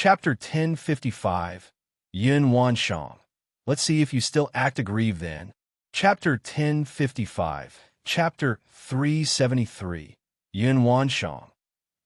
Chapter 1055, Yin Wanshang. Let's see if you still act aggrieved then. Chapter 1055, Chapter 373, Yin Wanshang.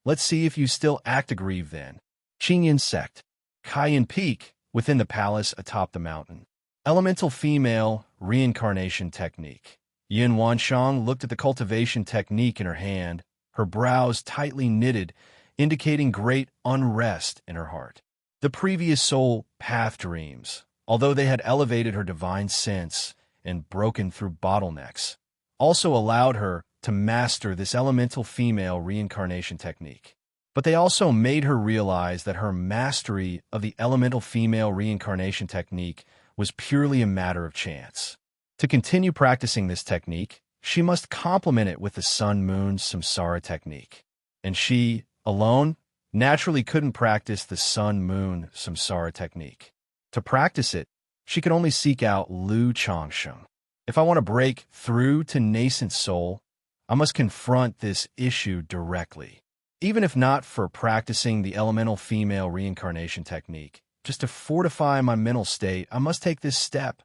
Let's see if you still act aggrieved then. Qingyan Sect. Kaiyan Peak, within the palace atop the mountain. Elemental female reincarnation technique. Yin Wanshang looked at the cultivation technique in her hand, her brows tightly knitted, indicating great unrest in her heart. The previous soul path dreams, although they had elevated her divine sense and broken through bottlenecks, also allowed her to master this elemental female reincarnation technique. But they also made her realize that her mastery of the elemental female reincarnation technique was purely a matter of chance. To continue practicing this technique, she must complement it with the sun-moon samsara technique. And she, alone, naturally couldn't practice the sun-moon samsara technique. To practice it, she could only seek out Lu Changsheng. If I want to break through to nascent soul, I must confront this issue directly. Even if not for practicing the elemental female reincarnation technique, just to fortify my mental state, I must take this step.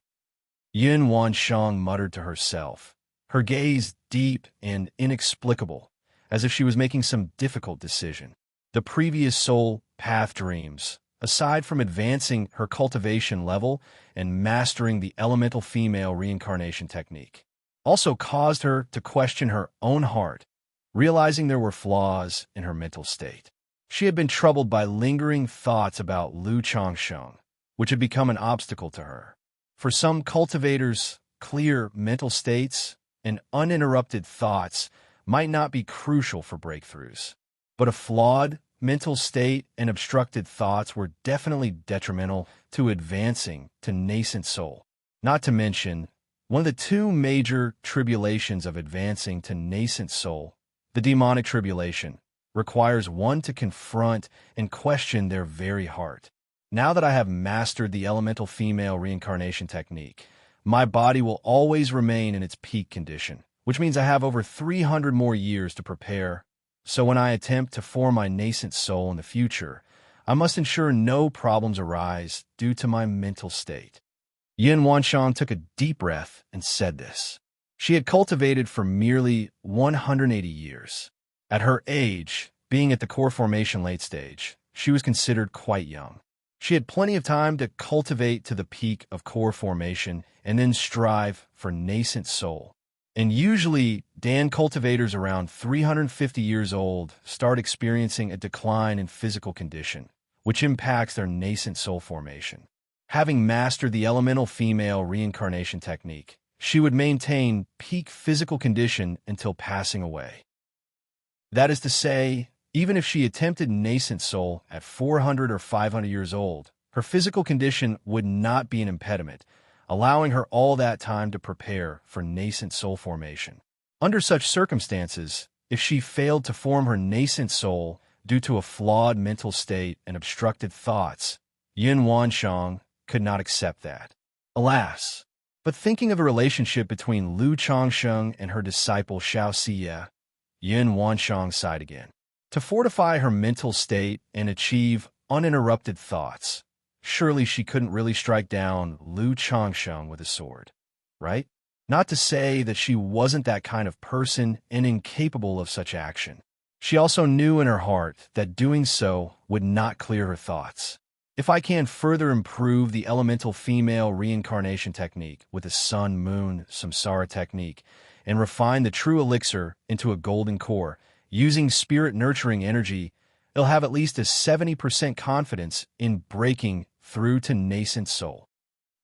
Yin Wanshang muttered to herself, her gaze deep and inexplicable, as if she was making some difficult decision. The previous soul path dreams, aside from advancing her cultivation level and mastering the elemental female reincarnation technique, also caused her to question her own heart, realizing there were flaws in her mental state. She had been troubled by lingering thoughts about Lu Changsheng, which had become an obstacle to her. For some cultivators, clear mental states and uninterrupted thoughts might not be crucial for breakthroughs, but a flawed mental state and obstructed thoughts were definitely detrimental to advancing to nascent soul. Not to mention, one of the two major tribulations of advancing to nascent soul, the demonic tribulation, requires one to confront and question their very heart. Now that I have mastered the elemental female reincarnation technique, my body will always remain in its peak condition, which means I have over 300 more years to prepare. So when I attempt to form my nascent soul in the future, I must ensure no problems arise due to my mental state. Yin Wanshang took a deep breath and said this. She had cultivated for merely 180 years. At her age, being at the core formation late stage, she was considered quite young. She had plenty of time to cultivate to the peak of core formation and then strive for nascent soul. And usually, Dan cultivators around 350 years old start experiencing a decline in physical condition, which impacts their nascent soul formation. Having mastered the elemental female reincarnation technique, she would maintain peak physical condition until passing away. That is to say, even if she attempted nascent soul at 400 or 500 years old, her physical condition would not be an impediment, allowing her all that time to prepare for nascent soul formation. Under such circumstances, if she failed to form her nascent soul due to a flawed mental state and obstructed thoughts, Yin Wanshang could not accept that. Alas! But thinking of a relationship between Lu Changsheng and her disciple Xianxia, Yin Wanshang sighed again. To fortify her mental state and achieve uninterrupted thoughts, surely she couldn't really strike down Lu Changsheng with a sword, right? Not to say that she wasn't that kind of person and incapable of such action. She also knew in her heart that doing so would not clear her thoughts. If I can further improve the elemental female reincarnation technique with the sun-moon samsara technique and refine the true elixir into a golden core, using spirit-nurturing energy, it'll have at least a 70% confidence in breaking through to nascent soul.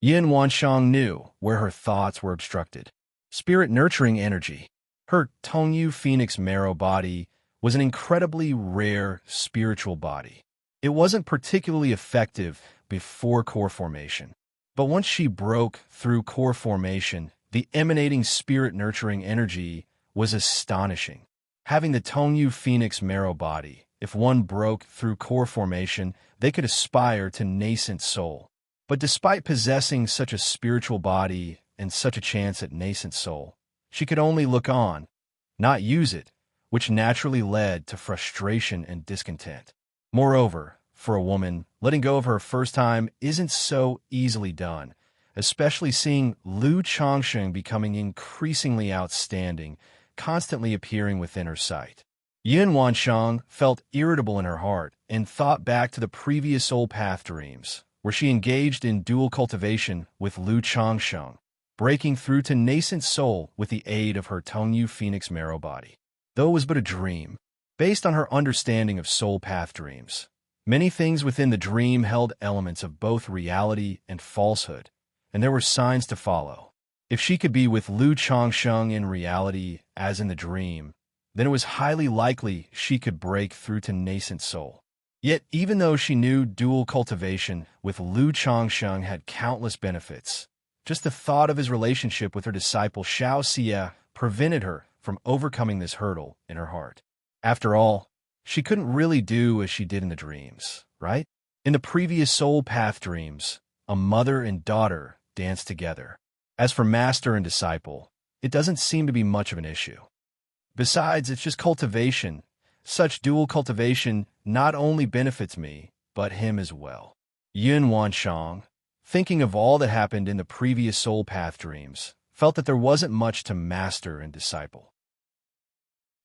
Yin Wanshang knew where her thoughts were obstructed. Spirit-nurturing energy. Her Tongyu Phoenix Marrow body was an incredibly rare spiritual body. It wasn't particularly effective before core formation. But once she broke through core formation, the emanating spirit-nurturing energy was astonishing. Having the Tongyu Phoenix Marrow body, if one broke through core formation, they could aspire to nascent soul. But despite possessing such a spiritual body and such a chance at nascent soul, she could only look on, not use it, which naturally led to frustration and discontent. Moreover, for a woman, letting go of her first time isn't so easily done, especially seeing Lu Changsheng becoming increasingly outstanding, constantly appearing within her sight. Yin Wanshang felt irritable in her heart and thought back to the previous soul path dreams, where she engaged in dual cultivation with Lu Changsheng, breaking through to nascent soul with the aid of her Tongyu Phoenix marrow body. Though it was but a dream, based on her understanding of soul path dreams, many things within the dream held elements of both reality and falsehood, and there were signs to follow. If she could be with Lu Changsheng in reality as in the dream, then it was highly likely she could break through to nascent soul. Yet, even though she knew dual cultivation with Lu Changsheng had countless benefits, just the thought of his relationship with her disciple Xianxia prevented her from overcoming this hurdle in her heart. After all, she couldn't really do as she did in the dreams, right? In the previous soul path dreams, a mother and daughter danced together. As for master and disciple, it doesn't seem to be much of an issue. Besides, it's just cultivation. Such dual cultivation not only benefits me, but him as well. Yun Wanshang, thinking of all that happened in the previous soul path dreams, felt that there wasn't much to master and disciple.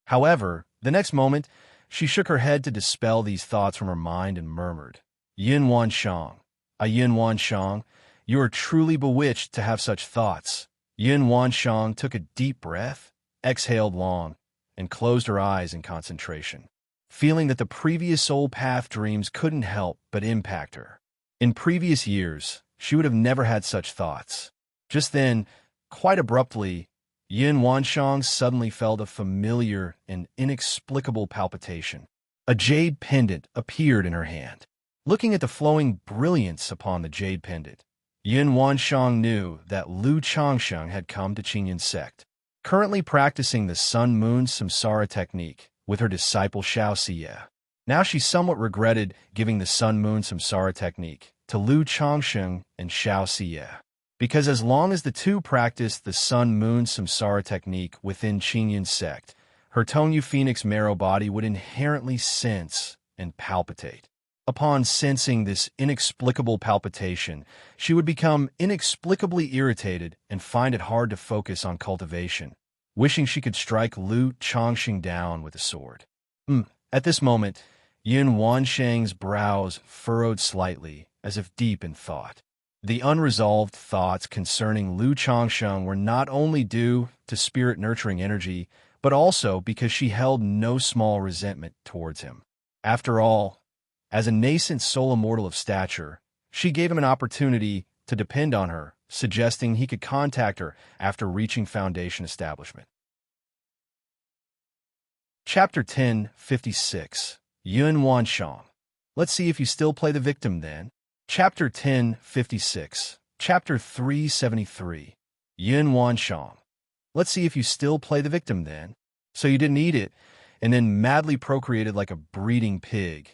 However, the next moment, she shook her head to dispel these thoughts from her mind and murmured, Yin Wanshang, Yin Wanshang, you are truly bewitched to have such thoughts. Yin Wanshang took a deep breath, exhaled long, and closed her eyes in concentration, feeling that the previous soul path dreams couldn't help but impact her. In previous years, she would have never had such thoughts. Just then, quite abruptly, Yin Wanshang suddenly felt a familiar and inexplicable palpitation. A jade pendant appeared in her hand. Looking at the flowing brilliance upon the jade pendant, Yin Wanshang knew that Lu Changsheng had come to Qingyun sect, currently practicing the Sun-Moon Samsara technique with her disciple Xianxia. Now she somewhat regretted giving the Sun-Moon Samsara technique to Lu Changsheng and Xianxia, because as long as the two practiced the Sun-Moon Samsara technique within Qingyun sect, her Tongyu Phoenix marrow body would inherently sense and palpitate. Upon sensing this inexplicable palpitation, she would become inexplicably irritated and find it hard to focus on cultivation, wishing she could strike Lu Changsheng down with a sword. At this moment, Yin Wanshang's brows furrowed slightly, as if deep in thought. The unresolved thoughts concerning Lu Changsheng were not only due to spirit-nurturing energy, but also because she held no small resentment towards him. After all, as a nascent soul immortal of stature, she gave him an opportunity to depend on her, suggesting he could contact her after reaching Foundation establishment. Chapter 1056, Yun Wanshang. Let's see if you still play the victim then. Chapter 1056, Chapter 373, Yun Wanshang. Let's see if you still play the victim then. So you didn't eat it, and then madly procreated like a breeding pig,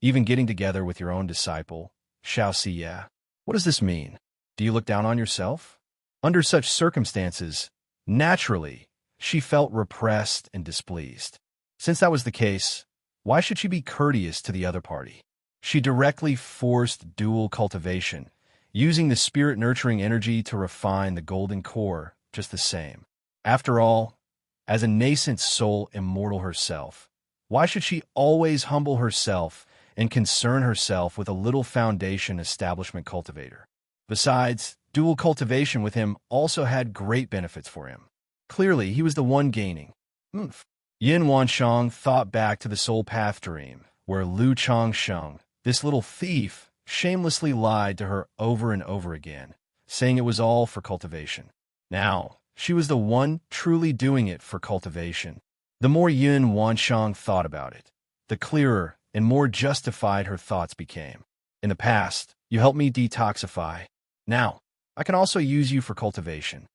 even getting together with your own disciple, Xianxia. What does this mean? Do you look down on yourself? Under such circumstances, naturally, she felt repressed and displeased. Since that was the case, why should she be courteous to the other party? She directly forced dual cultivation, using the spirit-nurturing energy to refine the golden core just the same. After all, as a nascent soul immortal herself, why should she always humble herself and concern herself with a little Foundation establishment cultivator? Besides, dual cultivation with him also had great benefits for him. Clearly, he was the one gaining. Yin Wanshang thought back to the soul path dream, where Lu Changsheng, this little thief, shamelessly lied to her over and over again, saying it was all for cultivation. Now, she was the one truly doing it for cultivation. The more Yin Wanshang thought about it, the clearer and more justified her thoughts became. In the past, you helped me detoxify. Now, I can also use you for cultivation.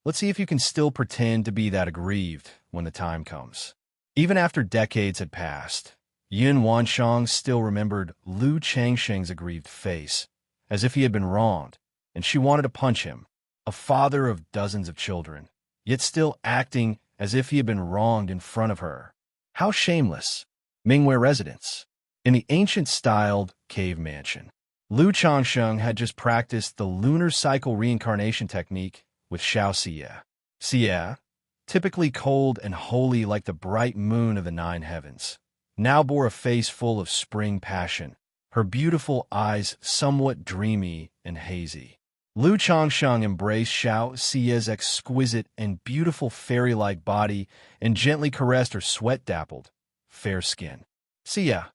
Let's see if you can still pretend to be that aggrieved when the time comes. Even after decades had passed, Yin Wanshang still remembered Lu Changsheng's aggrieved face, as if he had been wronged, and she wanted to punch him, a father of dozens of children, yet still acting as if he had been wronged in front of her. How shameless! Mingwei residence. In the ancient-styled cave mansion, Lu Changsheng had just practiced the lunar cycle reincarnation technique with Xianxia. Xia, typically cold and holy like the bright moon of the nine heavens, now bore a face full of spring passion, her beautiful eyes somewhat dreamy and hazy. Lu Changsheng embraced Xiaoxia's exquisite and beautiful fairy-like body and gently caressed her sweat-dappled, fair skin. Xia,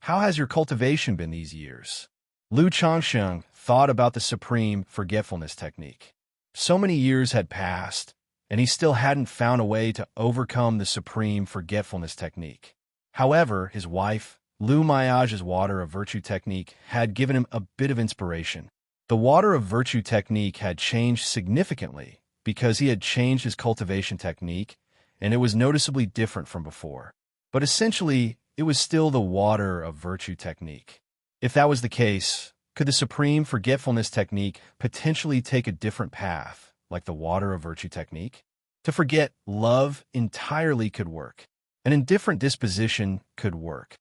how has your cultivation been these years? Lu Changsheng thought about the supreme forgetfulness technique. So many years had passed, and he still hadn't found a way to overcome the supreme forgetfulness technique. However, his wife, Lu Miage's Water of Virtue technique, had given him a bit of inspiration. The Water of Virtue technique had changed significantly because he had changed his cultivation technique, and it was noticeably different from before. But essentially, it was still the Water of Virtue technique. If that was the case, could the supreme forgetfulness technique potentially take a different path, like the Water of Virtue technique? To forget love entirely could work. An indifferent disposition could work.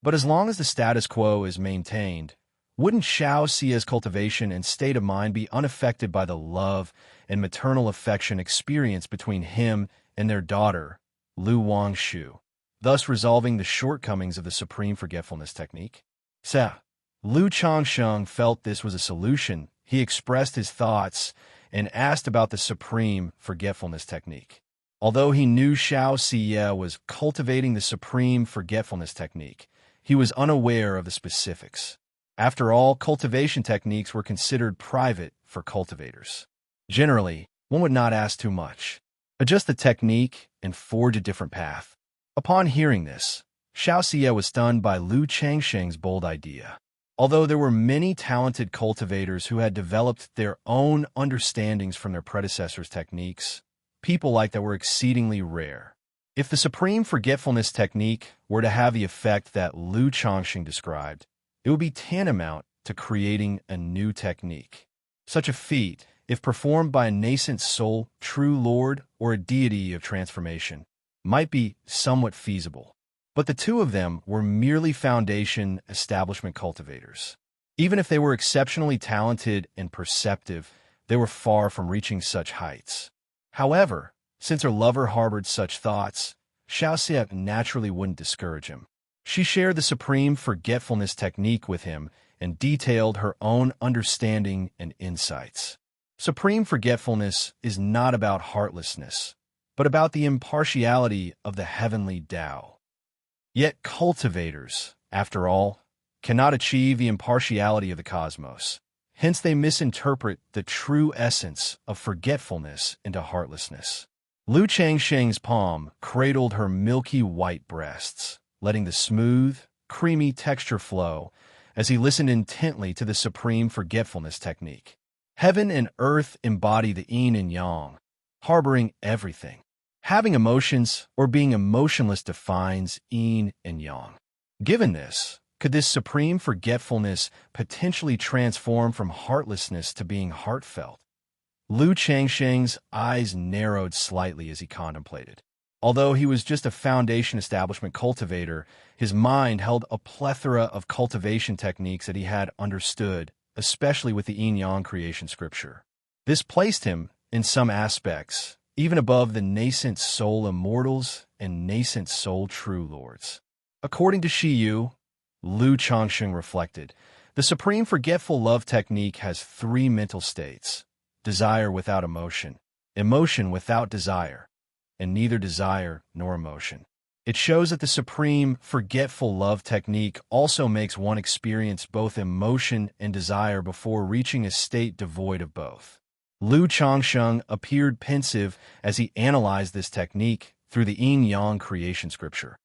But as long as the status quo is maintained, wouldn't Xiaoxia's cultivation and state of mind be unaffected by the love and maternal affection experienced between him and their daughter, Lu Wangshu, thus resolving the shortcomings of the supreme forgetfulness technique? Lu Changsheng felt this was a solution. He expressed his thoughts and asked about the supreme forgetfulness technique. Although he knew Xiaoxia was cultivating the supreme forgetfulness technique, he was unaware of the specifics. After all, cultivation techniques were considered private for cultivators. Generally, one would not ask too much. Adjust the technique and forge a different path. Upon hearing this, Xiaoxia was stunned by Lu Changsheng's bold idea. Although there were many talented cultivators who had developed their own understandings from their predecessors' techniques, people like that were exceedingly rare. If the supreme forgetfulness technique were to have the effect that Lu Changsheng described, it would be tantamount to creating a new technique. Such a feat, if performed by a nascent soul, true lord, or a deity of transformation, might be somewhat feasible. But the two of them were merely foundation establishment cultivators. Even if they were exceptionally talented and perceptive, they were far from reaching such heights. However, since her lover harbored such thoughts, Xiaoxia naturally wouldn't discourage him. She shared the supreme forgetfulness technique with him and detailed her own understanding and insights. Supreme forgetfulness is not about heartlessness, but about the impartiality of the heavenly Tao. Yet cultivators, after all, cannot achieve the impartiality of the cosmos. Hence they misinterpret the true essence of forgetfulness into heartlessness. Lu Changsheng's palm cradled her milky white breasts, letting the smooth, creamy texture flow as he listened intently to the supreme forgetfulness technique. Heaven and earth embody the yin and yang, harboring everything. Having emotions or being emotionless defines yin and yang. Given this, could this supreme forgetfulness potentially transform from heartlessness to being heartfelt? Lu Changsheng's eyes narrowed slightly as he contemplated. Although he was just a foundation establishment cultivator, his mind held a plethora of cultivation techniques that he had understood, especially with the yin-yang creation scripture. This placed him, in some aspects, even above the nascent soul immortals and nascent soul true lords. According to Xiyu, Lu Changsheng reflected, the supreme forgetful love technique has three mental states: desire without emotion, emotion without desire, and neither desire nor emotion. It shows that the supreme forgetful love technique also makes one experience both emotion and desire before reaching a state devoid of both. Lu Changsheng appeared pensive as he analyzed this technique through the yin-yang creation scripture.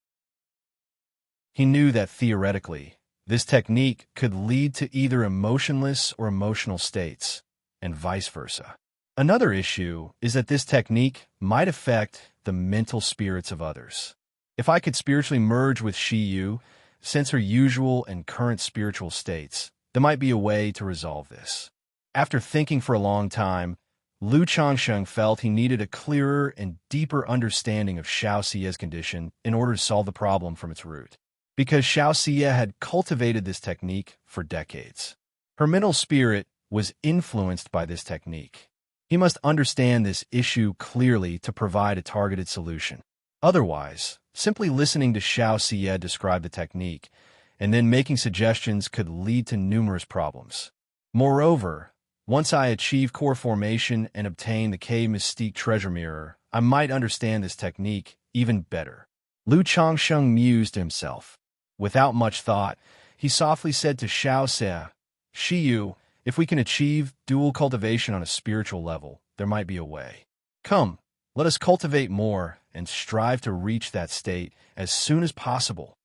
He knew that theoretically, this technique could lead to either emotionless or emotional states, and vice versa. Another issue is that this technique might affect the mental spirits of others. If I could spiritually merge with Xiyu, sense her usual and current spiritual states, there might be a way to resolve this. After thinking for a long time, Lu Changsheng felt he needed a clearer and deeper understanding of Xiaoxia's condition in order to solve the problem from its root. because Xianxia had cultivated this technique for decades. Her mental spirit was influenced by this technique. He must understand this issue clearly to provide a targeted solution. Otherwise, simply listening to Xianxia describe the technique and then making suggestions could lead to numerous problems. Moreover, once I achieve core formation and obtain the Cave Mystique treasure mirror, I might understand this technique even better. Lu Changsheng mused to himself. Without much thought, he softly said to Xiaoxia, "Shiyu, if we can achieve dual cultivation on a spiritual level, there might be a way. Come, let us cultivate more and strive to reach that state as soon as possible."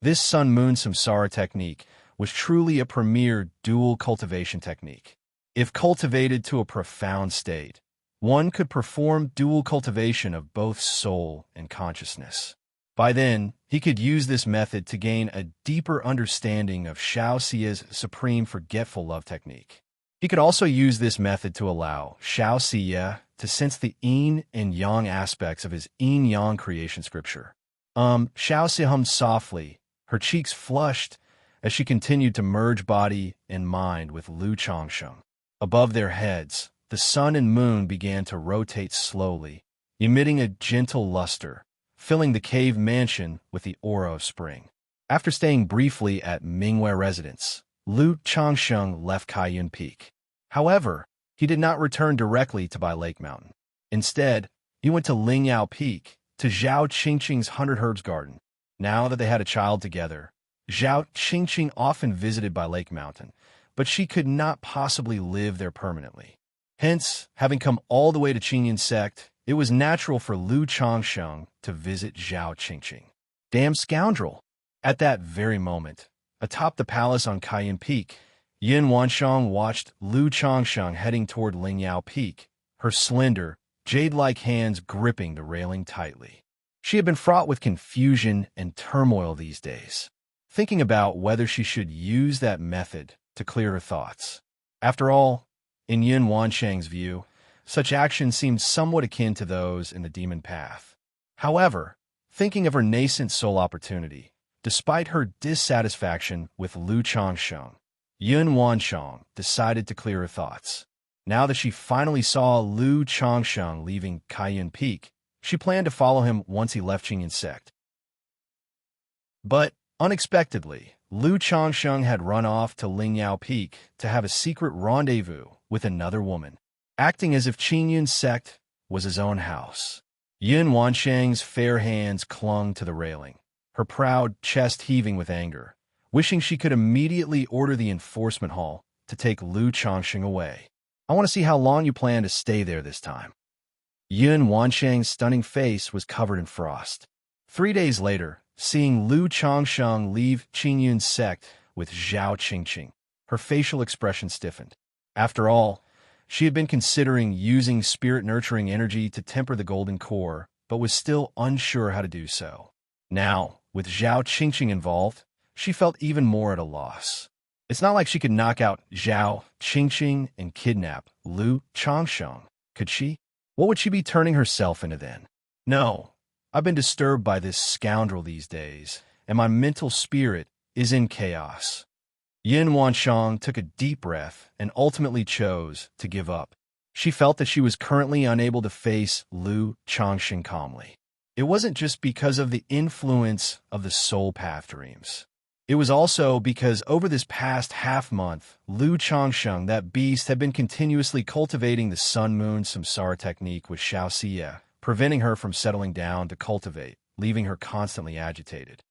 This Sun-Moon Samsara technique was truly a premier dual cultivation technique. If cultivated to a profound state, one could perform dual cultivation of both soul and consciousness. By then, he could use this method to gain a deeper understanding of Xiaoxia's supreme forgetful love technique. He could also use this method to allow Xiaoxia to sense the yin and yang aspects of his yin-yang creation scripture. Xiaoxia hummed softly, her cheeks flushed as she continued to merge body and mind with Lu Changsheng. Above their heads, the sun and moon began to rotate slowly, emitting a gentle luster, filling the cave mansion with the aura of spring. After staying briefly at Mingwei residence, Lu Changsheng left Kaiyun Peak. However, he did not return directly to Bai Lake Mountain. Instead, he went to Lingyao Peak, to Zhao Qingqing's 100 Herbs Garden. Now that they had a child together, Zhao Qingqing often visited Bai Lake Mountain, but she could not possibly live there permanently. Hence, having come all the way to Qingyun sect, it was natural for Lu Changsheng to visit Zhao Qingqing. Damn scoundrel! At that very moment, atop the palace on Kaiyun Peak, Yin Wanshang watched Lu Changsheng heading toward Lingyao Peak, her slender, jade-like hands gripping the railing tightly. She had been fraught with confusion and turmoil these days, thinking about whether she should use that method to clear her thoughts. After all, in Yin Wanshang's view, such actions seemed somewhat akin to those in the demon path. However, thinking of her nascent soul opportunity, despite her dissatisfaction with Lu Changsheng, Yin Wanshang decided to clear her thoughts. Now that she finally saw Lu Changsheng leaving Kaiyun Peak, she planned to follow him once he left Qingyun sect. But, unexpectedly, Lu Changsheng had run off to Lingyao Peak to have a secret rendezvous with another woman, acting as if Qingyun sect was his own house. Yin Wanshang's fair hands clung to the railing, her proud chest heaving with anger, wishing she could immediately order the enforcement hall to take Lu Changsheng away. "I want to see how long you plan to stay there this time." Yin Wanshang's stunning face was covered in frost. 3 days later, seeing Lu Changsheng leave Qingyun sect with Zhao Qingqing, her facial expression stiffened. After all, she had been considering using spirit-nurturing energy to temper the golden core, but was still unsure how to do so. Now, with Zhao Qingqing involved, she felt even more at a loss. It's not like she could knock out Zhao Qingqing and kidnap Lu Changsheng, could she? What would she be turning herself into then? No, I've been disturbed by this scoundrel these days, and my mental spirit is in chaos. Yin Wanshang took a deep breath and ultimately chose to give up. She felt that she was currently unable to face Lu Changsheng calmly. It wasn't just because of the influence of the soul path dreams. It was also because over this past half-month, Lu Changsheng, that beast, had been continuously cultivating the Sun-Moon Samsara technique with Xiaoxia, preventing her from settling down to cultivate, leaving her constantly agitated.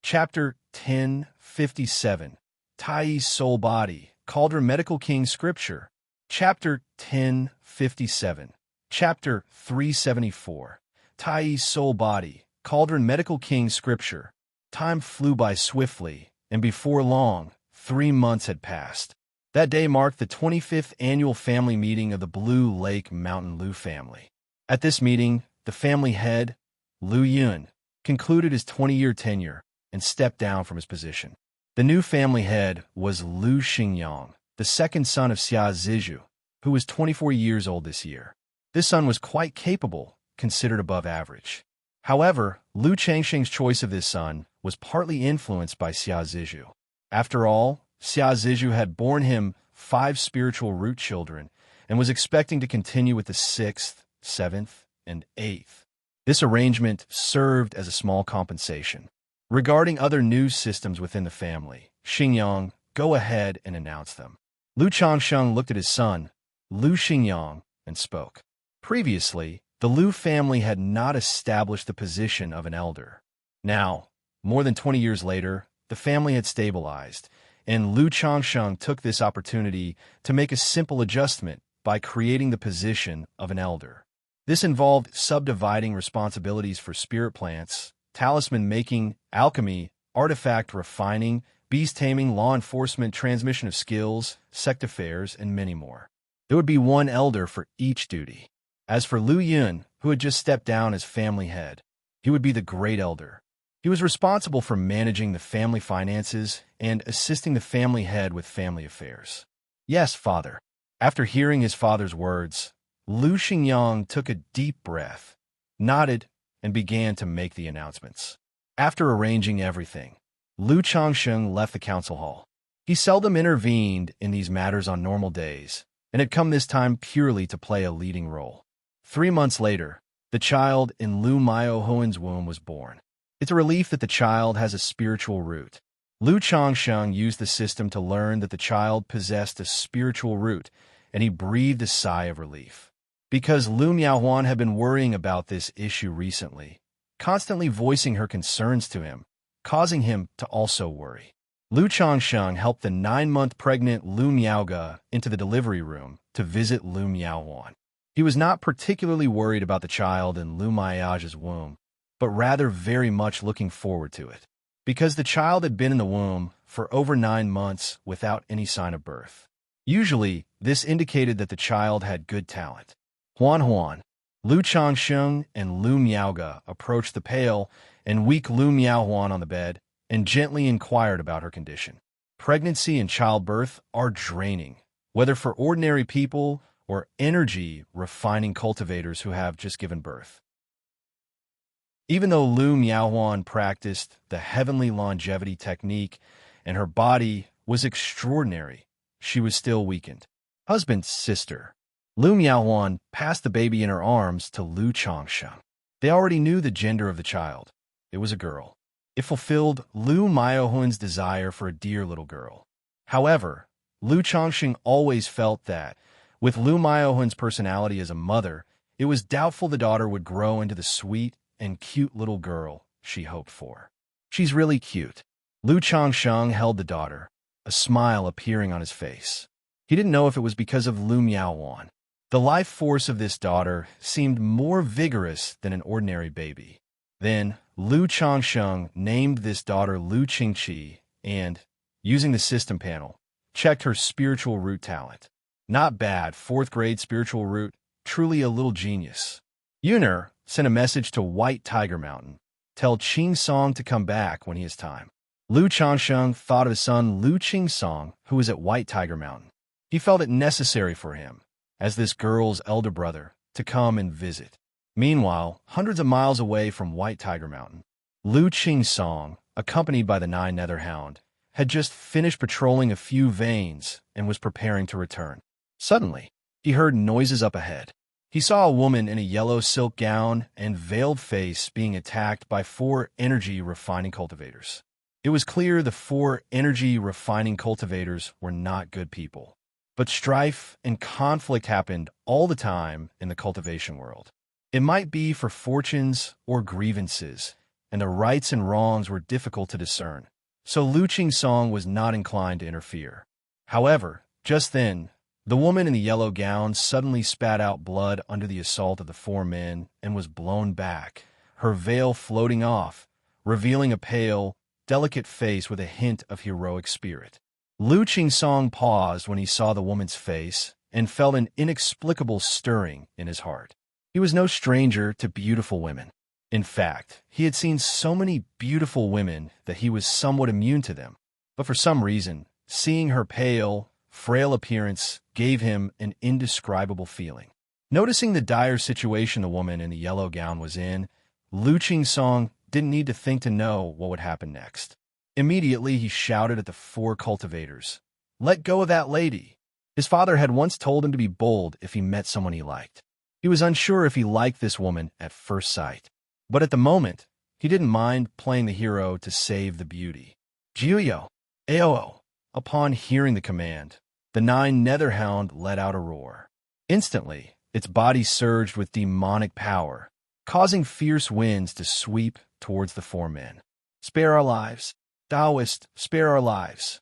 Chapter 1057, Tai's Soul Body, Cauldron Medical King Scripture. Chapter 1057, Chapter 374, Tai's Soul Body, Cauldron Medical King Scripture. Time flew by swiftly, and before long, 3 months had passed. That day marked the 25th annual family meeting of the Blue Lake Mountain Lu family. At this meeting, the family head, Lu Yun, concluded his 20-year tenure and stepped down from his position. The new family head was Lu Xingyang, the second son of Xia Zizhu, who was 24 years old this year. This son was quite capable, considered above average. However, Lu Changxing's choice of this son was partly influenced by Xia Zizhu. After all, Xia Zizhu had borne him 5 spiritual root children and was expecting to continue with the 6th, 7th, and 8th. This arrangement served as a small compensation. Regarding other news systems within the family, Xingyang, go ahead and announce them. Lu Changsheng looked at his son, Lu Xingyang, and spoke. Previously, the Lu family had not established the position of an elder. Now, more than 20 years later, the family had stabilized, and Lu Changsheng took this opportunity to make a simple adjustment by creating the position of an elder. This involved subdividing responsibilities for spirit plants, talisman making, alchemy, artifact refining, beast taming, law enforcement, transmission of skills, sect affairs, and many more. There would be one elder for each duty. As for Lu Yun, who had just stepped down as family head, he would be the great elder. He was responsible for managing the family finances and assisting the family head with family affairs. Yes, father. After hearing his father's words, Lu Xingyang took a deep breath, nodded, and began to make the announcements. After arranging everything, Lu Changsheng left the council hall. He seldom intervened in these matters on normal days, and had come this time purely to play a leading role. 3 months later, the child in Lu Miaohuan's womb was born. It's a relief that the child has a spiritual root. Lu Changsheng used the system to learn that the child possessed a spiritual root, and he breathed a sigh of relief. Because Lu Miaohuan had been worrying about this issue recently, constantly voicing her concerns to him, causing him to also worry. Lu Changsheng helped the 9-month pregnant Lu Miaoge into the delivery room to visit Lu Miaohuan. He was not particularly worried about the child in Lu Miaoge's womb, but rather very much looking forward to it, because the child had been in the womb for over 9 months without any sign of birth. Usually, this indicated that the child had good talent. Huan, Lu Changsheng and Lu Miaoge approached the pale and weak Lu Miaohuan on the bed and gently inquired about her condition. Pregnancy and childbirth are draining, whether for ordinary people or energy-refining cultivators who have just given birth. Even though Lu Miaohuan practiced the heavenly longevity technique and her body was extraordinary, she was still weakened. Husband's sister, Lu Miaohuan, passed the baby in her arms to Lu Changsheng. They already knew the gender of the child. It was a girl. It fulfilled Lu Miaohuan's desire for a dear little girl. However, Lu Changsheng always felt that, with Lu Miaohuan's personality as a mother, it was doubtful the daughter would grow into the sweet and cute little girl she hoped for. She's really cute. Lu Changsheng held the daughter, a smile appearing on his face. He didn't know if it was because of Lu Miaohuan. The life force of this daughter seemed more vigorous than an ordinary baby. Then, Lu Changsheng named this daughter Lu Qingqi and, using the system panel, checked her spiritual root talent. Not bad, 4th grade spiritual root, truly a little genius. Yuner sent a message to White Tiger Mountain. Tell Qing Song to come back when he has time. Lu Changsheng thought of his son Lu Qing Song, who was at White Tiger Mountain. He felt it necessary for him, as this girl's elder brother, to come and visit. Meanwhile, hundreds of miles away from White Tiger Mountain, Lu Qing Song, accompanied by the 9 Nether Hound, had just finished patrolling a few veins and was preparing to return. Suddenly, he heard noises up ahead. He saw a woman in a yellow silk gown and veiled face being attacked by 4 energy-refining cultivators. It was clear the 4 energy-refining cultivators were not good people. But strife and conflict happened all the time in the cultivation world. It might be for fortunes or grievances, and the rights and wrongs were difficult to discern. So Lu Qing Song was not inclined to interfere. However, just then, the woman in the yellow gown suddenly spat out blood under the assault of the 4 men and was blown back, her veil floating off, revealing a pale, delicate face with a hint of heroic spirit. Lu Qing Song paused when he saw the woman's face and felt an inexplicable stirring in his heart. He was no stranger to beautiful women. In fact, he had seen so many beautiful women that he was somewhat immune to them. But for some reason, seeing her pale, frail appearance gave him an indescribable feeling. Noticing the dire situation the woman in the yellow gown was in, Lu Qingsong didn't need to think to know what would happen next. Immediately, he shouted at the four cultivators, "Let go of that lady!" His father had once told him to be bold if he met someone he liked. He was unsure if he liked this woman at first sight. But at the moment, he didn't mind playing the hero to save the beauty. Jiuyo, Aoo. Upon hearing the command, the nine netherhound let out a roar. Instantly, its body surged with demonic power, causing fierce winds to sweep towards the four men. "Spare our lives. Taoist, spare our lives."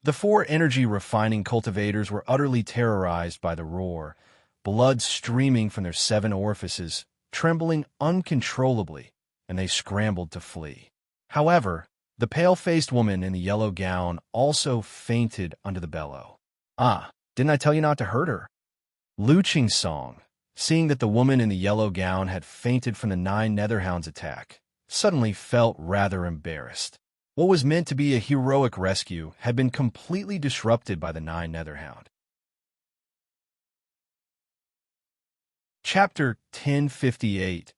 The four energy-refining cultivators were utterly terrorized by the roar, blood streaming from their 7 orifices, trembling uncontrollably, and they scrambled to flee. However, the pale-faced woman in the yellow gown also fainted under the bellow. "Ah, didn't I tell you not to hurt her?" Lu Qingsong, seeing that the woman in the yellow gown had fainted from the 9 netherhounds' attack, suddenly felt rather embarrassed. What was meant to be a heroic rescue had been completely disrupted by the 9 netherhound. Chapter 1058,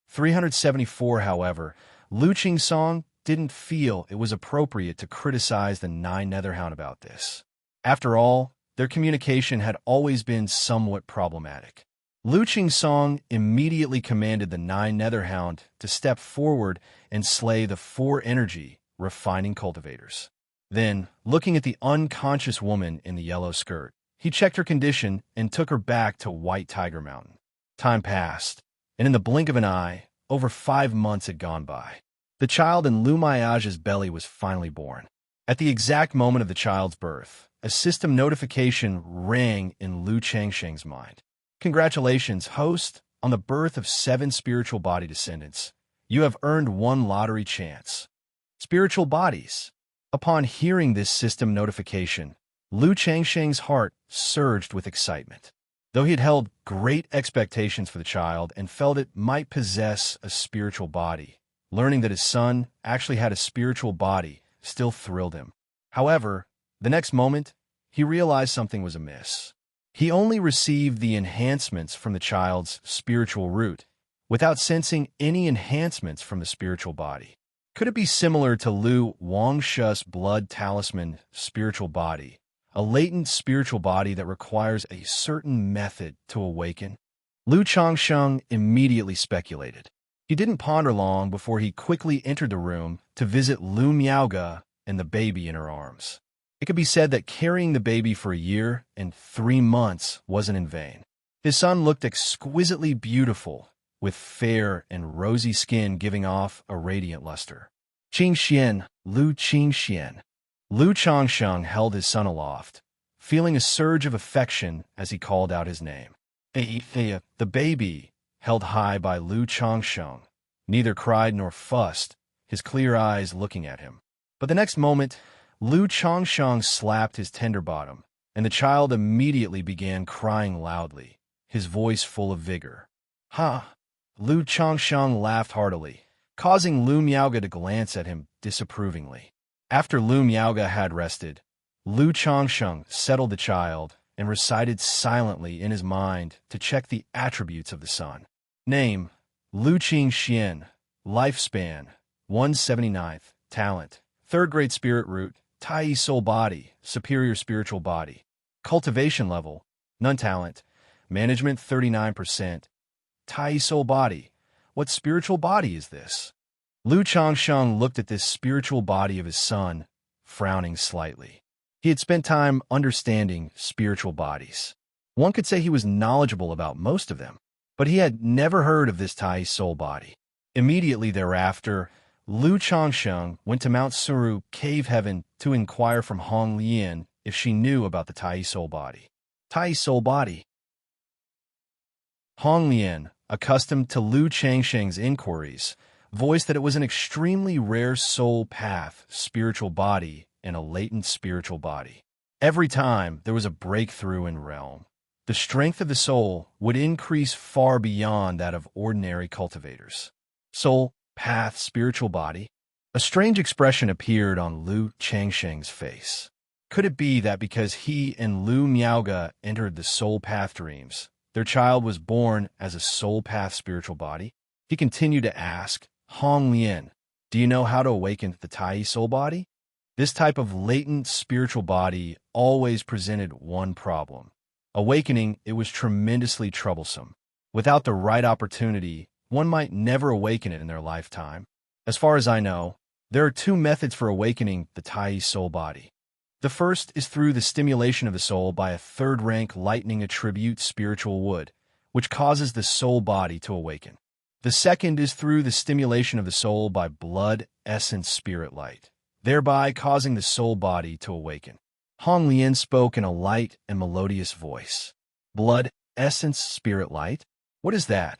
374, however, Lu Qingsong didn't feel it was appropriate to criticize the 9 netherhound about this. After all, their communication had always been somewhat problematic. Lu Qingsong immediately commanded the 9 netherhound to step forward and slay the 4 energy-refining cultivators. Then, looking at the unconscious woman in the yellow skirt, he checked her condition and took her back to White Tiger Mountain. Time passed, and in the blink of an eye, over 5 months had gone by. The child in Lu Miage's belly was finally born. At the exact moment of the child's birth, a system notification rang in Lu Changsheng's mind. "Congratulations, host, on the birth of 7 spiritual body descendants. You have earned 1 lottery chance." Spiritual bodies. Upon hearing this system notification, Lu Changsheng's heart surged with excitement. Though he had held great expectations for the child and felt it might possess a spiritual body, learning that his son actually had a spiritual body still thrilled him. However, the next moment, he realized something was amiss. He only received the enhancements from the child's spiritual root, without sensing any enhancements from the spiritual body. Could it be similar to Lu Wangshu's blood talisman spiritual body, a latent spiritual body that requires a certain method to awaken? Lu Changsheng immediately speculated. He didn't ponder long before he quickly entered the room to visit Lu Miaoge and the baby in her arms. It could be said that carrying the baby for a year and 3 months wasn't in vain. His son looked exquisitely beautiful, with fair and rosy skin giving off a radiant luster. "Qingxian, Lu Qingxian." Lu Changsheng held his son aloft, feeling a surge of affection as he called out his name. The baby, held high by Lu Changsheng, neither cried nor fussed, his clear eyes looking at him. But the next moment, Lu Changsheng slapped his tender bottom, and the child immediately began crying loudly, his voice full of vigor. "Ha!" Lu Changsheng laughed heartily, causing Lu Miaoge to glance at him disapprovingly. After Lu Miaoge had rested, Lu Changsheng settled the child and recited silently in his mind to check the attributes of the son. Name, Lu Qingxian. Lifespan, 179th. Talent, 3rd grade spirit root, Tai soul body, superior spiritual body. Cultivation level, none talent. Management, 39%. Tai soul body. What spiritual body is this? Lu Changsheng looked at this spiritual body of his son, frowning slightly. He had spent time understanding spiritual bodies. One could say he was knowledgeable about most of them, but he had never heard of this Tai soul body. Immediately thereafter, Lu Changsheng went to Mount Suru Cave Heaven to inquire from Hong Lian if she knew about the Tai soul body. Tai soul body. Hong Lian, accustomed to Lu Changsheng's inquiries, voiced that it was an extremely rare soul path, spiritual body, and a latent spiritual body. Every time there was a breakthrough in realm, the strength of the soul would increase far beyond that of ordinary cultivators. Soul, path, spiritual body. A strange expression appeared on Lu Changsheng's face. Could it be that because he and Lu Miaoge entered the soul path dreams, their child was born as a soul path spiritual body, he continued to ask, Hong Lian, do you know how to awaken the Tai soul body? This type of latent spiritual body always presented one problem. Awakening it was tremendously troublesome. Without the right opportunity, one might never awaken it in their lifetime. As far as I know, there are two methods for awakening the Tai soul body. The first is through the stimulation of the soul by a third-rank lightning attribute spiritual wood, which causes the soul body to awaken. The second is through the stimulation of the soul by blood essence spirit light, thereby causing the soul body to awaken. Hong Lian spoke in a light and melodious voice. Blood essence spirit light? What is that?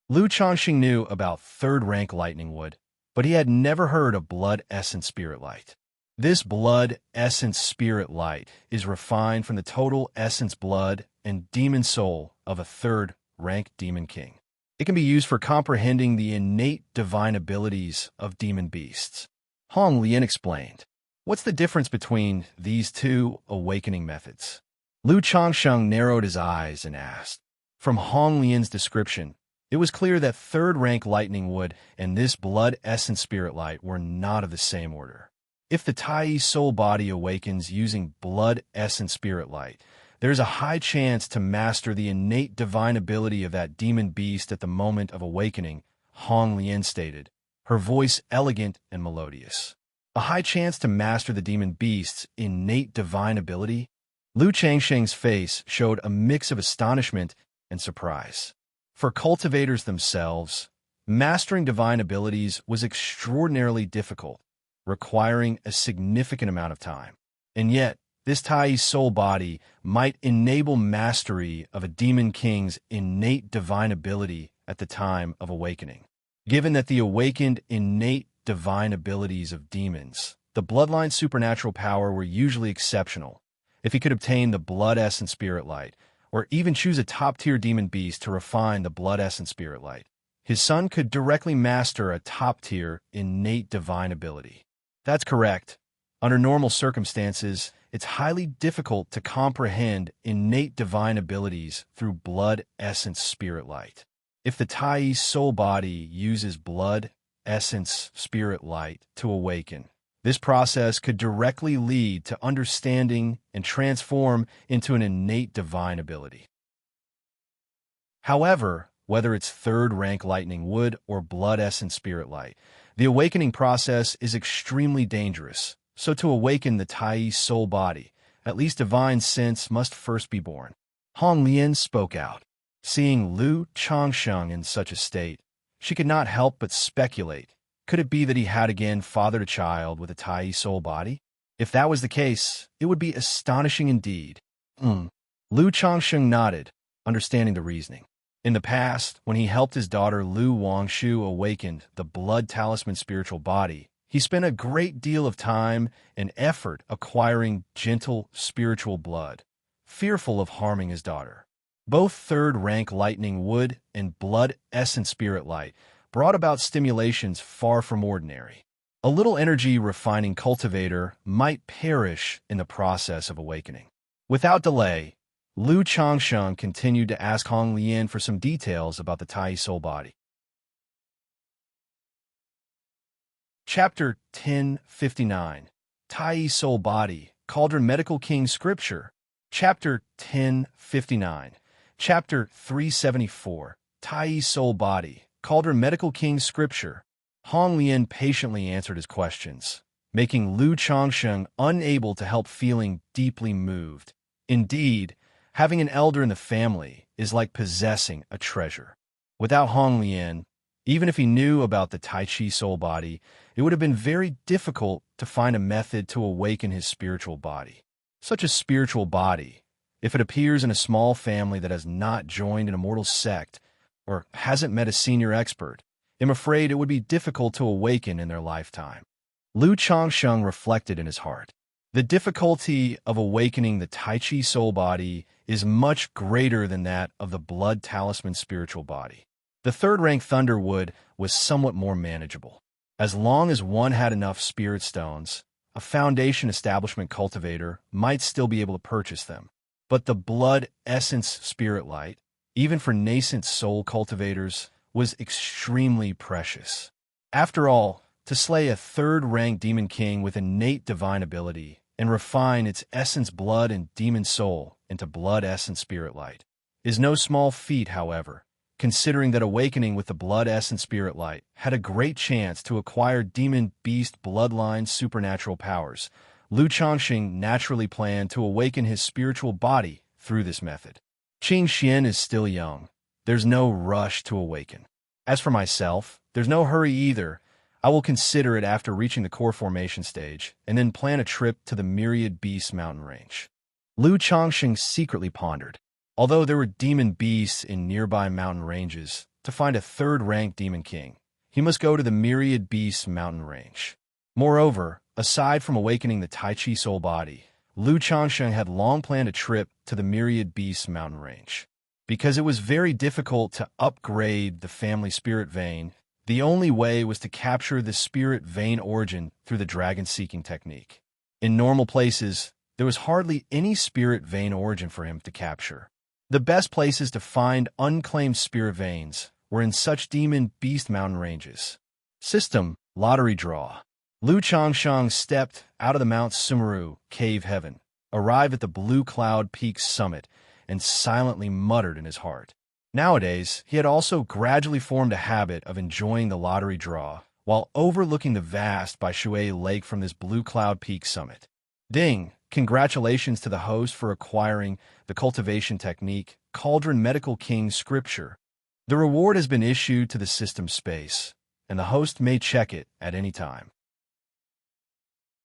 Lu Changxing knew about third-rank lightning wood, but he had never heard of blood essence spirit light. This blood essence spirit light is refined from the total essence blood and demon soul of a third-rank demon king. It can be used for comprehending the innate divine abilities of demon beasts. Hong Lian explained. What's the difference between these two awakening methods? Lu Changsheng narrowed his eyes and asked. From Hong Lian's description, it was clear that third-rank lightning wood and this blood essence spirit light were not of the same order. If the Tai soul body awakens using blood essence spirit light, there's a high chance to master the innate divine ability of that demon beast at the moment of awakening, Hong Lian stated, her voice elegant and melodious. A high chance to master the demon beast's innate divine ability? Lu Changsheng's face showed a mix of astonishment and surprise. For cultivators themselves, mastering divine abilities was extraordinarily difficult, requiring a significant amount of time. And yet, this Tai soul body might enable mastery of a demon king's innate divine ability at the time of awakening. Given that the awakened innate divine abilities of demons, the bloodline supernatural power were usually exceptional. If he could obtain the blood essence spirit light, or even choose a top-tier demon beast to refine the blood essence spirit light, his son could directly master a top-tier innate divine ability. That's correct. Under normal circumstances, it's highly difficult to comprehend innate divine abilities through blood essence spirit light. If the Tai soul body uses blood essence spirit light to awaken, this process could directly lead to understanding and transform into an innate divine ability. However, whether it's third-rank lightning wood or blood essence spirit light, the awakening process is extremely dangerous. So to awaken the Tai soul body, at least divine sense must first be born. Hong Lian spoke out. Seeing Lu Changsheng in such a state, she could not help but speculate. Could it be that he had again fathered a child with a Tai soul body? If that was the case, it would be astonishing indeed. Lu Changsheng nodded, understanding the reasoning. In the past, when he helped his daughter Lu Wangshu awaken the blood talisman spiritual body, he spent a great deal of time and effort acquiring gentle spiritual blood, fearful of harming his daughter. Both third-rank lightning wood and blood essence spirit light brought about stimulations far from ordinary. A little energy refining cultivator might perish in the process of awakening. Without delay, Lu Changsheng continued to ask Hong Lian for some details about the Tai soul body. Chapter 1059, Tai soul body, Cauldron Medical King Scripture. Chapter 1059, Chapter 374, Tai soul body, Cauldron Medical King Scripture. Hong Lian patiently answered his questions, making Lu Changsheng unable to help feeling deeply moved. Indeed, having an elder in the family is like possessing a treasure. Without Hong Lian, even if he knew about the Tai Chi soul body, it would have been very difficult to find a method to awaken his spiritual body. Such a spiritual body, if it appears in a small family that has not joined an immortal sect or hasn't met a senior expert, I'm afraid it would be difficult to awaken in their lifetime. Lu Changsheng reflected in his heart. The difficulty of awakening the Tai Chi soul body is much greater than that of the blood talisman spiritual body. The third-rank Thunderwood was somewhat more manageable. As long as one had enough spirit stones, a foundation establishment cultivator might still be able to purchase them. But the blood essence spirit light, even for nascent soul cultivators, was extremely precious. After all, to slay a third-rank demon king with innate divine ability and refine its essence blood and demon soul into blood essence spirit light is no small feat, however, considering that awakening with the blood essence spirit light had a great chance to acquire demon beast bloodline supernatural powers. Lu Changxing naturally planned to awaken his spiritual body through this method. Qing Xian is still young. There's no rush to awaken. As for myself, there's no hurry either. I will consider it after reaching the core formation stage, and then plan a trip to the Myriad Beasts mountain range. Lu Changxing secretly pondered. Although there were demon beasts in nearby mountain ranges, to find a third-ranked demon king, he must go to the Myriad Beasts mountain range. Moreover, aside from awakening the Tai Chi soul body, Lu Changxing had long planned a trip to the Myriad Beasts mountain range. Because it was very difficult to upgrade the family spirit vein, the only way was to capture the spirit vein origin through the dragon-seeking technique. In normal places, there was hardly any spirit vein origin for him to capture. The best places to find unclaimed spirit veins were in such demon beast mountain ranges. System: lottery draw. Lu Changxing stepped out of the Mount Sumeru cave heaven, arrived at the Blue Cloud Peak's summit, and silently muttered in his heart. Nowadays, he had also gradually formed a habit of enjoying the lottery draw while overlooking the vast Baishui Lake from this Blue Cloud Peak summit. Ding! Congratulations to the host for acquiring the cultivation technique, Cauldron Medical King Scripture. The reward has been issued to the system space, and the host may check it at any time.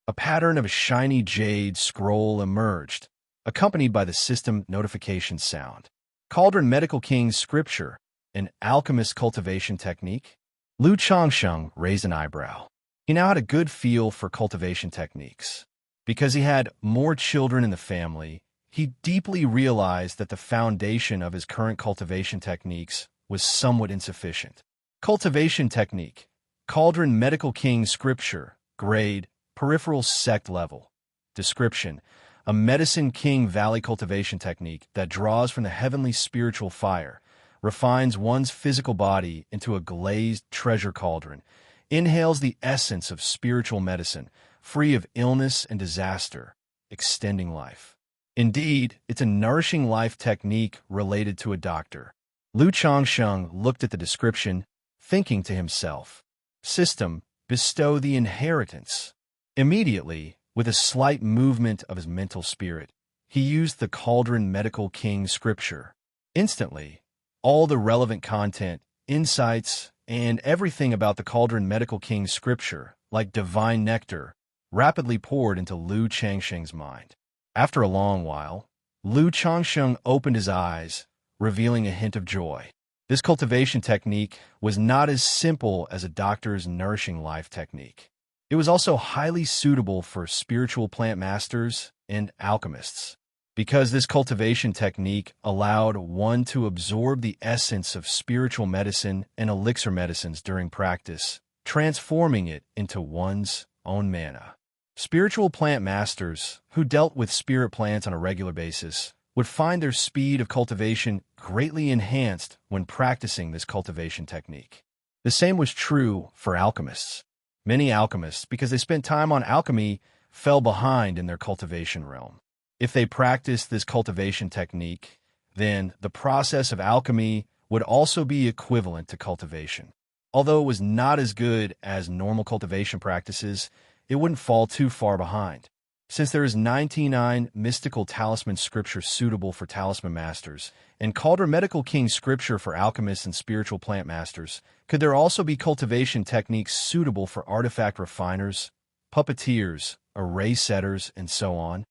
A pattern of a shiny jade scroll emerged, accompanied by the system notification sound. Cauldron Medical King Scripture, an alchemist cultivation technique? Lu Changxing raised an eyebrow. He now had a good feel for cultivation techniques. Because he had more children in the family, he deeply realized that the foundation of his current cultivation techniques was somewhat insufficient. Cultivation technique, Cauldron Medical King Scripture, grade, peripheral sect level. Description: a Medicine King Valley cultivation technique that draws from the heavenly spiritual fire, refines one's physical body into a glazed treasure cauldron, inhales the essence of spiritual medicine, free of illness and disaster, extending life. Indeed, it's a nourishing life technique related to a doctor. Lu Changxing looked at the description, thinking to himself, system: bestow the inheritance. Immediately, with a slight movement of his mental spirit, he used the Cauldron Medical King Scripture. Instantly, all the relevant content, insights, and everything about the Cauldron Medical King Scripture, like divine nectar, rapidly poured into Lu Changxing's mind. After a long while, Lu Changxing opened his eyes, revealing a hint of joy. This cultivation technique was not as simple as a doctor's nourishing life technique. It was also highly suitable for spiritual plant masters and alchemists, because this cultivation technique allowed one to absorb the essence of spiritual medicine and elixir medicines during practice, transforming it into one's own mana. Spiritual plant masters, who dealt with spirit plants on a regular basis, would find their speed of cultivation greatly enhanced when practicing this cultivation technique. The same was true for alchemists. Many alchemists, because they spent time on alchemy, fell behind in their cultivation realm. If they practiced this cultivation technique, then the process of alchemy would also be equivalent to cultivation. Although it was not as good as normal cultivation practices, it wouldn't fall too far behind. Since there is 99 mystical talisman scripture suitable for talisman masters, and Cauldron Medical King Scripture for alchemists and spiritual plant masters, could there also be cultivation techniques suitable for artifact refiners, puppeteers, array setters, and so on?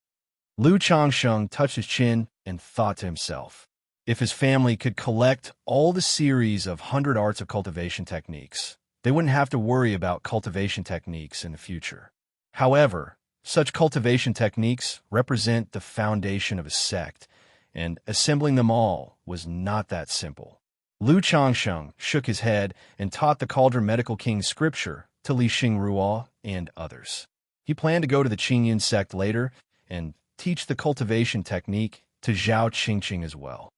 Lu Changxing touched his chin and thought to himself, if his family could collect all the series of 100 arts of cultivation techniques, they wouldn't have to worry about cultivation techniques in the future. However, such cultivation techniques represent the foundation of a sect, and assembling them all was not that simple. Lu Changxing shook his head and taught the Cauldron Medical King Scripture to Li Xingruo and others. He planned to go to the Qingyan sect later and teach the cultivation technique to Zhao Qingqing as well.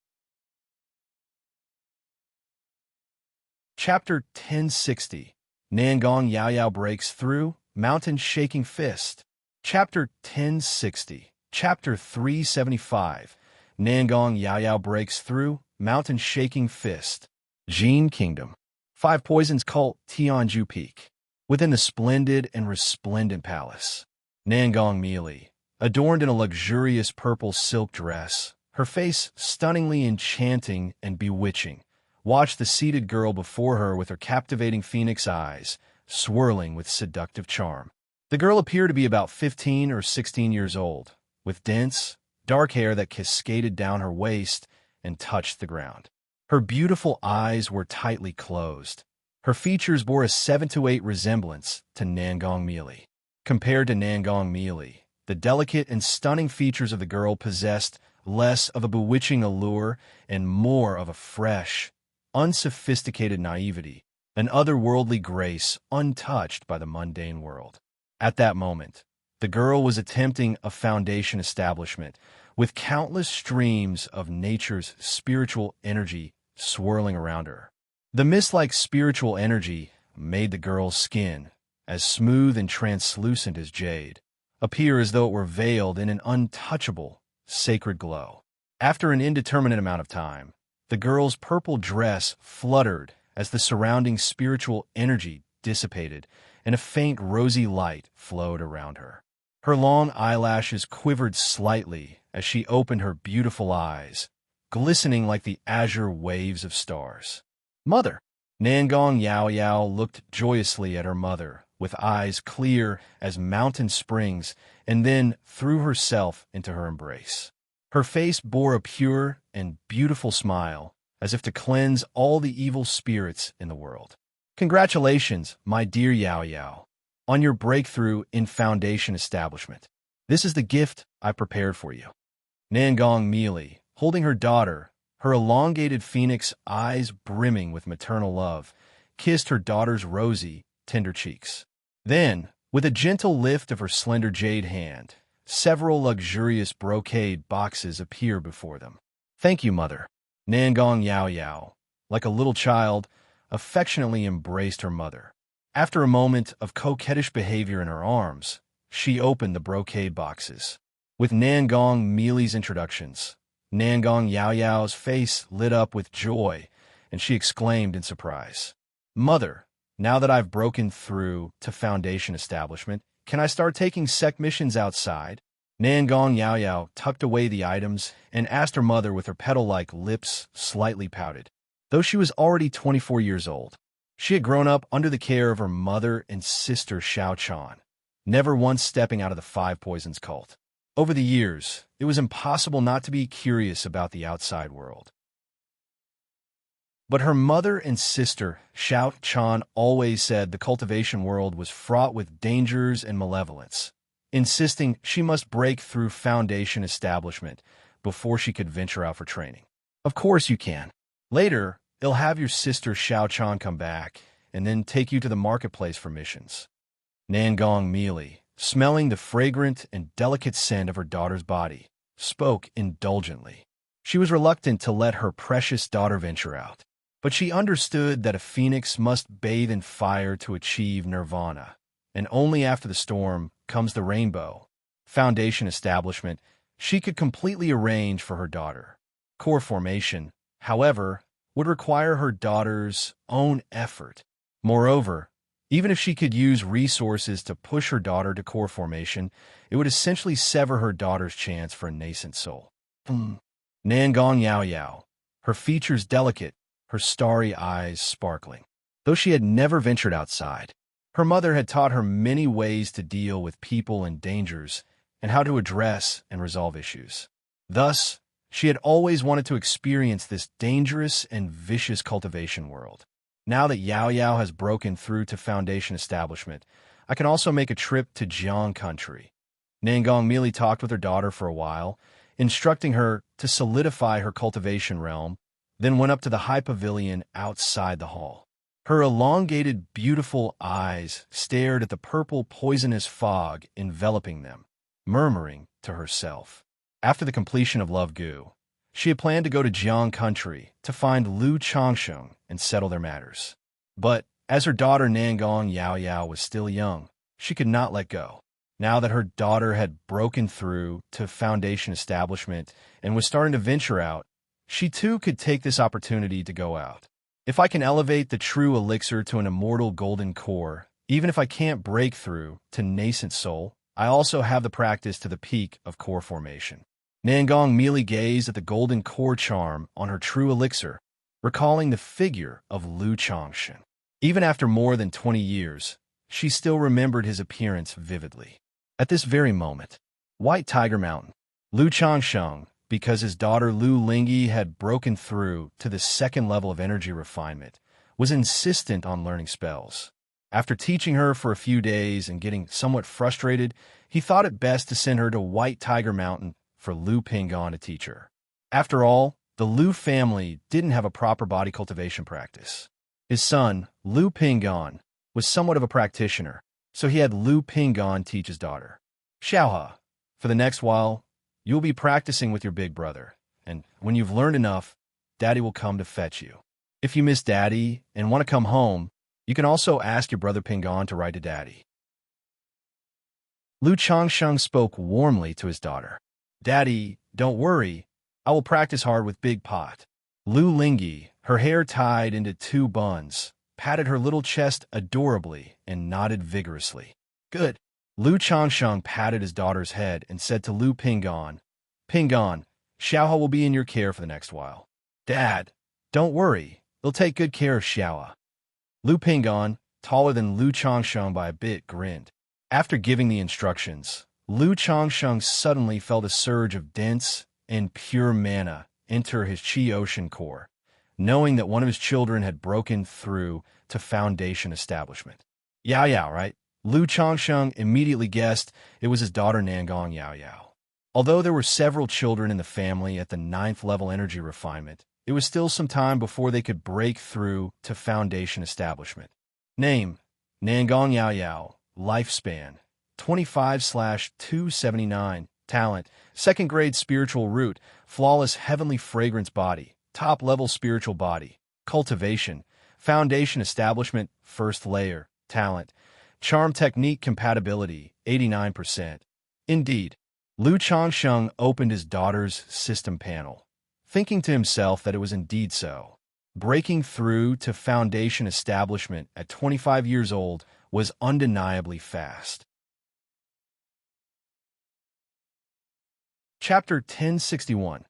Chapter 1060. Nangong Yaoyao breaks through, mountain shaking fist. Chapter 1060. Chapter 375. Nangong Yaoyao breaks through, mountain shaking fist. Jin Kingdom. Five Poisons Cult, Tianju Peak. Within the splendid and resplendent palace, Nangong Meili, adorned in a luxurious purple silk dress, her face stunningly enchanting and bewitching, watched the seated girl before her with her captivating phoenix eyes, swirling with seductive charm. The girl appeared to be about 15 or 16 years old, with dense, dark hair that cascaded down her waist and touched the ground. Her beautiful eyes were tightly closed. Her features bore a 7 to 8 resemblance to Nangong Meili. Compared to Nangong Meili, the delicate and stunning features of the girl possessed less of a bewitching allure and more of a fresh, unsophisticated naivety, an otherworldly grace untouched by the mundane world. At that moment, the girl was attempting a foundation establishment with countless streams of nature's spiritual energy swirling around her. The mist-like spiritual energy made the girl's skin, as smooth and translucent as jade, appear as though it were veiled in an untouchable, sacred glow. After an indeterminate amount of time, the girl's purple dress fluttered as the surrounding spiritual energy dissipated and a faint rosy light flowed around her. Her long eyelashes quivered slightly as she opened her beautiful eyes, glistening like the azure waves of stars. "Mother!" Nangong Yaoyao looked joyously at her mother, with eyes clear as mountain springs, and then threw herself into her embrace. Her face bore a pure and beautiful smile, as if to cleanse all the evil spirits in the world. "Congratulations, my dear Yaoyao, on your breakthrough in foundation establishment. This is the gift I prepared for you." Nangong Meili, holding her daughter, her elongated phoenix eyes brimming with maternal love, kissed her daughter's rosy, tender cheeks. Then, with a gentle lift of her slender jade hand, several luxurious brocade boxes appeared before them. "Thank you, mother." Nangong Yaoyao, like a little child, affectionately embraced her mother. After a moment of coquettish behavior in her arms, she opened the brocade boxes. With Nangong Meili's introductions, Nangong Yaoyao's face lit up with joy, and she exclaimed in surprise, "Mother, now that I've broken through to foundation establishment, can I start taking sect missions outside?" Nangong Yaoyao tucked away the items and asked her mother with her petal-like lips slightly pouted. Though she was already 24 years old, she had grown up under the care of her mother and sister Xiaochuan, never once stepping out of the Five Poisons cult. Over the years, it was impossible not to be curious about the outside world. But her mother and sister Xiaochuan always said the cultivation world was fraught with dangers and malevolence, insisting she must break through foundation establishment before she could venture out for training. "Of course you can. Later, you'll have your sister Xiaochuan come back and then take you to the marketplace for missions." Nangong Meili, smelling the fragrant and delicate scent of her daughter's body, spoke indulgently. She was reluctant to let her precious daughter venture out, but she understood that a phoenix must bathe in fire to achieve nirvana, and only after the storm comes the rainbow. Foundation establishment she could completely arrange for her daughter. Core formation, however, would require her daughter's own effort. Moreover, even if she could use resources to push her daughter to core formation, it would essentially sever her daughter's chance for a nascent soul. Nangong Yaoyao, her features delicate, her starry eyes sparkling. Though she had never ventured outside, her mother had taught her many ways to deal with people and dangers and how to address and resolve issues. Thus, she had always wanted to experience this dangerous and vicious cultivation world. Now that Yaoyao has broken through to foundation establishment, I can also make a trip to Jiang country. Nangong Meili talked with her daughter for a while, instructing her to solidify her cultivation realm, then went up to the high pavilion outside the hall. Her elongated, beautiful eyes stared at the purple, poisonous fog enveloping them, murmuring to herself. After the completion of Love Gu, she had planned to go to Jiang country to find Lu Changsheng and settle their matters. But as her daughter Nangong Yaoyao was still young, she could not let go. Now that her daughter had broken through to Foundation establishment and was starting to venture out, she too could take this opportunity to go out. If I can elevate the true elixir to an immortal golden core, even if I can't break through to nascent soul, I also have the practice to the peak of core formation. Nangong merely gazed at the golden core charm on her true elixir, recalling the figure of Lu Changshan. Even after more than 20 years, she still remembered his appearance vividly. At this very moment, White Tiger Mountain, Lu Changshan, because his daughter Lu Lingyi had broken through to the second level of energy refinement, was insistent on learning spells. After teaching her for a few days and getting somewhat frustrated, he thought it best to send her to White Tiger Mountain for Lu Pingon to teach her. After all, the Lu family didn't have a proper body cultivation practice. His son, Lu Pingon, was somewhat of a practitioner, so he had Lu Pingon teach his daughter. Xiaohe, for the next while, you'll be practicing with your big brother, and when you've learned enough, Daddy will come to fetch you. If you miss Daddy and want to come home, you can also ask your brother Pingon to write to Daddy. Lu Changshan spoke warmly to his daughter. Daddy, don't worry. I will practice hard with Big Pot. Lu Lingyi, her hair tied into 2 buns, patted her little chest adorably and nodded vigorously. Good. Lu Changshan patted his daughter's head and said to Lu Pingon, Pingon, Xiaohe will be in your care for the next while. Dad, don't worry. They'll take good care of Xiaohe. Lu Pingon, taller than Lu Changshan by a bit, grinned. After giving the instructions, Lu Changshan suddenly felt a surge of dense and pure mana enter his Qi Ocean core, knowing that one of his children had broken through to Foundation establishment. Yaoyao, right? Lu Changshan immediately guessed it was his daughter Nangong Yaoyao. Although there were several children in the family at the 9th level energy refinement, it was still some time before they could break through to Foundation establishment. Name, Nangong Yaoyao. Lifespan, 25/279. Talent, 2nd grade spiritual root, flawless heavenly fragrance body, top level spiritual body. Cultivation, Foundation establishment, 1st layer. Talent, charm technique compatibility, 89%. Indeed, Lu Changshan opened his daughter's system panel, thinking to himself that it was indeed so. Breaking through to Foundation establishment at 25 years old was undeniably fast. Chapter 1061.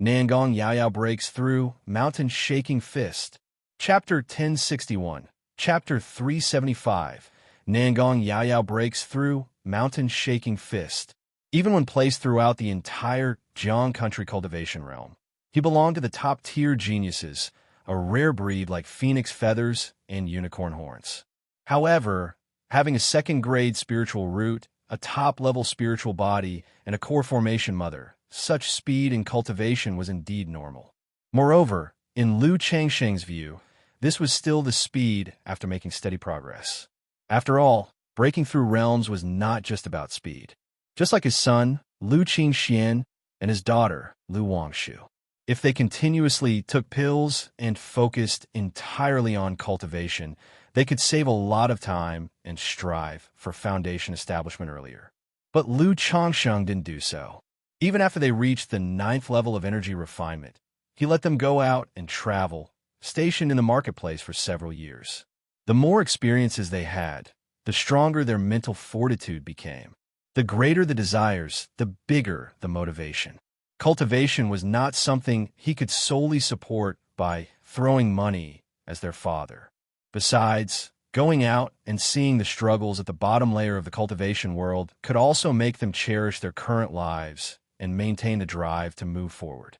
Nangong Yaoyao breaks through, mountain shaking fist. Chapter 1061. Chapter 375. Nangong Yaoyao breaks through, mountain shaking fist. Even when placed throughout the entire Jiang country cultivation realm, he belonged to the top-tier geniuses, a rare breed like phoenix feathers and unicorn horns. However, having a 2nd grade spiritual root, a top-level spiritual body, and a core formation mother, such speed in cultivation was indeed normal. Moreover, in Lu Changshan's view, this was still the speed after making steady progress. After all, breaking through realms was not just about speed. Just like his son, Lu Qingxian, and his daughter, Lu Wangshu. If they continuously took pills and focused entirely on cultivation, they could save a lot of time and strive for Foundation establishment earlier. But Lu Changshan didn't do so. Even after they reached the 9th level of energy refinement, he let them go out and travel, stationed in the marketplace for several years. The more experiences they had, the stronger their mental fortitude became. The greater the desires, the bigger the motivation. Cultivation was not something he could solely support by throwing money as their father. Besides, going out and seeing the struggles at the bottom layer of the cultivation world could also make them cherish their current lives and maintain the drive to move forward.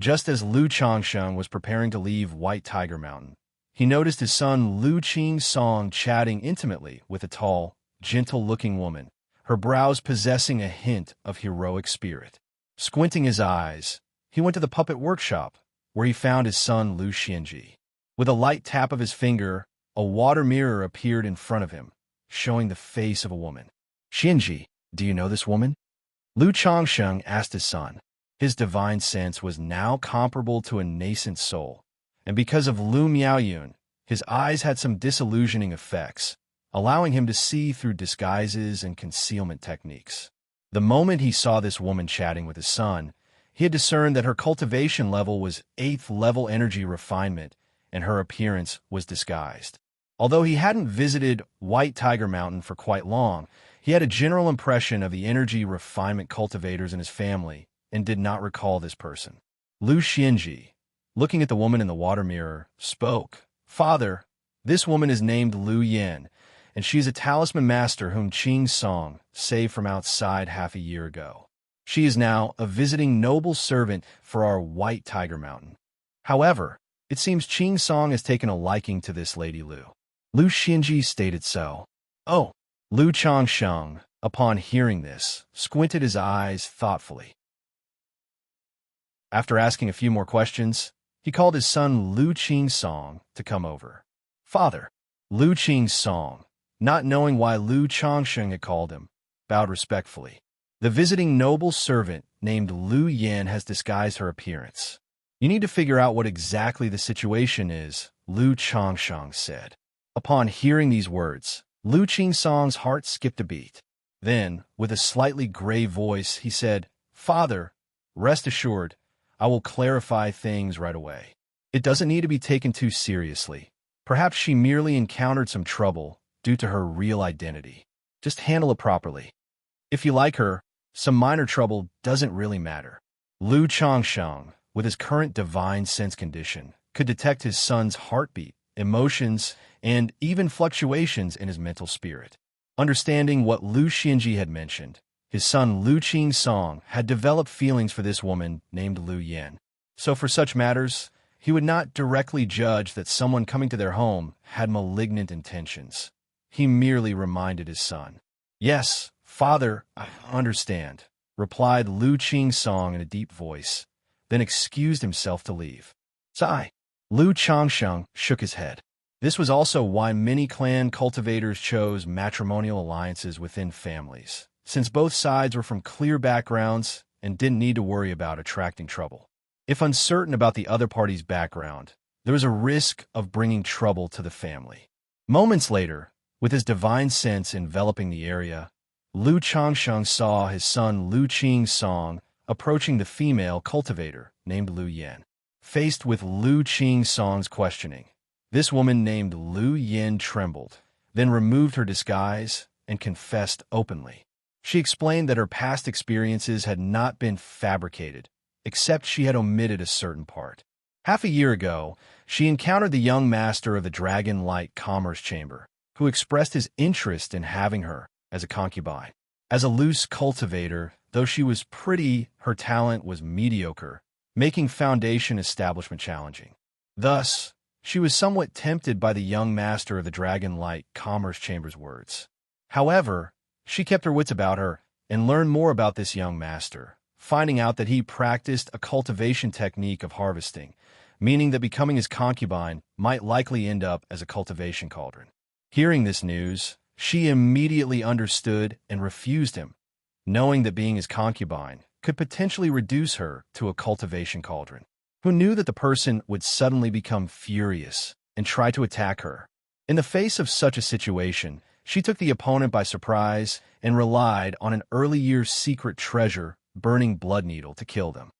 Just as Lu Changshan was preparing to leave White Tiger Mountain, he noticed his son Lu Qing-song chatting intimately with a tall, gentle-looking woman, her brows possessing a hint of heroic spirit. Squinting his eyes, he went to the puppet workshop, where he found his son Lu Xianji. With a light tap of his finger, a water mirror appeared in front of him, showing the face of a woman. Xianji, do you know this woman? Lu Changshan asked his son. His divine sense was now comparable to a nascent soul, and because of Lu Miaoyun, His eyes had some disillusioning effects, allowing him to see through disguises and concealment techniques. The moment he saw this woman chatting with his son, he had discerned that her cultivation level was 8th level energy refinement, and her appearance was disguised. Although he hadn't visited White Tiger Mountain for quite long, he had a general impression of the energy refinement cultivators in his family and did not recall this person. Xianxia, looking at the woman in the water mirror, spoke. "Father, this woman is named Lu Yin, and she is a talisman master whom Qing Song saved from outside half a year ago. She is now a visiting noble servant for our White Tiger Mountain. However, it seems Qing Song has taken a liking to this Lady Lu." Xianxia stated so. "Oh." Lu Changsheng, upon hearing this, squinted his eyes thoughtfully. After asking a few more questions, he called his son Lu Qing Song to come over. "Father." Lu Qing Song, not knowing why Lu Changsheng had called him, bowed respectfully. "The visiting noble servant named Lu Yin has disguised her appearance. You need to figure out what exactly the situation is," Lu Changsheng said. Upon hearing these words, Lu Qing Song's heart skipped a beat. Then, with a slightly grave voice, he said, "Father, rest assured, I will clarify things right away. It doesn't need to be taken too seriously. Perhaps she merely encountered some trouble due to her real identity. Just handle it properly. If you like her, some minor trouble doesn't really matter." Lu Changsheng, with his current divine sense condition, could detect his son's heartbeat, emotions, and even fluctuations in his mental spirit. Understanding what Lu Xianxia had mentioned, his son Lu Qing Song had developed feelings for this woman named Lu Yin. So for such matters, he would not directly judge that someone coming to their home had malignant intentions. He merely reminded his son. "Yes, father, I understand," replied Lu Qing Song in a deep voice, then excused himself to leave. "Sigh." Lu Changsheng shook his head. This was also why many clan cultivators chose matrimonial alliances within families, since both sides were from clear backgrounds and didn't need to worry about attracting trouble. If uncertain about the other party's background, there was a risk of bringing trouble to the family. Moments later, with his divine sense enveloping the area, Lu Changsheng saw his son Lu Qing Song approaching the female cultivator named Lu Yin. Faced with Lu Qing Song's questioning, this woman named Lu Yin trembled, then removed her disguise and confessed openly. She explained that her past experiences had not been fabricated, except she had omitted a certain part. Half a year ago, she encountered the young master of the Dragon Light Commerce Chamber, who expressed his interest in having her as a concubine. As a loose cultivator, though she was pretty, her talent was mediocre, making foundation establishment challenging. Thus, she was somewhat tempted by the young master of the Dragon Light Commerce Chamber's words. However, she kept her wits about her and learned more about this young master, finding out that he practiced a cultivation technique of harvesting, meaning that becoming his concubine might likely end up as a cultivation cauldron. Hearing this news, she immediately understood and refused him, knowing that being his concubine could potentially reduce her to a cultivation cauldron. Who knew that the person would suddenly become furious and try to attack her? In the face of such a situation, she took the opponent by surprise and relied on an early year's secret treasure, burning blood needle, to kill them.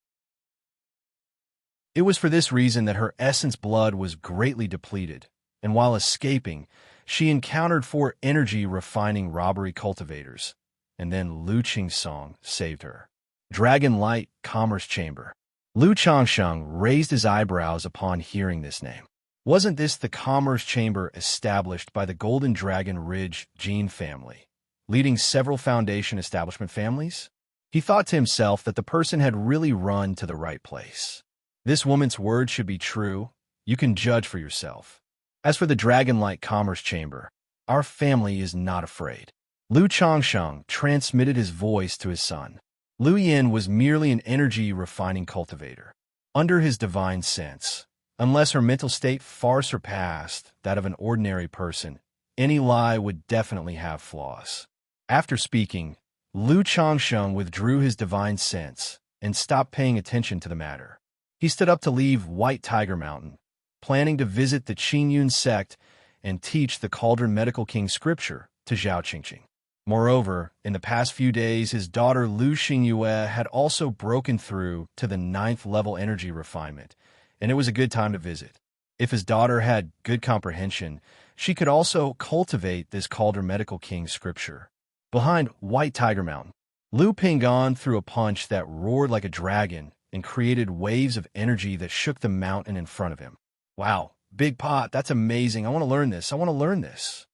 It was for this reason that her essence blood was greatly depleted, and while escaping, she encountered 4 energy-refining robbery cultivators, and then Lu Qing Song saved her. Dragon Light Commerce Chamber. Lu Changsheng raised his eyebrows upon hearing this name. Wasn't this the commerce chamber established by the Golden Dragon Ridge Gene family, leading several foundation establishment families? He thought to himself that the person had really run to the right place. This woman's word should be true. You can judge for yourself. As for the Dragonlight Commerce Chamber, our family is not afraid. Lu Changsheng transmitted his voice to his son. Lu Yin was merely an energy-refining cultivator. Under his divine sense, unless her mental state far surpassed that of an ordinary person, any lie would definitely have flaws. After speaking, Lu Changsheng withdrew his divine sense and stopped paying attention to the matter. He stood up to leave White Tiger Mountain, planning to visit the Qingyun sect and teach the Cauldron Medical King scripture to Xianxia. Moreover, in the past few days, his daughter Lu Xingyue had also broken through to the 9th level energy refinement, and it was a good time to visit. If his daughter had good comprehension, she could also cultivate this Cauldron Medical King scripture. Behind White Tiger Mountain, Lu Pingan threw a punch that roared like a dragon and created waves of energy that shook the mountain in front of him. Wow, big pot, that's amazing. I want to learn this.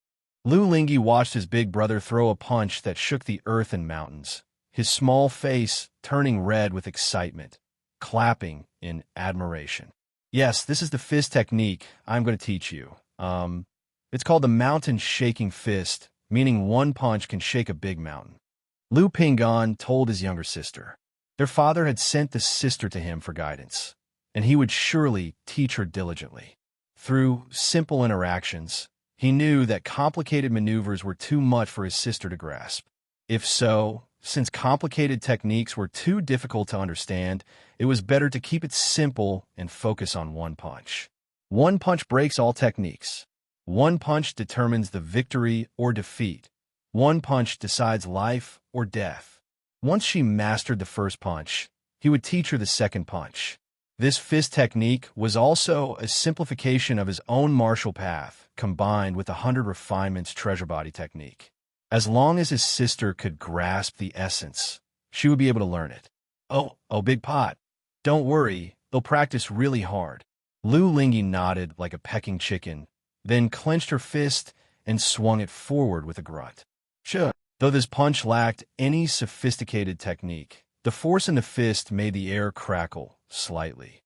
Lu Lingyi watched his big brother throw a punch that shook the earth and mountains, his small face turning red with excitement, clapping in admiration. Yes, this is the fist technique I'm going to teach you. It's called the mountain shaking fist, meaning one punch can shake a big mountain. Lu Pingan told his younger sister. Their father had sent the sister to him for guidance, and he would surely teach her diligently. Through simple interactions, he knew that complicated maneuvers were too much for his sister to grasp. If so, since complicated techniques were too difficult to understand, it was better to keep it simple and focus on one punch. One punch breaks all techniques. One punch determines the victory or defeat. One punch decides life or death. Once she mastered the first punch, he would teach her the second punch. This fist technique was also a simplification of his own martial path, combined with the 100 refinements treasure body technique. As long as his sister could grasp the essence, she would be able to learn it. Oh, big pot. Don't worry, they'll practice really hard. Lu Lingyi nodded like a pecking chicken, then clenched her fist and swung it forward with a grunt. Sure. Though this punch lacked any sophisticated technique, the force in the fist made the air crackle slightly.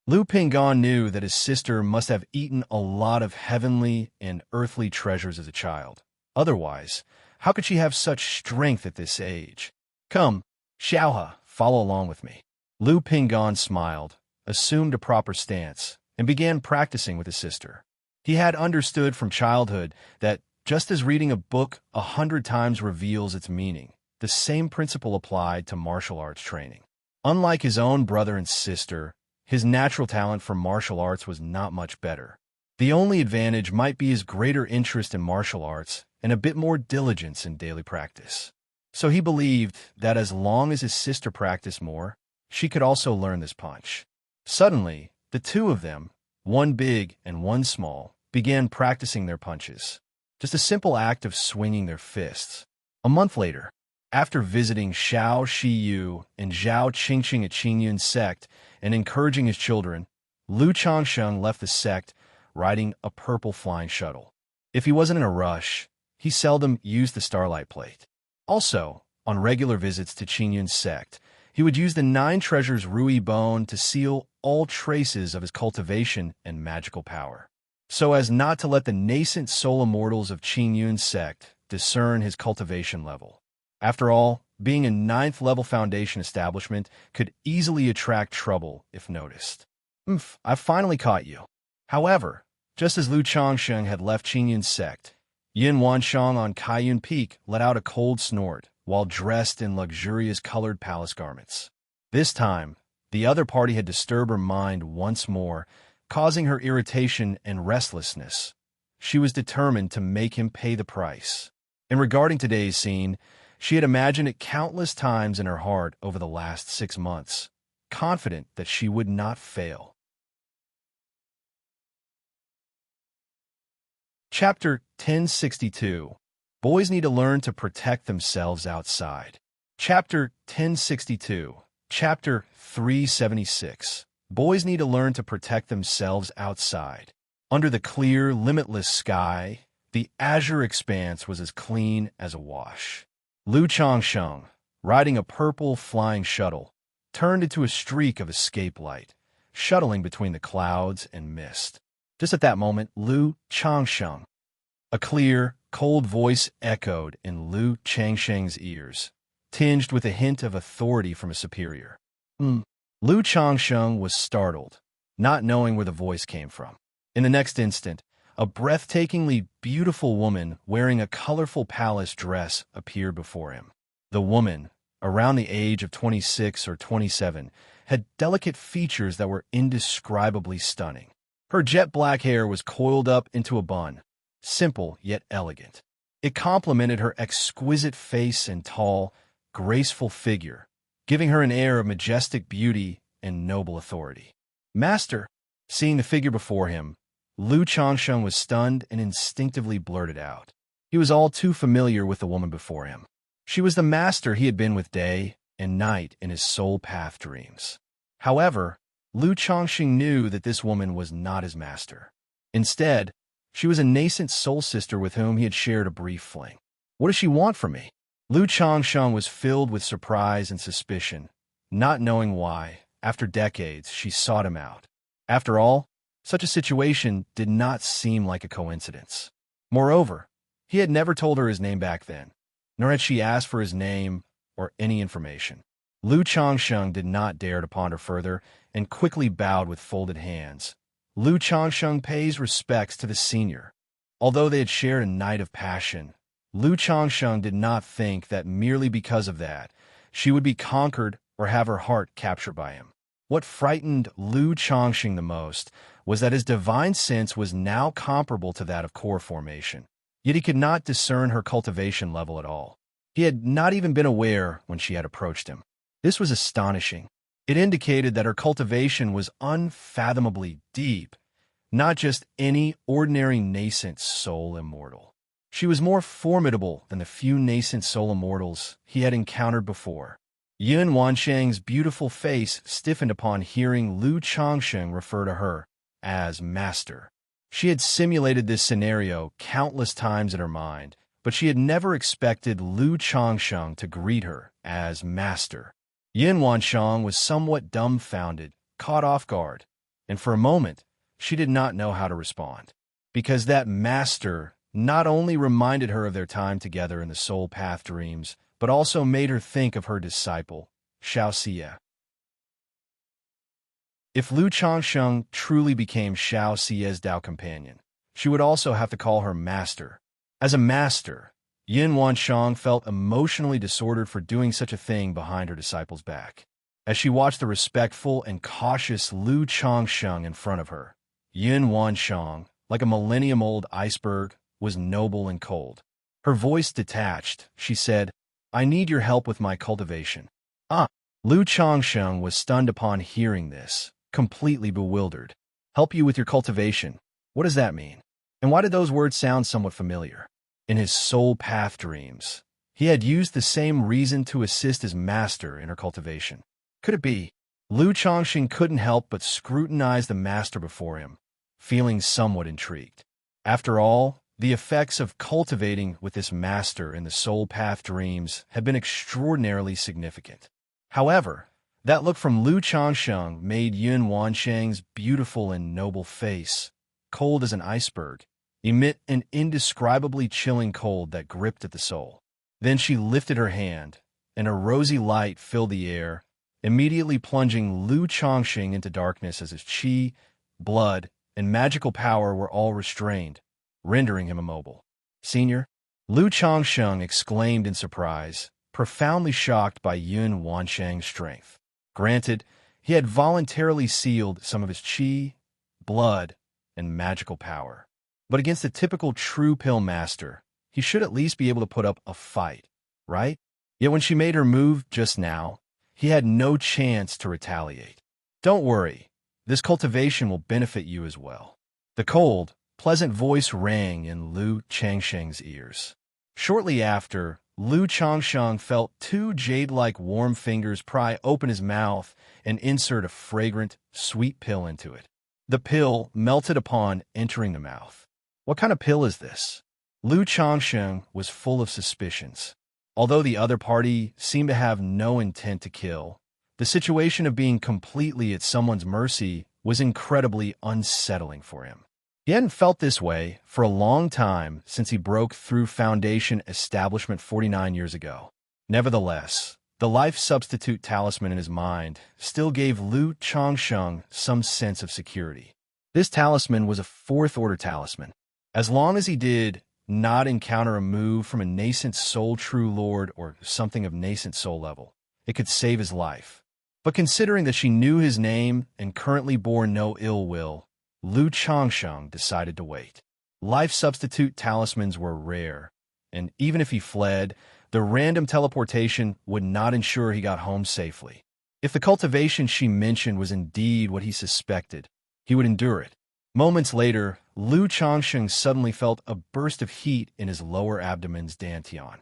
Lu Pingan knew that his sister must have eaten a lot of heavenly and earthly treasures as a child. Otherwise, how could she have such strength at this age? Come, Xiaohe, follow along with me. Lu Pingan smiled, assumed a proper stance, and began practicing with his sister. He had understood from childhood that just as reading a book 100 times reveals its meaning, the same principle applied to martial arts training. Unlike his own brother and sister, his natural talent for martial arts was not much better. The only advantage might be his greater interest in martial arts and a bit more diligence in daily practice. So he believed that as long as his sister practiced more, she could also learn this punch. Suddenly, the two of them, one big and one small, began practicing their punches. Just a simple act of swinging their fists. A month later, after visiting Xiao Shiyu and Zhao Qingqing at Qingyun sect and encouraging his children, Lu Changsheng left the sect riding a purple flying shuttle. If he wasn't in a rush, he seldom used the starlight plate. Also, on regular visits to Qingyun sect, he would use the 9 treasures Rui Bone to seal all traces of his cultivation and magical power, so as not to let the nascent soul immortals of Qingyun sect discern his cultivation level. After all, being a 9th level foundation establishment could easily attract trouble if noticed. I've finally caught you. However, just as Lu Changsheng had left Qingyun sect, Yin Wanshang on Kaiyun Peak let out a cold snort while dressed in luxurious colored palace garments. This time, the other party had disturbed her mind once more, causing her irritation and restlessness. She was determined to make him pay the price. And regarding today's scene, she had imagined it countless times in her heart over the last 6 months, confident that she would not fail. Chapter 1062. Boys need to learn to protect themselves outside. Chapter 1062. Chapter 376. Boys need to learn to protect themselves outside. Under the clear, limitless sky, the azure expanse was as clean as a wash. Lu Changsheng, riding a purple flying shuttle, turned into a streak of escape light, shuttling between the clouds and mist. Just at that moment, Lu Changsheng. A clear, cold voice echoed in Lu Changsheng's ears, tinged with a hint of authority from a superior. Lu Changsheng was startled, not knowing where the voice came from. In the next instant, a breathtakingly beautiful woman wearing a colorful palace dress appeared before him. The woman, around the age of 26 or 27, had delicate features that were indescribably stunning. Her jet black hair was coiled up into a bun, simple yet elegant. It complemented her exquisite face and tall, graceful figure, giving her an air of majestic beauty and noble authority. "Master!" Seeing the figure before him, Lu Changsheng was stunned and instinctively blurted out. He was all too familiar with the woman before him. She was the master he had been with day and night in his soul path dreams. However, Lu Changsheng knew that this woman was not his master. Instead, she was a nascent soul sister with whom he had shared a brief fling. "What does she want from me?" Lu Changsheng was filled with surprise and suspicion, not knowing why, after decades, she sought him out. After all, such a situation did not seem like a coincidence. Moreover, he had never told her his name back then, nor had she asked for his name or any information. Lu Changsheng did not dare to ponder further and quickly bowed with folded hands. Lu Changsheng pays respects to the senior. Although they had shared a night of passion, Lu Changsheng did not think that merely because of that, she would be conquered or have her heart captured by him. What frightened Lu Changsheng the most was that his divine sense was now comparable to that of core formation, yet he could not discern her cultivation level at all. He had not even been aware when she had approached him. This was astonishing. It indicated that her cultivation was unfathomably deep, not just any ordinary nascent soul immortal. She was more formidable than the few nascent soul immortals he had encountered before. Yun Wansheng's beautiful face stiffened upon hearing Lu Changsheng refer to her as master. She had simulated this scenario countless times in her mind, but she had never expected Lu Changsheng to greet her as master. Yin Wansheng was somewhat dumbfounded, caught off guard, and for a moment, she did not know how to respond. Because that master not only reminded her of their time together in the soul path dreams, but also made her think of her disciple, Xianxia. If Lu Changsheng truly became Xiaoxia's Dao companion, she would also have to call her master. As a master, Yin Wansheng felt emotionally disordered for doing such a thing behind her disciple's back. As she watched the respectful and cautious Lu Changsheng in front of her, Yin Wansheng, like a millennium-old iceberg, was noble and cold. Her voice detached. She said, "I need your help with my cultivation." "Ah!" Lu Changsheng was stunned upon hearing this, completely bewildered. "Help you with your cultivation? What does that mean? And why did those words sound somewhat familiar?" In his soul path dreams, he had used the same reason to assist his master in her cultivation. Could it be? Lu Changsheng couldn't help but scrutinize the master before him, feeling somewhat intrigued. After all, the effects of cultivating with this master in the soul path dreams had been extraordinarily significant. However, that look from Lu Changsheng made Yun Wansheng's beautiful and noble face, cold as an iceberg, emit an indescribably chilling cold that gripped at the soul. Then she lifted her hand, and a rosy light filled the air, immediately plunging Lu Changsheng into darkness as his qi, blood, and magical power were all restrained, rendering him immobile. "Senior?" Lu Changsheng exclaimed in surprise, profoundly shocked by Yun Wansheng's strength. Granted, he had voluntarily sealed some of his qi, blood, and magical power. But against a typical true pill master, he should at least be able to put up a fight, right? Yet when she made her move just now, he had no chance to retaliate. "Don't worry, this cultivation will benefit you as well." The cold, pleasant voice rang in Lu Changsheng's ears. Shortly after, Lu Changsheng felt two jade-like warm fingers pry open his mouth and insert a fragrant, sweet pill into it. The pill melted upon entering the mouth. What kind of pill is this? Lu Changsheng was full of suspicions. Although the other party seemed to have no intent to kill, the situation of being completely at someone's mercy was incredibly unsettling for him. He hadn't felt this way for a long time since he broke through Foundation Establishment 49 years ago. Nevertheless, the life substitute talisman in his mind still gave Lu Changsheng some sense of security. This talisman was a fourth-order talisman. As long as he did not encounter a move from a nascent soul true lord or something of nascent soul level. It could save his life. But considering that she knew his name and currently bore no ill will, Lu Changsheng decided to wait. Life substitute talismans were rare, and even if he fled, the random teleportation would not ensure he got home safely. If the cultivation she mentioned was indeed what he suspected, he would endure it. Moments later, Lu Changsheng suddenly felt a burst of heat in his lower abdomen's dantian.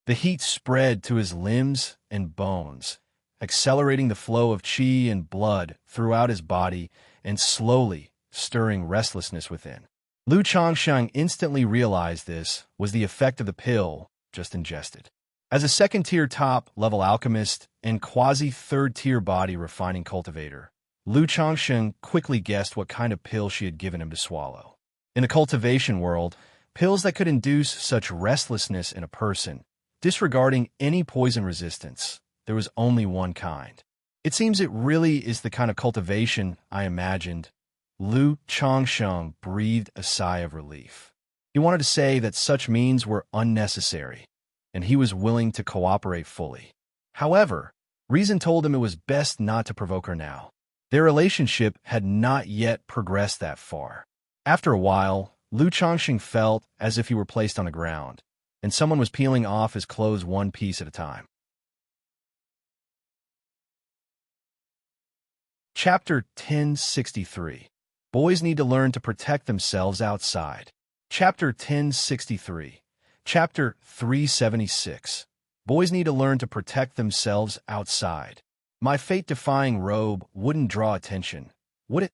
The heat spread to his limbs and bones, accelerating the flow of qi and blood throughout his body and slowly stirring restlessness within. Lu Changsheng instantly realized this was the effect of the pill just ingested. As a second-tier top-level alchemist and quasi-third-tier body refining cultivator, Lu Changsheng quickly guessed what kind of pill she had given him to swallow. In the cultivation world, pills that could induce such restlessness in a person, disregarding any poison resistance, there was only one kind. It seems it really is the kind of cultivation I imagined. Lu Changsheng breathed a sigh of relief. He wanted to say that such means were unnecessary, and he was willing to cooperate fully. However, reason told him it was best not to provoke her now. Their relationship had not yet progressed that far. After a while, Lu Changsheng felt as if he were placed on the ground, and someone was peeling off his clothes one piece at a time. Chapter 1063. Boys need to learn to protect themselves outside. Chapter 1063. Chapter 376. Boys need to learn to protect themselves outside. My fate-defying robe wouldn't draw attention, would it?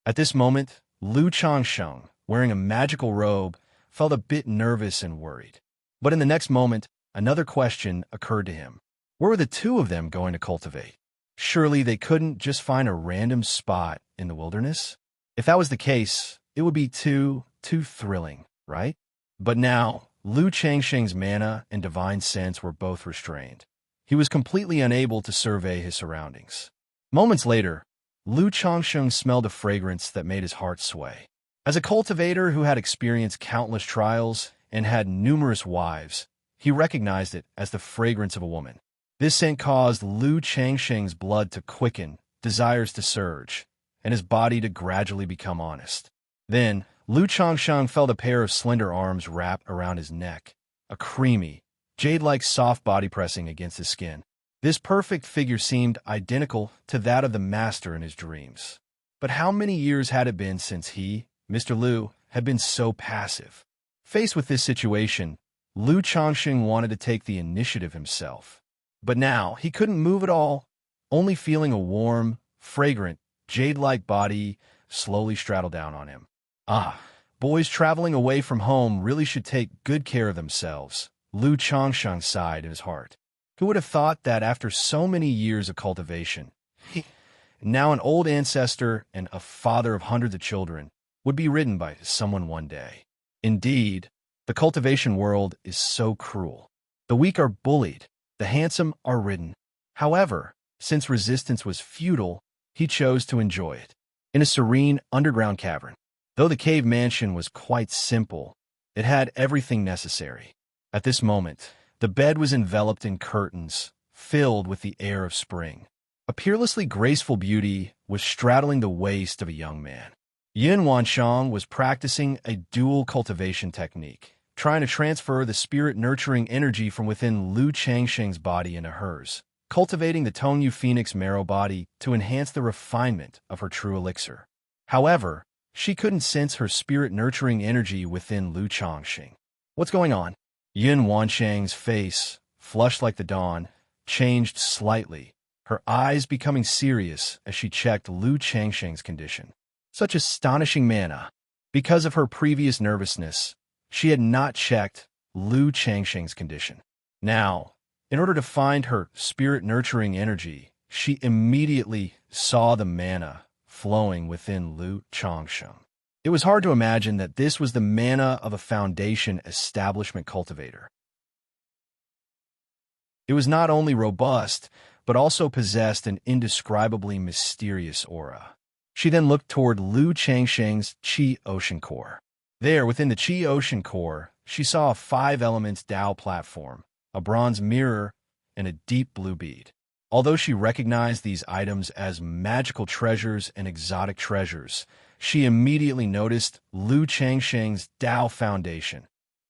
At this moment, Lu Changsheng, wearing a magical robe, felt a bit nervous and worried. But in the next moment, another question occurred to him. Where were the two of them going to cultivate? Surely they couldn't just find a random spot in the wilderness? If that was the case, it would be too thrilling, right? But now, Lu Changsheng's mana and divine sense were both restrained. He was completely unable to survey his surroundings. Moments later, Lu Changsheng smelled a fragrance that made his heart sway. As a cultivator who had experienced countless trials and had numerous wives, he recognized it as the fragrance of a woman. This scent caused Lu Changsheng's blood to quicken, desires to surge, and his body to gradually become honest. Then, Lu Changsheng felt a pair of slender arms wrap around his neck, a creamy, jade-like soft body pressing against his skin. This perfect figure seemed identical to that of the master in his dreams. But how many years had it been since he, Mr. Lu, had been so passive? Faced with this situation, Lu Changsheng wanted to take the initiative himself. But now, he couldn't move at all, only feeling a warm, fragrant, jade-like body slowly straddle down on him. Boys traveling away from home really should take good care of themselves, Lu Changsheng sighed in his heart. Who would have thought that after so many years of cultivation, he, now an old ancestor and a father of hundreds of children, would be ridden by someone one day? Indeed, the cultivation world is so cruel. The weak are bullied, the handsome are ridden. However, since resistance was futile, he chose to enjoy it. In a serene underground cavern. Though the cave mansion was quite simple, it had everything necessary. At this moment, the bed was enveloped in curtains, filled with the air of spring. A peerlessly graceful beauty was straddling the waist of a young man. Yin Wanshang was practicing a dual cultivation technique, trying to transfer the spirit-nurturing energy from within Lu Changsheng's body into hers, cultivating the Tongyu Phoenix marrow body to enhance the refinement of her true elixir. However, she couldn't sense her spirit-nurturing energy within Lu Changsheng. What's going on? Yin Wanshang's face, flushed like the dawn, changed slightly, her eyes becoming serious as she checked Lu Changsheng's condition. Such astonishing mana. Because of her previous nervousness, she had not checked Lu Changsheng's condition. Now, in order to find her spirit-nurturing energy, she immediately saw the mana flowing within Lu Changsheng. It was hard to imagine that this was the mana of a foundation establishment cultivator. It was not only robust, but also possessed an indescribably mysterious aura. She then looked toward Lu Changsheng's Qi Ocean Core. There, within the Qi Ocean core, she saw a 5 elements Tao platform, a bronze mirror, and a deep blue bead. Although she recognized these items as magical treasures and exotic treasures, she immediately noticed Lu Changsheng's Tao Foundation,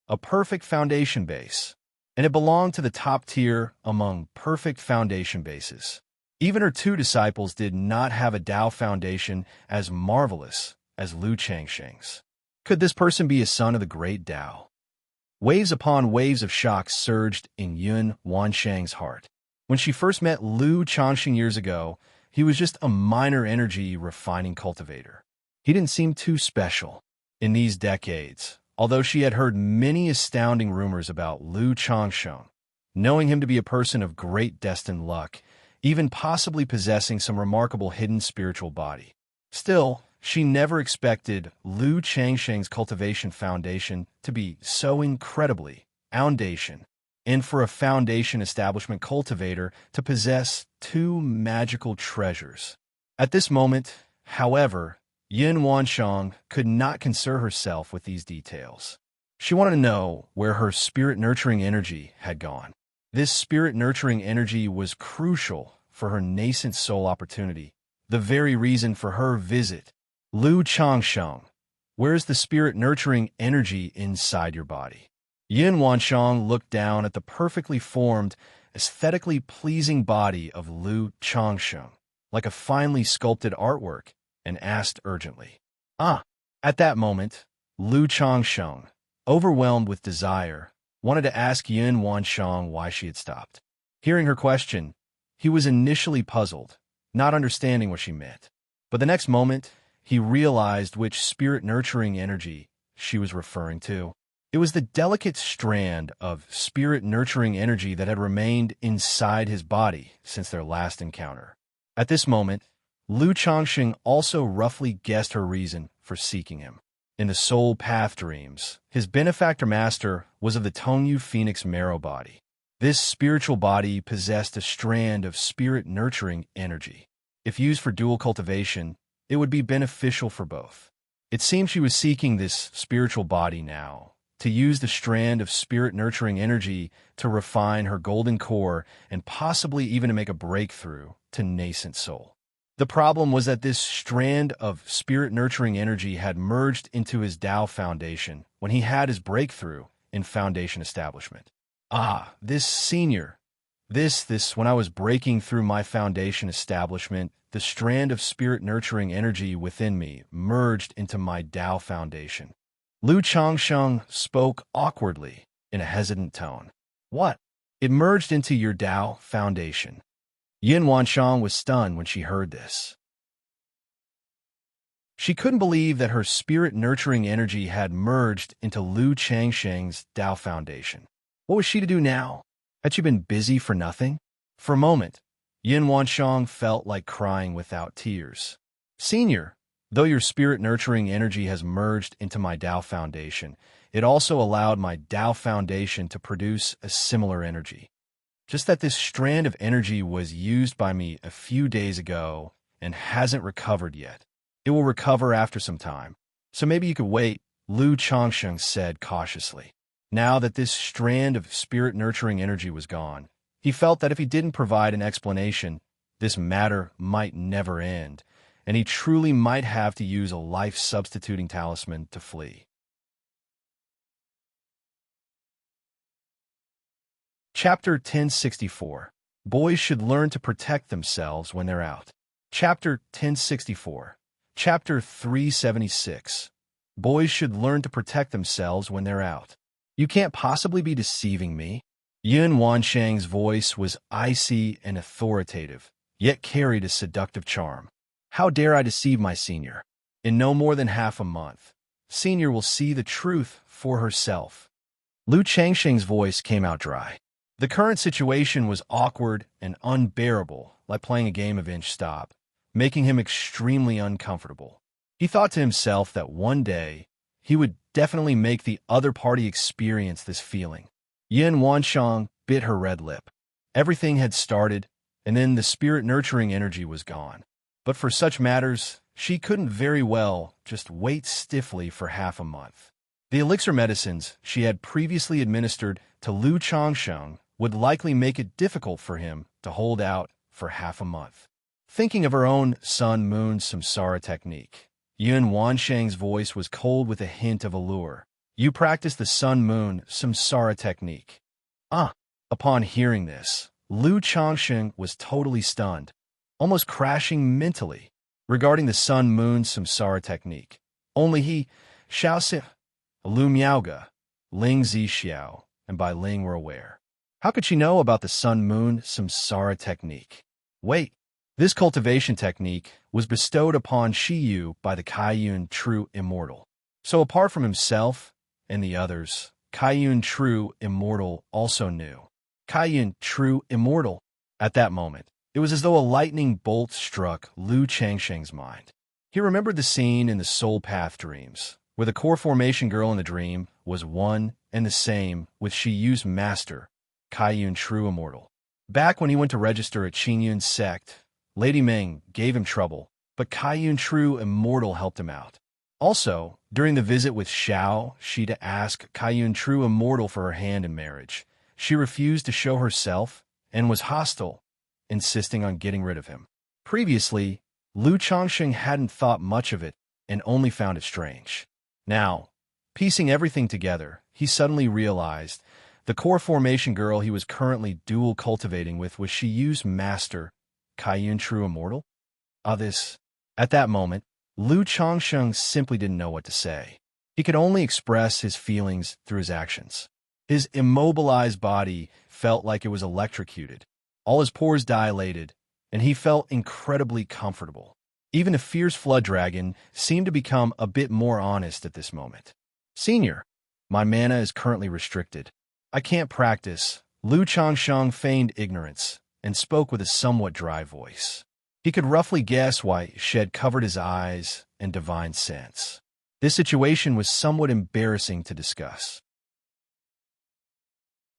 a perfect foundation base, and it belonged to the top tier among perfect foundation bases. Even her 2 disciples did not have a Tao foundation as marvelous as Lu Changsheng's. Could this person be a son of the great Tao? Waves upon waves of shock surged in Yun Wanshang's heart. When she first met Lu Changsheng years ago, he was just a minor energy refining cultivator. He didn't seem too special. In these decades, although she had heard many astounding rumors about Lu Changsheng, knowing him to be a person of great destined luck, even possibly possessing some remarkable hidden spiritual body. Still, she never expected Lu Changsheng's cultivation foundation to be so incredibly foundation, and for a foundation establishment cultivator to possess 2 magical treasures. At this moment, however, Yin Wanshang could not concern herself with these details. She wanted to know where her spirit-nurturing energy had gone. This spirit-nurturing energy was crucial for her nascent soul opportunity, the very reason for her visit. Lu Changsheng, where's the spirit-nurturing energy inside your body? Yin Wanshang looked down at the perfectly formed, aesthetically pleasing body of Lu Changsheng, like a finely sculpted artwork, and asked urgently. At that moment, Lu Changsheng, overwhelmed with desire, wanted to ask Yin Wanshang why she had stopped. Hearing her question, he was initially puzzled, not understanding what she meant. But the next moment, he realized which spirit-nurturing energy she was referring to. It was the delicate strand of spirit-nurturing energy that had remained inside his body since their last encounter. At this moment, Lu Changsheng also roughly guessed her reason for seeking him. In the soul path dreams, his benefactor master was of the Tongyu Phoenix marrow body. This spiritual body possessed a strand of spirit-nurturing energy. If used for dual cultivation, it would be beneficial for both. It seemed she was seeking this spiritual body now, to use the strand of spirit-nurturing energy to refine her golden core and possibly even to make a breakthrough to nascent soul. The problem was that this strand of spirit-nurturing energy had merged into his Tao foundation when he had his breakthrough in foundation establishment. This senior. When I was breaking through my foundation establishment, the strand of spirit-nurturing energy within me merged into my Tao foundation. Lu Changsheng spoke awkwardly in a hesitant tone. What? It merged into your Tao foundation. Yin Wanshang was stunned when she heard this. She couldn't believe that her spirit-nurturing energy had merged into Lu Changsheng's Tao foundation. What was she to do now? Had she been busy for nothing? For a moment, Yin Wanshang felt like crying without tears. Senior, though your spirit-nurturing energy has merged into my Tao foundation, it also allowed my Tao foundation to produce a similar energy. Just that this strand of energy was used by me a few days ago and hasn't recovered yet. It will recover after some time, so maybe you could wait, Lu Changsheng said cautiously. Now that this strand of spirit-nurturing energy was gone, he felt that if he didn't provide an explanation, this matter might never end, and he truly might have to use a life-substituting talisman to flee. Chapter 1064. Boys should learn to protect themselves when they're out. Chapter 1064. Chapter 376. Boys should learn to protect themselves when they're out. You can't possibly be deceiving me. Yun Wanshang's voice was icy and authoritative, yet carried a seductive charm. How dare I deceive my senior? In no more than half a month, senior will see the truth for herself. Lu Changsheng's voice came out dry. The current situation was awkward and unbearable, like playing a game of inch stop, making him extremely uncomfortable. He thought to himself that one day he would definitely make the other party experience this feeling. Yin Wanshang bit her red lip. Everything had started, and then the spirit-nurturing energy was gone. But for such matters, she couldn't very well just wait stiffly for half a month. The elixir medicines she had previously administered to Lu Changsheng would likely make it difficult for him to hold out for half a month. Thinking of her own sun-moon samsara technique, Yun Wansheng's voice was cold with a hint of allure. You practice the sun-moon samsara technique. Upon hearing this, Lu Changsheng was totally stunned, almost crashing mentally. Regarding the sun-moon samsara technique, only he, Xiaoxia, Lu Miaoga, Ling Zixiao, and Bai Ling were aware. How could she know about the sun-moon samsara technique? Wait, this cultivation technique was bestowed upon Shiyu by the Kaiyun True Immortal. So apart from himself and the others, Kaiyun True Immortal also knew. Kaiyun True Immortal. At that moment, it was as though a lightning bolt struck Lu Changsheng's mind. He remembered the scene in the Soul Path dreams, where the core formation girl in the dream was one and the same with Shiyu's master, Kaiyun True Immortal. Back when he went to register at Qingyun's sect, Lady Meng gave him trouble, but Kaiyun True Immortal helped him out. Also, during the visit with Xiao Shi to ask Kaiyun True Immortal for her hand in marriage, she refused to show herself and was hostile, insisting on getting rid of him. Previously, Lu Changsheng hadn't thought much of it and only found it strange. Now, piecing everything together, he suddenly realized the core formation girl he was currently dual cultivating with was Shiyu's master, Kaiyun True Immortal? At that moment, Lu Changsheng simply didn't know what to say. He could only express his feelings through his actions. His immobilized body felt like it was electrocuted. All his pores dilated, and he felt incredibly comfortable. Even a fierce flood dragon seemed to become a bit more honest at this moment. Senior, my mana is currently restricted. I can't practice. Lu Changsheng feigned ignorance and spoke with a somewhat dry voice. He could roughly guess why Shed covered his eyes and divined sense. This situation was somewhat embarrassing to discuss.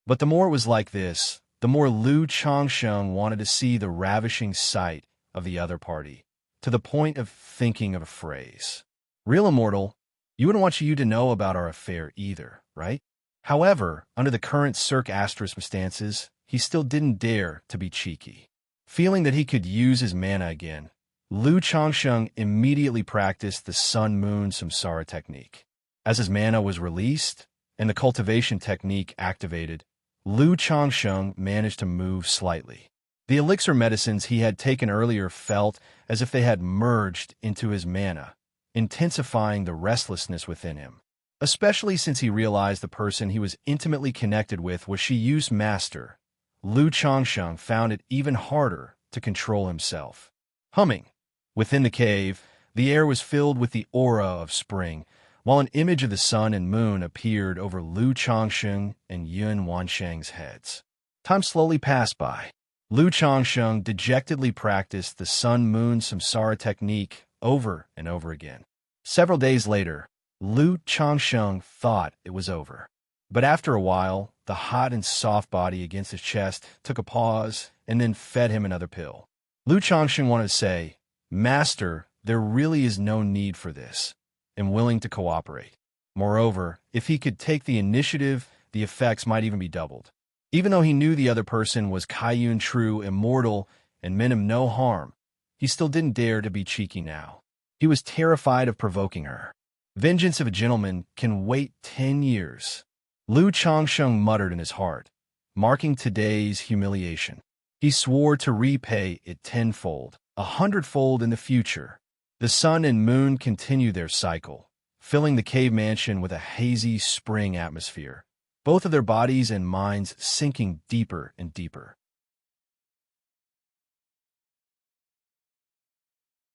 But the more it was like this, the more Lu Changsheng wanted to see the ravishing sight of the other party, to the point of thinking of a phrase. Real immortal, you wouldn't want you to know about our affair either, right? However, under the current circumstances, he still didn't dare to be cheeky. Feeling that he could use his mana again, Lu Changsheng immediately practiced the sun-moon samsara technique. As his mana was released and the cultivation technique activated, Lu Changsheng managed to move slightly. The elixir medicines he had taken earlier felt as if they had merged into his mana, intensifying the restlessness within him. Especially since he realized the person he was intimately connected with was Shiyu's master, Lu Changsheng found it even harder to control himself. Humming. Within the cave, the air was filled with the aura of spring, while an image of the sun and moon appeared over Lu Changsheng and Yun Wansheng's heads. Time slowly passed by. Lu Changsheng dejectedly practiced the sun-moon samsara technique over and over again. Several days later, Lu Changsheng thought it was over. But after a while, the hot and soft body against his chest took a pause and then fed him another pill. Lu Changsheng wanted to say, "Master, there really is no need for this," and willing to cooperate. Moreover, if he could take the initiative, the effects might even be doubled. Even though he knew the other person was Kaiyun True Immortal and meant him no harm, he still didn't dare to be cheeky now. He was terrified of provoking her. Vengeance of a gentleman can wait 10 years. Lu Changsheng muttered in his heart, marking today's humiliation. He swore to repay it tenfold, 100-fold in the future. The sun and moon continue their cycle, filling the cave mansion with a hazy spring atmosphere, both of their bodies and minds sinking deeper and deeper.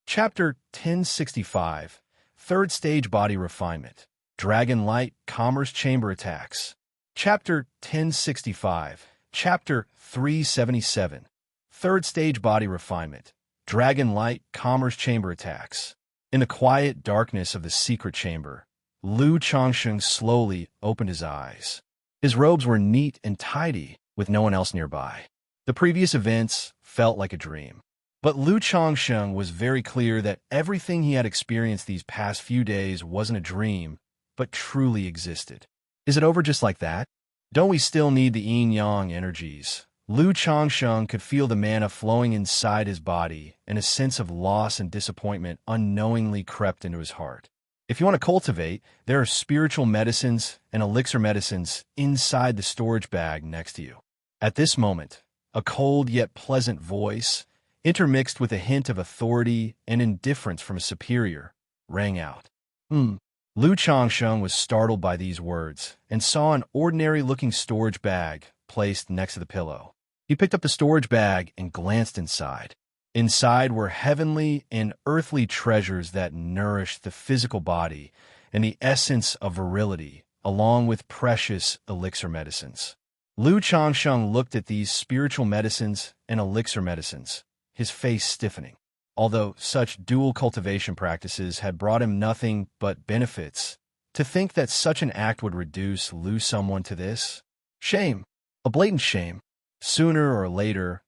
Chapter 1065, Third Stage Body Refinement, Dragon Light Commerce Chamber Attacks. Chapter 1065, Chapter 377, Third Stage Body Refinement, Dragon Light Commerce Chamber Attacks. In the quiet darkness of the secret chamber, Lu Changsheng slowly opened his eyes. His robes were neat and tidy, with no one else nearby. The previous events felt like a dream. But Lu Changsheng was very clear that everything he had experienced these past few days wasn't a dream, but truly existed. Is it over just like that? Don't we still need the yin-yang energies? Lu Changsheng could feel the mana flowing inside his body, and a sense of loss and disappointment unknowingly crept into his heart. If you want to cultivate, there are spiritual medicines and elixir medicines inside the storage bag next to you. At this moment, a cold yet pleasant voice, intermixed with a hint of authority and indifference from a superior, rang out. Lu Changsheng was startled by these words and saw an ordinary-looking storage bag placed next to the pillow. He picked up the storage bag and glanced inside. Inside were heavenly and earthly treasures that nourished the physical body and the essence of virility, along with precious elixir medicines. Lu Changsheng looked at these spiritual medicines and elixir medicines, his face stiffening. Although such dual cultivation practices had brought him nothing but benefits, to think that such an act would reduce someone to this? Shame. A blatant shame. Sooner or later,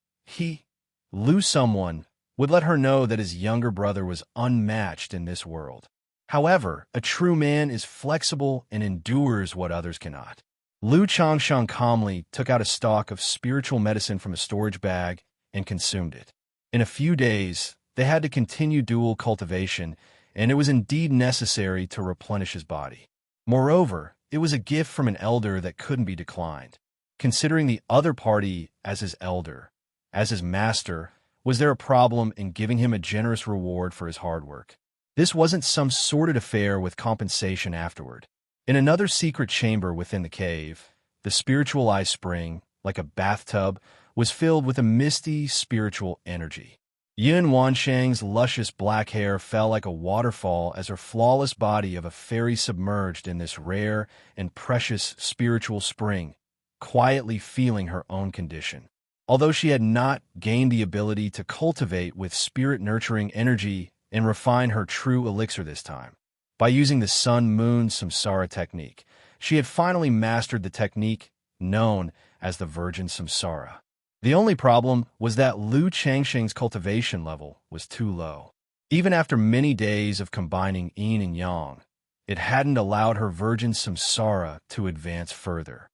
someone, would let her know that his younger brother was unmatched in this world. However, a true man is flexible and endures what others cannot. Lu Changsheng calmly took out a stock of spiritual medicine from a storage bag and consumed it. In a few days, they had to continue dual cultivation, and it was indeed necessary to replenish his body. Moreover, it was a gift from an elder that couldn't be declined. Considering the other party as his elder, as his master, was there a problem in giving him a generous reward for his hard work? This wasn't some sordid affair with compensation afterward. In another secret chamber within the cave, the spiritual eye spring, like a bathtub, was filled with a misty spiritual energy. Yin Wanshang's luscious black hair fell like a waterfall as her flawless body of a fairy submerged in this rare and precious spiritual spring, quietly feeling her own condition. Although she had not gained the ability to cultivate with spirit-nurturing energy and refine her true elixir this time, by using the sun-moon samsara technique, she had finally mastered the technique known as the virgin samsara. The only problem was that Lu Changsheng's cultivation level was too low. Even after many days of combining yin and yang, it hadn't allowed her virgin samsara to advance further.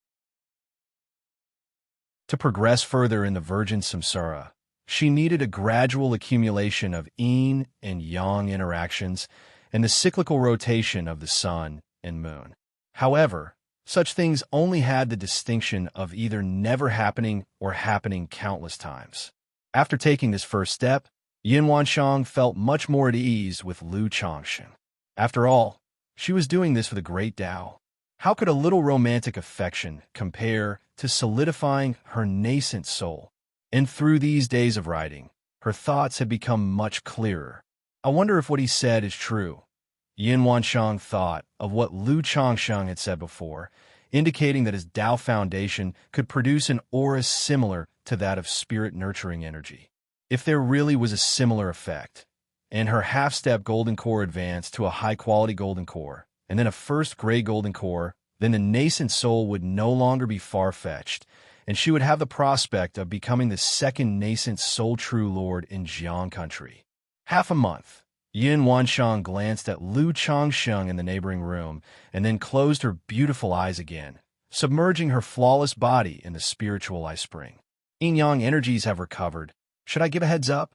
To progress further in the virgin samsara, she needed a gradual accumulation of yin and yang interactions and the cyclical rotation of the sun and moon. However, such things only had the distinction of either never happening or happening countless times. After taking this first step, Yin Wanshang felt much more at ease with Lu Changsheng. After all, she was doing this for the great Tao. How could a little romantic affection compare to solidifying her nascent soul? And through these days of writing, her thoughts had become much clearer. I wonder if what he said is true. Yin Wanshang thought of what Lu Changsheng had said before, indicating that his Tao foundation could produce an aura similar to that of spirit-nurturing energy. If there really was a similar effect, and her half-step golden core advanced to a high-quality golden core, and then a first gray golden core, then the nascent soul would no longer be far-fetched, and she would have the prospect of becoming the second nascent soul true lord in Jiang country. Half a month. Yin Wanshang glanced at Lu Changsheng in the neighboring room and then closed her beautiful eyes again, submerging her flawless body in the spiritual eye spring. Yin-yang energies have recovered. Should I give a heads up?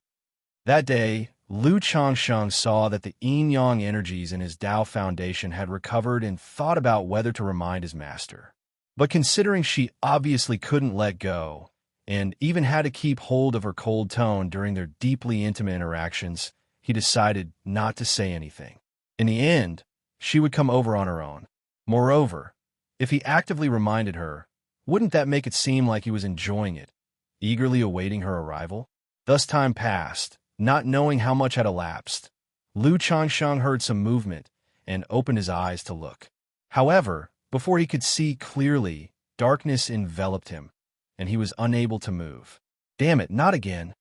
That day, Lu Changsheng saw that the yin-yang energies in his Tao foundation had recovered and thought about whether to remind his master. But considering she obviously couldn't let go, and even had to keep hold of her cold tone during their deeply intimate interactions, he decided not to say anything. In the end, she would come over on her own. Moreover, if he actively reminded her, wouldn't that make it seem like he was enjoying it, eagerly awaiting her arrival? Thus time passed, not knowing how much had elapsed. Lu Changsheng heard some movement and opened his eyes to look. However, before he could see clearly, darkness enveloped him, and he was unable to move. Damn it, not again.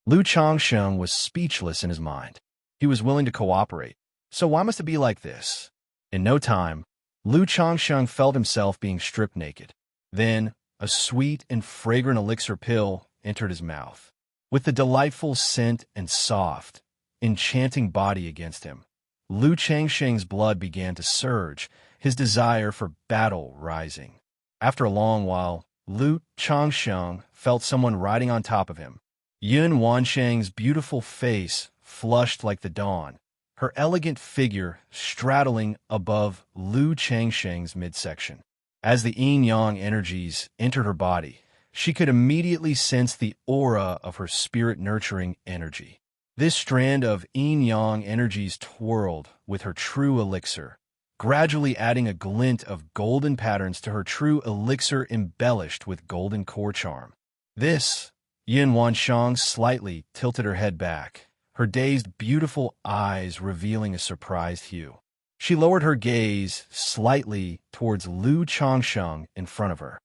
Lu Changsheng was speechless in his mind. He was willing to cooperate, so why must it be like this? In no time, Lu Changsheng felt himself being stripped naked. Then, a sweet and fragrant elixir pill entered his mouth. With the delightful scent and soft, enchanting body against him, Lu Changsheng's blood began to surge, his desire for battle rising. After a long while, Lu Changsheng felt someone riding on top of him. Yun Wansheng's beautiful face flushed like the dawn, her elegant figure straddling above Lu Changsheng's midsection. As the yin-yang energies entered her body, she could immediately sense the aura of her spirit-nurturing energy. This strand of yin-yang energies twirled with her true elixir, gradually adding a glint of golden patterns to her true elixir embellished with golden core charm. This, Yin Wansheng slightly tilted her head back, her dazed, beautiful eyes revealing a surprised hue. She lowered her gaze slightly towards Lu Changsheng in front of her.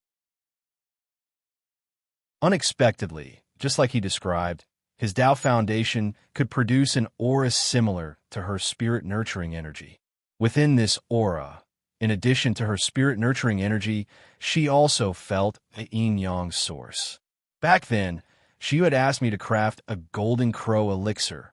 Unexpectedly, just like he described, his Tao Foundation could produce an aura similar to her spirit-nurturing energy. Within this aura, in addition to her spirit-nurturing energy, she also felt the yin-yang source. Back then, she had asked me to craft a golden crow elixir.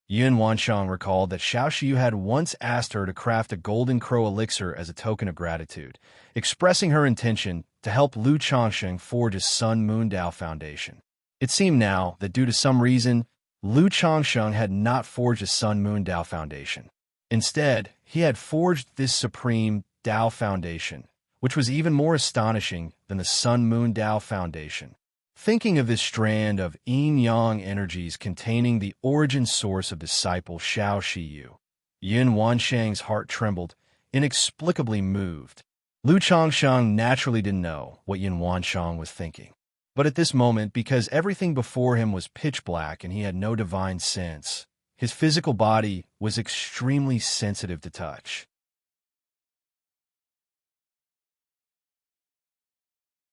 Yun Wansheng recalled that Xianxia had once asked her to craft a golden crow elixir as a token of gratitude, expressing her intention to help Lu Changsheng forge a Sun-Moon Tao Foundation. It seemed now that due to some reason, Lu Changsheng had not forged a Sun-Moon Tao Foundation. Instead, he had forged this supreme Tao Foundation, which was even more astonishing than the Sun-Moon Tao Foundation. Thinking of this strand of yin-yang energies containing the origin source of disciple Xianxia, Yin Wansheng's heart trembled, inexplicably moved. Lu Changsheng naturally didn't know what Yin Wansheng was thinking. But at this moment, because everything before him was pitch black and he had no divine sense, his physical body was extremely sensitive to touch.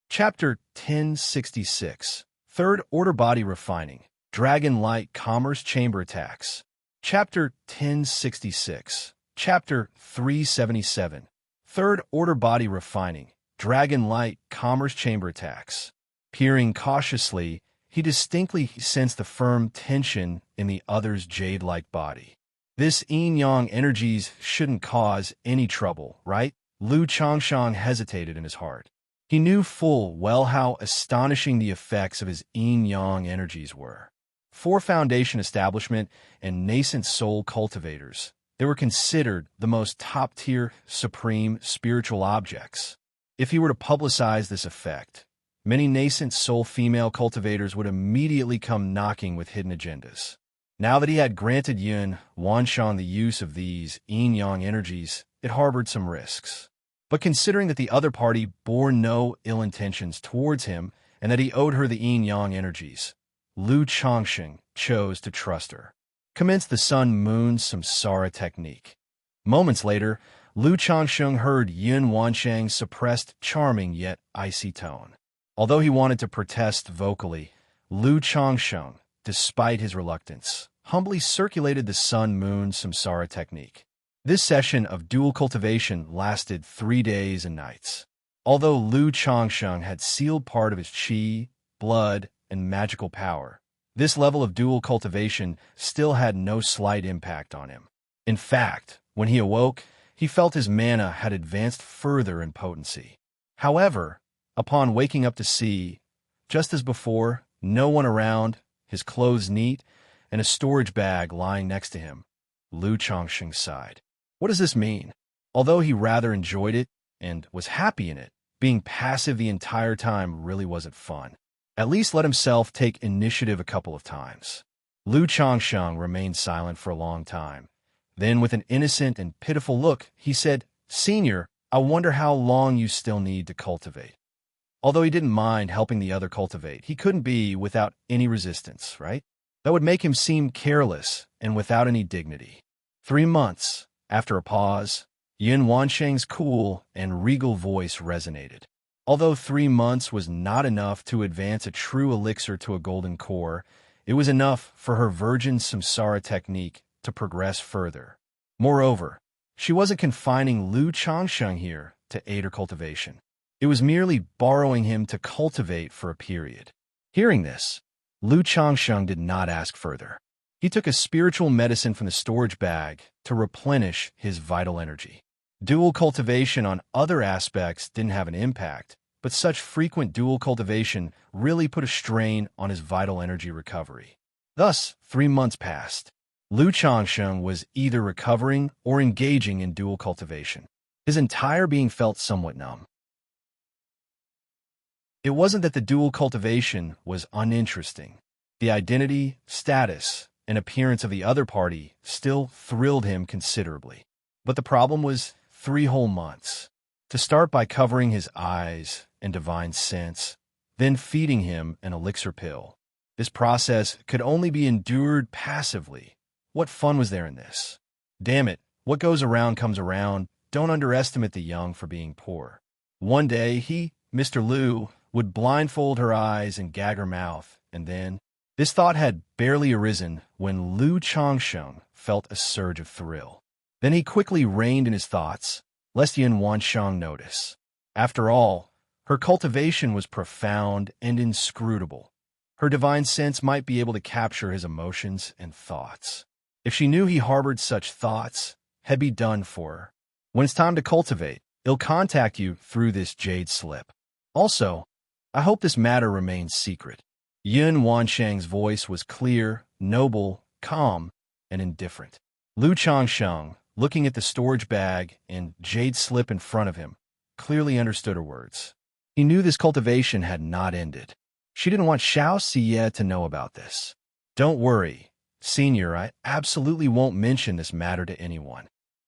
Chapter 1066. Third Order Body Refining. Dragon Light Commerce Chamber Attacks. Chapter 1066. Chapter 377. Third Order Body Refining. Dragon Light Commerce Chamber Attacks. Peering cautiously, he distinctly sensed the firm tension in the other's jade-like body. This yin-yang energies shouldn't cause any trouble, right? Lu Changsheng hesitated in his heart. He knew full well how astonishing the effects of his yin-yang energies were. For foundation establishment and nascent soul cultivators, they were considered the most top-tier, supreme spiritual objects. If he were to publicize this effect, many nascent soul female cultivators would immediately come knocking with hidden agendas. Now that he had granted Yun Wansheng the use of these yin-yang energies, it harbored some risks. But considering that the other party bore no ill intentions towards him and that he owed her the yin-yang energies, Lu Changsheng chose to trust her. Commenced the Sun-Moon Samsara technique. Moments later, Lu Changsheng heard Yun Wansheng's suppressed, charming yet icy tone. Although he wanted to protest vocally, Lu Changsheng, despite his reluctance, humbly circulated the Sun-Moon Samsara technique. This session of dual cultivation lasted 3 days and nights. Although Lu Changsheng had sealed part of his qi, blood, and magical power, this level of dual cultivation still had no slight impact on him. In fact, when he awoke, he felt his mana had advanced further in potency. However, upon waking up to see, just as before, no one around, his clothes neat, and a storage bag lying next to him, Lu Changsheng sighed. What does this mean? Although he rather enjoyed it and was happy in it, being passive the entire time really wasn't fun. At least let himself take initiative a couple of times. Lu Changsheng remained silent for a long time. Then, with an innocent and pitiful look, he said, "Senior, I wonder how long you still need to cultivate." Although he didn't mind helping the other cultivate, he couldn't be without any resistance, right? That would make him seem careless and without any dignity. 3 months. After a pause, Yin Wansheng's cool and regal voice resonated. Although 3 months was not enough to advance a true elixir to a golden core, it was enough for her virgin samsara technique to progress further. Moreover, she wasn't confining Lu Changsheng here to aid her cultivation. It was merely borrowing him to cultivate for a period. Hearing this, Lu Changsheng did not ask further. He took a spiritual medicine from the storage bag to replenish his vital energy. Dual cultivation on other aspects didn't have an impact, but such frequent dual cultivation really put a strain on his vital energy recovery. Thus, 3 months passed. Lu Changsheng was either recovering or engaging in dual cultivation. His entire being felt somewhat numb. It wasn't that the dual cultivation was uninteresting. The identity, status, and appearance of the other party still thrilled him considerably. But the problem was 3 whole months. To start by covering his eyes and divine sense, then feeding him an elixir pill. This process could only be endured passively. What fun was there in this? Damn it, what goes around comes around. Don't underestimate the young for being poor. One day he, Mr. Liu, would blindfold her eyes and gag her mouth, and then... This thought had barely arisen when Lu Changsheng felt a surge of thrill. Then he quickly reined in his thoughts, lest Yin Wanshang notice. After all, her cultivation was profound and inscrutable. Her divine sense might be able to capture his emotions and thoughts. If she knew he harbored such thoughts, had be done for her. When it's time to cultivate, he'll contact you through this jade slip. Also, I hope this matter remains secret. Yin Wanshang's voice was clear, noble, calm, and indifferent. Lu Changsheng, looking at the storage bag and jade slip in front of him, clearly understood her words. He knew this cultivation had not ended. She didn't want Xianxia to know about this. Don't worry, Senior, I absolutely won't mention this matter to anyone.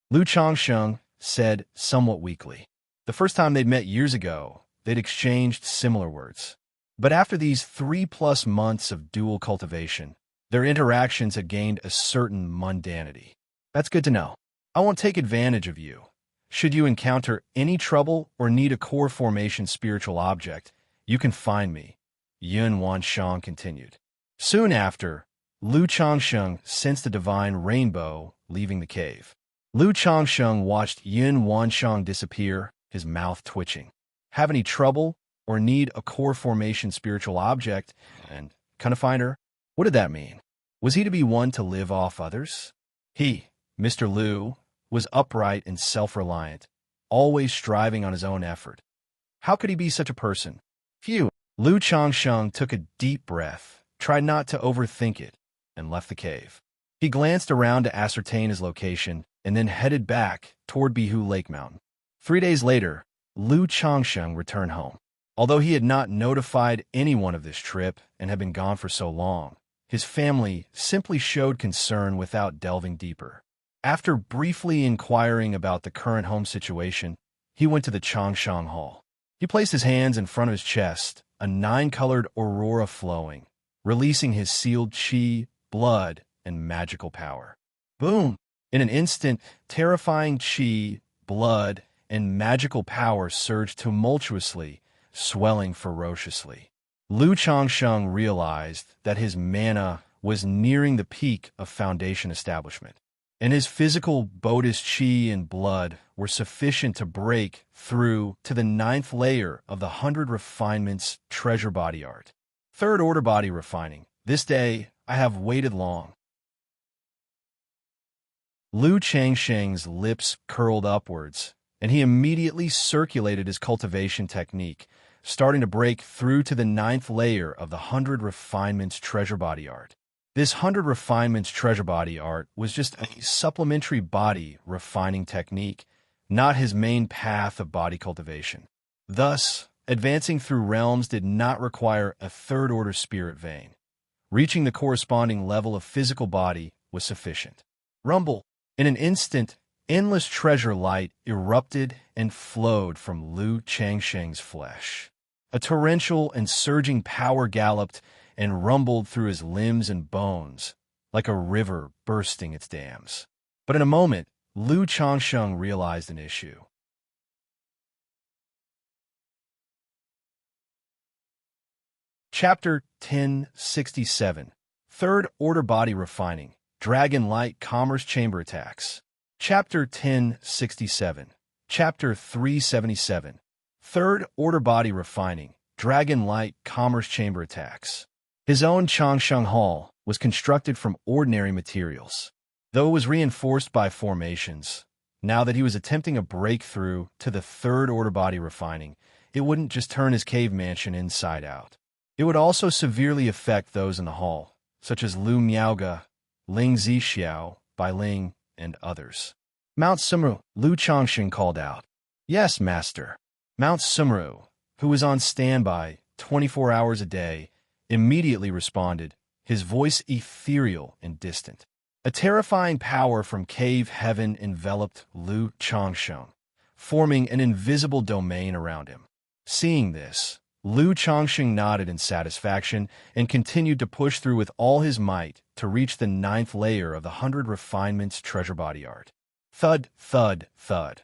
Lu Changsheng said somewhat weakly. The first time they'd met years ago, they'd exchanged similar words. But after these 3+ months of dual cultivation, their interactions had gained a certain mundanity. That's good to know. I won't take advantage of you. Should you encounter any trouble or need a core formation spiritual object, you can find me, Yin Wanshang continued. Soon after, Lu Changsheng sensed the divine rainbow leaving the cave. Lu Changsheng watched Yin Wanshang disappear, his mouth twitching. Have any trouble or need a core formation spiritual object and kind of find her? What did that mean? Was he to be one to live off others? He, Mr. Liu, was upright and self-reliant, always striving on his own effort. How could he be such a person? Phew. Lu Changsheng took a deep breath, tried not to overthink it, and left the cave. He glanced around to ascertain his location and then headed back toward Bihu Lake Mountain. 3 days later, Lu Changsheng returned home. Although he had not notified anyone of this trip and had been gone for so long, his family simply showed concern without delving deeper. After briefly inquiring about the current home situation, he went to the Changshang Hall. He placed his hands in front of his chest, a 9-colored aurora flowing, releasing his sealed qi, blood, and magical power. Boom! In an instant, terrifying qi, blood, and magical power surged tumultuously, swelling ferociously. Lu Changsheng realized that his mana was nearing the peak of foundation establishment, and his physical Bodhis qi and blood were sufficient to break through to the 9th layer of the 100 Refinements treasure body art. 3rd order body refining. This day, I have waited long. Lu Changsheng's lips curled upwards, and he immediately circulated his cultivation technique, starting to break through to the 9th layer of the 100 Refinements treasure body art. This 100 Refinements treasure body art was just a supplementary body refining technique, not his main path of body cultivation. Thus, advancing through realms did not require a 3rd order spirit vein. Reaching the corresponding level of physical body was sufficient. Rumble! In an instant, endless treasure light erupted and flowed from Lu Changsheng's flesh. A torrential and surging power galloped and rumbled through his limbs and bones, like a river bursting its dams. But in a moment, Lu Changsheng realized an issue. Chapter 1067. 3rd Order Body Refining. Dragon Light Commerce Chamber Attacks. Chapter 1067. Chapter 377. 3rd Order Body Refining. Dragon Light Commerce Chamber Attacks. His own Changsheng Hall was constructed from ordinary materials. Though it was reinforced by formations, Now that he was attempting a breakthrough to the third-order body refining, it wouldn't just turn his cave mansion inside out. It would also severely affect those in the hall, such as Lu Miaoge, Ling Zixiao, Bai Ling, and others. Mount Sumru, Lu Changxing called out. Yes, master. Mount Sumru, who was on standby 24 hours a day, immediately responded, his voice ethereal and distant. A terrifying power from cave heaven enveloped Lu Changxing, forming an invisible domain around him. Seeing this, Lu Changxing nodded in satisfaction and continued to push through with all his might to reach the 9th layer of the 100 Refinements treasure body art. Thud, thud, thud.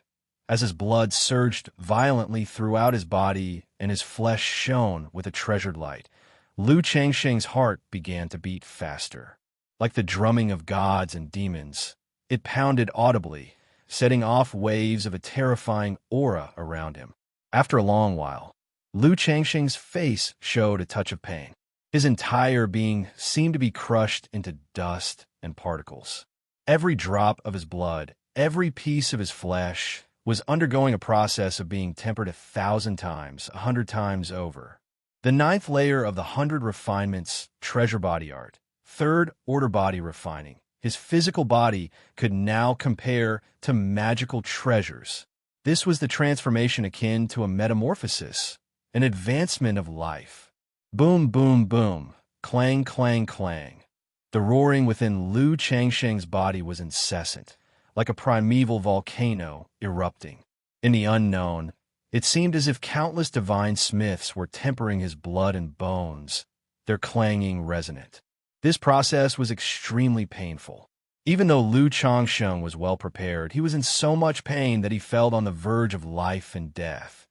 As his blood surged violently throughout his body and his flesh shone with a treasured light, Lu Changxing's heart began to beat faster. Like the drumming of gods and demons, it pounded audibly, setting off waves of a terrifying aura around him. After a long while, Lu Changxing's face showed a touch of pain. His entire being seemed to be crushed into dust and particles. Every drop of his blood, every piece of his flesh, was undergoing a process of being tempered 1,000 times, 100 times over. The 9th layer of the 100 Refinements treasure body art, third-order body refining, his physical body could now compare to magical treasures. This was the transformation akin to a metamorphosis, an advancement of life. Boom, boom, boom, clang, clang, clang. The roaring within Lu Changxing's body was incessant, like a primeval volcano erupting. In the unknown, it seemed as if countless divine smiths were tempering his blood and bones, their clanging resonant. This process was extremely painful. Even though Lu Changxing was well prepared, he was in so much pain that he felt on the verge of life and death,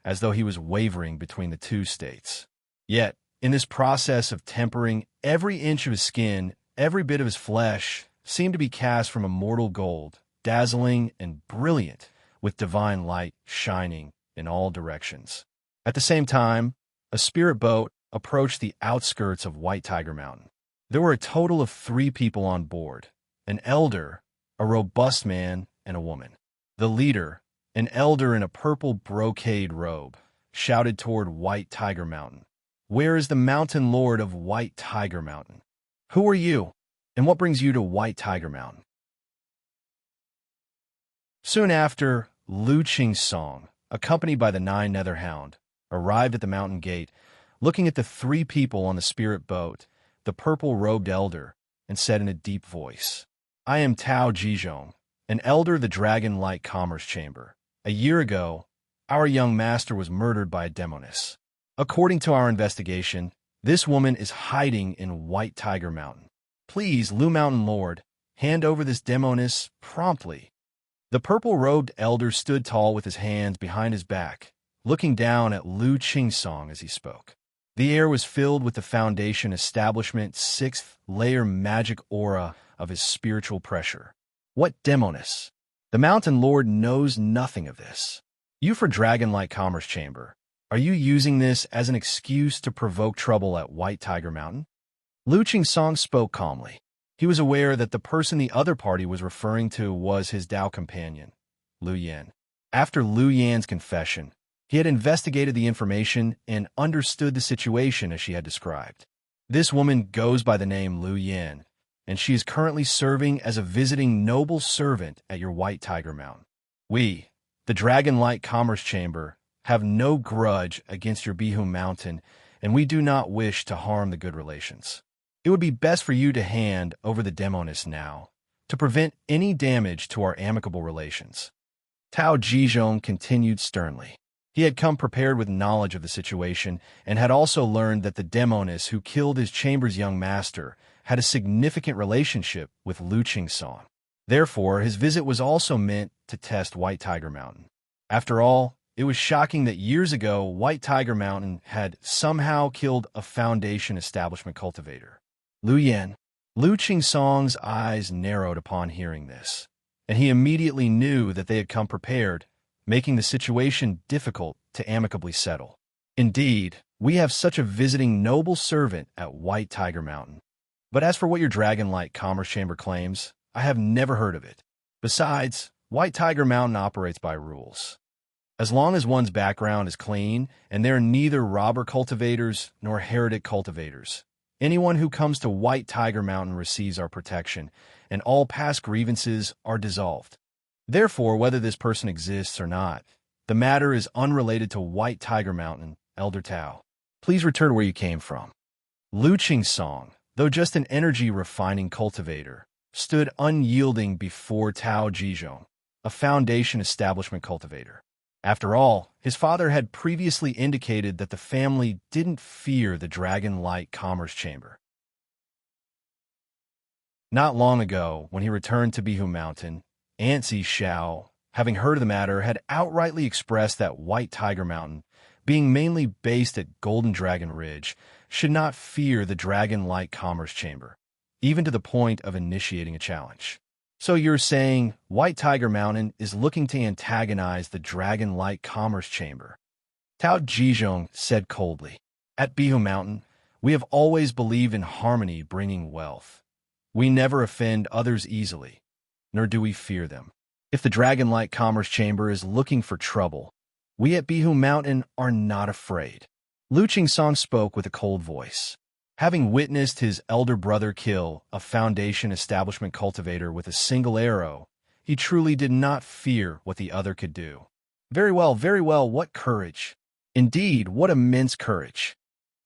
as though he was wavering between the two states. Yet, in this process of tempering, every inch of his skin, every bit of his flesh, seemed to be cast from immortal gold, dazzling and brilliant, with divine light shining in all directions. At the same time, a spirit boat approached the outskirts of White Tiger Mountain. There were a total of 3 people on board, an elder, a robust man, and a woman. The leader, an elder in a purple brocade robe, shouted toward White Tiger Mountain. Where is the mountain lord of White Tiger Mountain? Who are you, and what brings you to White Tiger Mountain? Soon after, Lu Qingsong, accompanied by the 9 Netherhound, arrived at the mountain gate, looking at the 3 people on the spirit boat, the purple-robed elder, and said in a deep voice, I am Tao Jizhong, an elder of the Dragon-Light Commerce Chamber. A year ago, our young master was murdered by a demoness. According to our investigation, this woman is hiding in White Tiger Mountain. Please, Lu Mountain Lord, hand over this demoness promptly. The purple-robed elder stood tall with his hands behind his back, looking down at Lu Qingsong as he spoke. The air was filled with the Foundation Establishment's 6th layer magic aura of his spiritual pressure. What demoness? The Mountain Lord knows nothing of this. You for Dragonlight Commerce Chamber, are you using this as an excuse to provoke trouble at White Tiger Mountain? Lu Qingsong spoke calmly. He was aware that the person the other party was referring to was his Dao companion, Lu Yan. After Lu Yan's confession, he had investigated the information and understood the situation as she had described. This woman goes by the name Lu Yan, and she is currently serving as a visiting noble servant at your White Tiger Mountain. We, the Dragonlight Commerce Chamber, have no grudge against your Bihu Mountain, and we do not wish to harm the good relations. It would be best for you to hand over the demoness now, to prevent any damage to our amicable relations. Tao Jizhong continued sternly. He had come prepared with knowledge of the situation and had also learned that the demoness who killed his chamber's young master had a significant relationship with Lu Qingsong. Therefore, his visit was also meant to test White Tiger Mountain. After all, it was shocking that years ago, White Tiger Mountain had somehow killed a Foundation Establishment cultivator. Lu Yan. Lu Qingsong's eyes narrowed upon hearing this, and he immediately knew that they had come prepared, making the situation difficult to amicably settle. Indeed, we have such a visiting noble servant at White Tiger Mountain. But as for what your Dragonlight Commerce Chamber claims, I have never heard of it. Besides, White Tiger Mountain operates by rules. As long as one's background is clean and they're neither robber cultivators nor heretic cultivators, anyone who comes to White Tiger Mountain receives our protection, and all past grievances are dissolved. Therefore, whether this person exists or not, the matter is unrelated to White Tiger Mountain, Elder Tao. Please return where you came from. Lu Qingsong, though just an energy-refining cultivator, stood unyielding before Tao Jizhong, a foundation establishment cultivator. After all, his father had previously indicated that the family didn't fear the Dragon Light Commerce Chamber. Not long ago, when he returned to Bihu Mountain, Xianxia, having heard of the matter, had outrightly expressed that White Tiger Mountain, being mainly based at Golden Dragon Ridge, should not fear the Dragon Light Commerce Chamber, even to the point of initiating a challenge. So you're saying White Tiger Mountain is looking to antagonize the Dragon Light Commerce Chamber? Tao Jizhong said coldly. At Bihu Mountain, we have always believed in harmony bringing wealth. We never offend others easily, nor do we fear them. If the Dragon Light Commerce Chamber is looking for trouble, we at Bihu Mountain are not afraid. Lu Qingsong spoke with a cold voice. Having witnessed his elder brother kill a foundation establishment cultivator with a single arrow, he truly did not fear what the other could do. Very well, what courage. Indeed, what immense courage.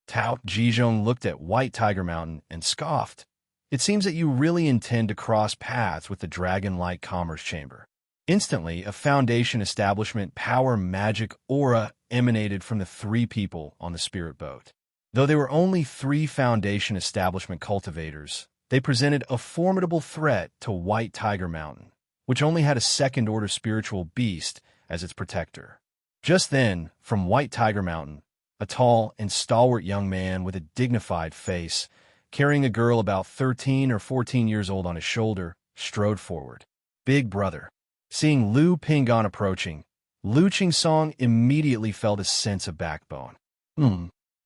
Tao Jizhong looked at White Tiger Mountain and scoffed. It seems that you really intend to cross paths with the Dragon Light Commerce Chamber. Instantly, a foundation establishment power magic aura emanated from the three people on the spirit boat. Though they were only 3 foundation establishment cultivators, they presented a formidable threat to White Tiger Mountain, which only had a second-order spiritual beast as its protector. Just then, from White Tiger Mountain, a tall and stalwart young man with a dignified face, carrying a girl about 13 or 14 years old on his shoulder, strode forward. Big brother. Seeing Lu Pingon approaching, Lu Qingsong immediately felt a sense of backbone.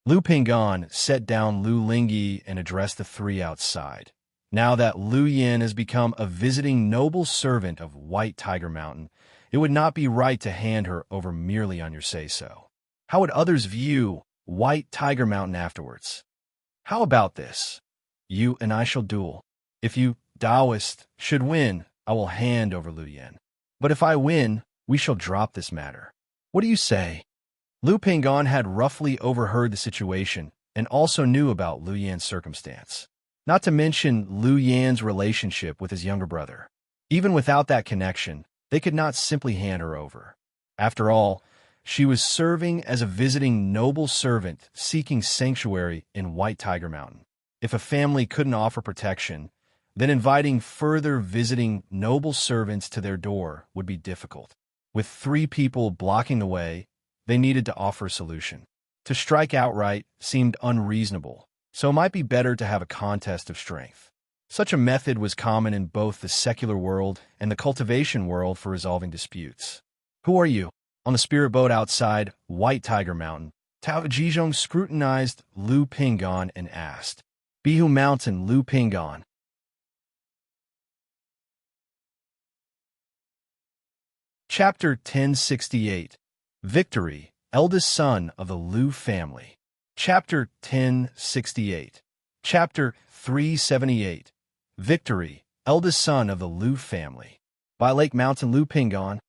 Lu Pingon set down Lu Lingyi and addressed the 3 outside. Now that Lu Yin has become a visiting noble servant of White Tiger Mountain, it would not be right to hand her over merely on your say-so. How would others view White Tiger Mountain afterwards? How about this? You and I shall duel. If you, Taoist, should win, I will hand over Lu Yin. But if I win, we shall drop this matter. What do you say? Lu Pingon had roughly overheard the situation and also knew about Lu Yan's circumstance, not to mention Lu Yan's relationship with his younger brother. Even without that connection, they could not simply hand her over. After all, she was serving as a visiting noble servant seeking sanctuary in White Tiger Mountain. If a family couldn't offer protection, then inviting further visiting noble servants to their door would be difficult. With 3 people blocking the way, they needed to offer a solution. To strike outright seemed unreasonable, so it might be better to have a contest of strength. Such a method was common in both the secular world and the cultivation world for resolving disputes. Who are you? On the spirit boat outside White Tiger Mountain, Tao Jizhong scrutinized Lu Pingon and asked, Bihu Mountain, Lu Pingon. Chapter 1068. Victory, eldest son of the Lu family. Chapter 1068. Chapter 378. Victory, eldest son of the Lu family. By Lake Mountain Lu Pingon,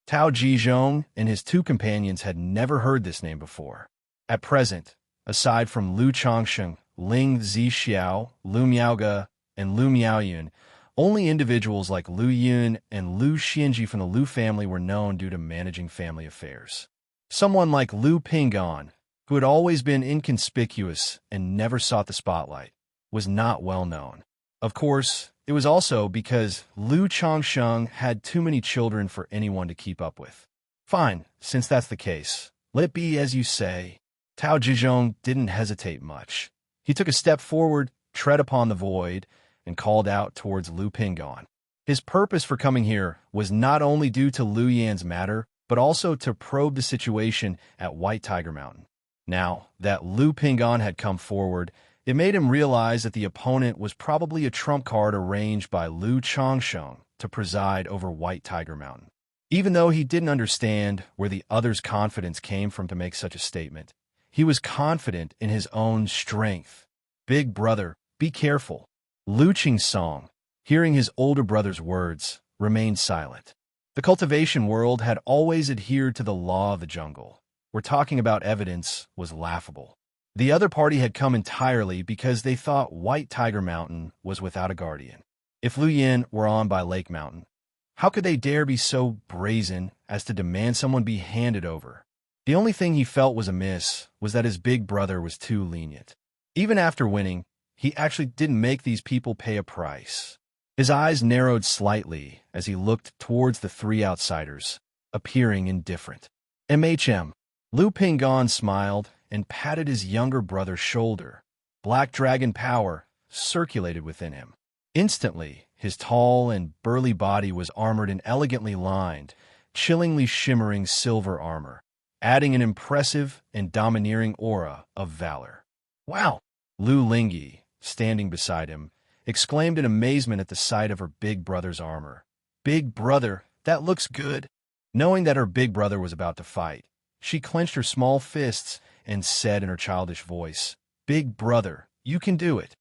Tao Jizhong and his 2 companions had never heard this name before. At present, aside from Lu Changsheng, Ling Zixiao, Lu Miaoge, and Lu Miaoyun, only individuals like Lu Yun and Lu Xianji from the Lu family were known due to managing family affairs. Someone like Lu Pingon, who had always been inconspicuous and never sought the spotlight, was not well known. Of course, it was also because Lu Changsheng had too many children for anyone to keep up with. Fine, since that's the case, let it be as you say. Tao Jizhong didn't hesitate much. He took a step forward, tread upon the void, and called out towards Lu Pingon. His purpose for coming here was not only due to Lu Yan's matter, but also to probe the situation at White Tiger Mountain. Now that Lu Pingon had come forward, it made him realize that the opponent was probably a trump card arranged by Lu Changsheng to preside over White Tiger Mountain. Even though he didn't understand where the other's confidence came from to make such a statement, he was confident in his own strength. "Big brother, be careful." Lu Qingsong, hearing his older brother's words, remained silent. The cultivation world had always adhered to the law of the jungle, where talking about evidence was laughable. The other party had come entirely because they thought White Tiger Mountain was without a guardian. If Lu Yin were on by Lake Mountain, how could they dare be so brazen as to demand someone be handed over? The only thing he felt was amiss was that his big brother was too lenient. Even after winning, he actually didn't make these people pay a price. His eyes narrowed slightly as he looked towards the three outsiders, appearing indifferent. Lu Pingon smiled and patted his younger brother's shoulder. Black dragon power circulated within him. Instantly, his tall and burly body was armored in elegantly lined, chillingly shimmering silver armor, adding an impressive and domineering aura of valor. "Wow!" Lu Lingyi, standing beside him, exclaimed in amazement at the sight of her big brother's armor. "Big brother, that looks good." Knowing that her big brother was about to fight, she clenched her small fists and said in her childish voice, "Big brother, you can do it."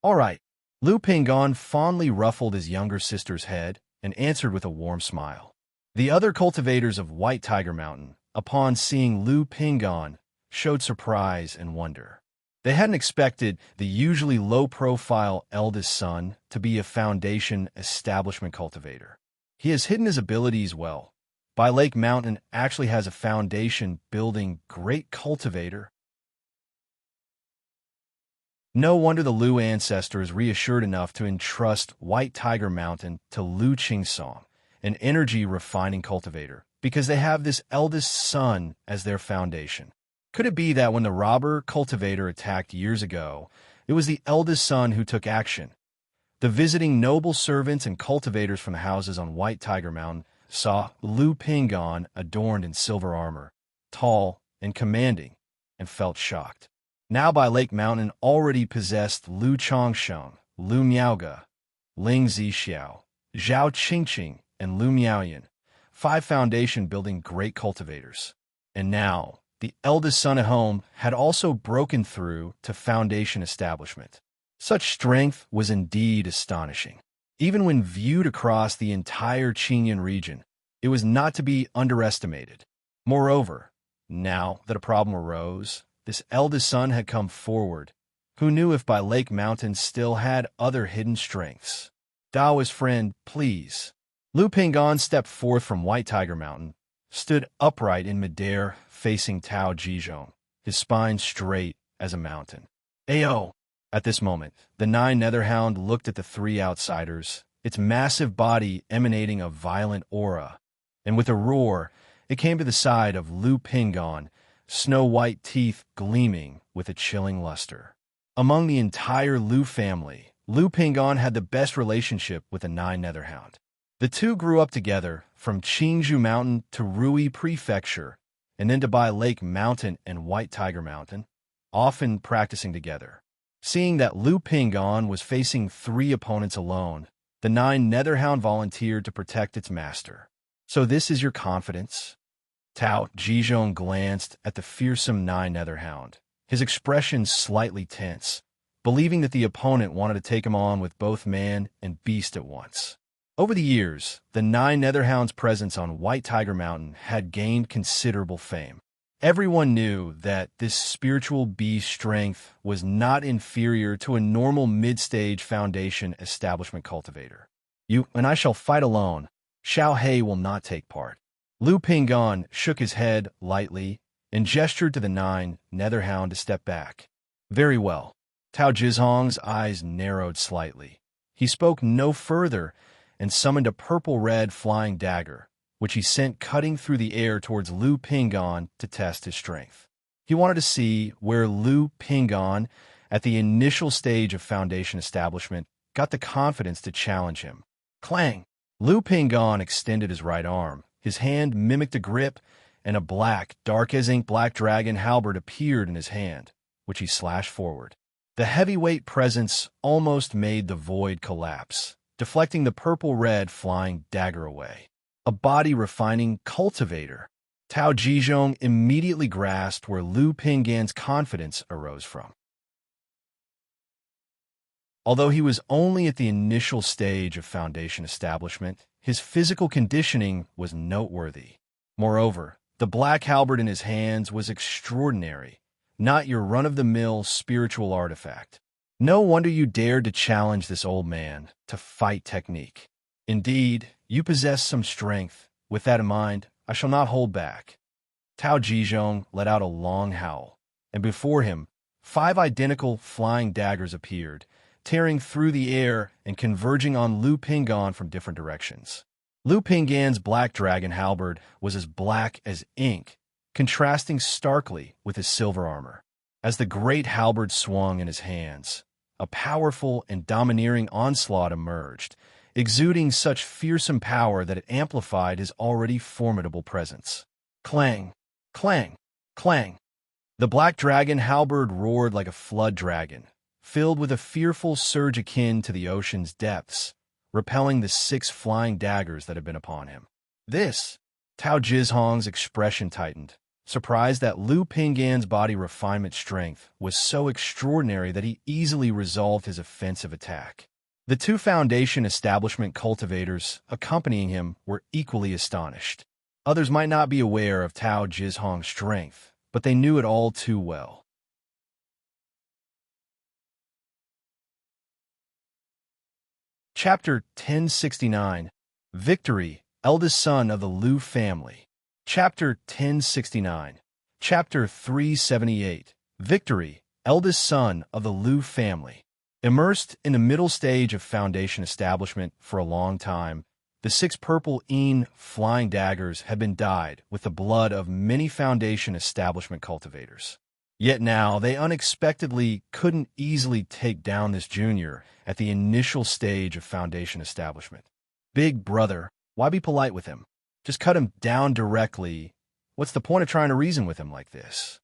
"All right." Lu Pingon fondly ruffled his younger sister's head and answered with a warm smile. The other cultivators of White Tiger Mountain, upon seeing Lu Pingon, showed surprise and wonder. They hadn't expected the usually low-profile eldest son to be a Foundation establishment cultivator. He has hidden his abilities well. By Lake Mountain actually has a Foundation building great cultivator. No wonder the Lu ancestor is reassured enough to entrust White Tiger Mountain to Lu Qingsong, an energy-refining cultivator, because they have this eldest son as their foundation. Could it be that when the robber cultivator attacked years ago, it was the eldest son who took action? The visiting noble servants and cultivators from the houses on White Tiger Mountain saw Lu Pingon adorned in silver armor, tall and commanding, and felt shocked. Now by Lake Mountain already possessed Lu Chongsheng, Lu Miaoge, Ling Zixiao, Zhao Qingqing, and Lu Miaoyan, 5 Foundation building great cultivators. And now, the eldest son at home had also broken through to Foundation establishment. Such strength was indeed astonishing. Even when viewed across the entire Qingyun region, it was not to be underestimated. Moreover, now that a problem arose, this eldest son had come forward. Who knew if by Lake Mountain still had other hidden strengths? Daoist friend, please. Lu Pingon stepped forth from White Tiger Mountain, stood upright in midair facing Tao Jizhong, his spine straight as a mountain. Ayo! At this moment, the 9 Netherhound looked at the 3 outsiders, its massive body emanating a violent aura, and with a roar, it came to the side of Lu Pingon, snow-white teeth gleaming with a chilling luster. Among the entire Lu family, Lu Pingon had the best relationship with the 9 Netherhound. The two grew up together from Qingzhou Mountain to Rui Prefecture, and then to Bai Lake Mountain and White Tiger Mountain, often practicing together. Seeing that Lu Pingon was facing 3 opponents alone, the 9 Netherhound volunteered to protect its master. "So this is your confidence?" Tao Jizhong glanced at the fearsome 9 Netherhound, his expression slightly tense, believing that the opponent wanted to take him on with both man and beast at once. Over the years, the 9 Netherhound's presence on White Tiger Mountain had gained considerable fame. Everyone knew that this spiritual beast strength was not inferior to a normal mid-stage Foundation establishment cultivator. "You and I shall fight alone. Xiao He will not take part." Lu Pingon shook his head lightly and gestured to the 9 Netherhound to step back. "Very well." Tao Jizhong's eyes narrowed slightly. He spoke no further and summoned a purple-red flying dagger, which he sent cutting through the air towards Lu Pingon to test his strength. He wanted to see where Lu Pingon, at the initial stage of Foundation establishment, got the confidence to challenge him. Clang! Lu Pingon extended his right arm. His hand mimicked a grip, and a black, dark-as-ink black dragon halberd appeared in his hand, which he slashed forward. The heavyweight presence almost made the void collapse, deflecting the purple-red flying dagger away. A body-refining cultivator. Tao Jizhong immediately grasped where Lu Pinggan's confidence arose from. Although he was only at the initial stage of foundation establishment, his physical conditioning was noteworthy. Moreover, the black halberd in his hands was extraordinary, not your run-of-the-mill spiritual artifact. No wonder you dared to challenge this old man to fight technique. Indeed, you possess some strength. With that in mind, I shall not hold back. Tao Jizhong let out a long howl, and before him, 5 identical flying daggers appeared, tearing through the air and converging on Lu Pinggan from different directions. Lu Pinggan's black dragon halberd was as black as ink, contrasting starkly with his silver armor. As the great halberd swung in his hands, a powerful and domineering onslaught emerged, exuding such fearsome power that it amplified his already formidable presence. Clang! Clang! Clang! The black dragon halberd roared like a flood dragon, filled with a fearful surge akin to the ocean's depths, repelling the 6 flying daggers that had been upon him. This, Tao Jizhong's expression tightened, surprised that Lu Pinggan's body refinement strength was so extraordinary that he easily resolved his offensive attack. The 2 foundation establishment cultivators accompanying him were equally astonished. Others might not be aware of Tao Jizhong's strength, but they knew it all too well. Chapter 1069. Victory, eldest son of the Lu family. Chapter 1069. Chapter 378. Victory, eldest son of the Lu family. Immersed in the middle stage of foundation establishment for a long time, the 6 purple flying daggers had been dyed with the blood of many foundation establishment cultivators. Yet now they unexpectedly couldn't easily take down this junior at the initial stage of foundation establishment. Big brother, why be polite with him? Just cut him down directly. What's the point of trying to reason with him like this?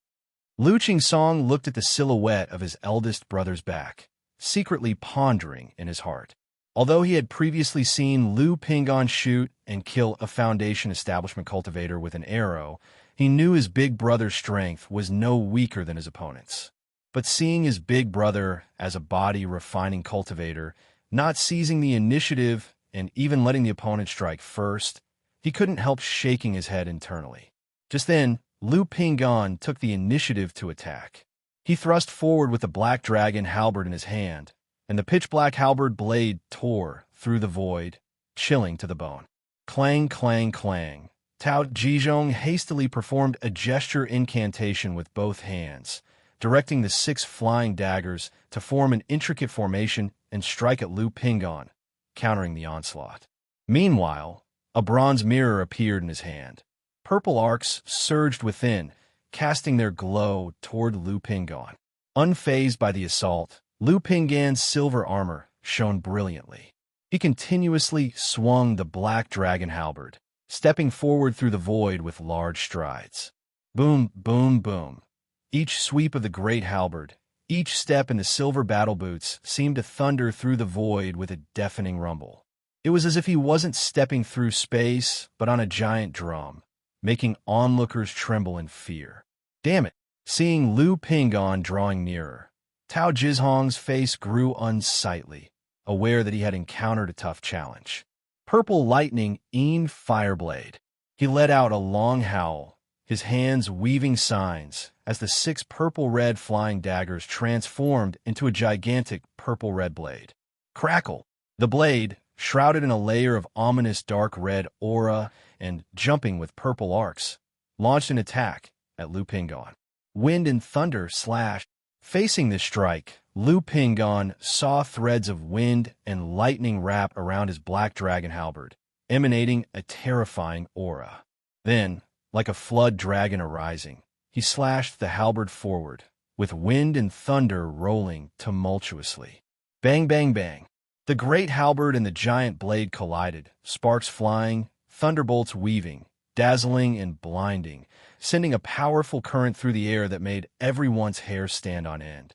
Lu Qingsong looked at the silhouette of his eldest brother's back, secretly pondering in his heart. Although he had previously seen Lu Pinggan shoot and kill a foundation establishment cultivator with an arrow, he knew his big brother's strength was no weaker than his opponent's. But seeing his big brother as a body-refining cultivator, not seizing the initiative and even letting the opponent strike first, he couldn't help shaking his head internally. Just then, Lu Pinggan took the initiative to attack. He thrust forward with the black dragon halberd in his hand, and the pitch-black halberd blade tore through the void, chilling to the bone. Clang, clang, clang. Tao Jizhong hastily performed a gesture incantation with both hands, directing the 6 flying daggers to form an intricate formation and strike at Lu Pinggan, countering the onslaught. Meanwhile, a bronze mirror appeared in his hand. Purple arcs surged within, casting their glow toward Lu Pinggan. Unfazed by the assault, Lu Pinggan's silver armor shone brilliantly. He continuously swung the black dragon halberd, stepping forward through the void with large strides. Boom, boom, boom. Each sweep of the great halberd, each step in the silver battle boots seemed to thunder through the void with a deafening rumble. It was as if he wasn't stepping through space, but on a giant drum, making onlookers tremble in fear. Damn it! Seeing Lu Pinggan drawing nearer, Tao Jizhong's face grew unsightly, aware that he had encountered a tough challenge. Purple lightning fireblade. He let out a long howl, his hands weaving signs as the 6 purple-red flying daggers transformed into a gigantic purple-red blade. Crackle! The blade, shrouded in a layer of ominous dark red aura and jumping with purple arcs, launched an attack at Lu Pinggan. Wind and thunder slashed. Facing this strike, Lu Pinggan saw threads of wind and lightning wrap around his black dragon halberd, emanating a terrifying aura. Then, like a flood dragon arising, he slashed the halberd forward, with wind and thunder rolling tumultuously. Bang, bang, bang. The great halberd and the giant blade collided, sparks flying, thunderbolts weaving, dazzling and blinding, sending a powerful current through the air that made everyone's hair stand on end.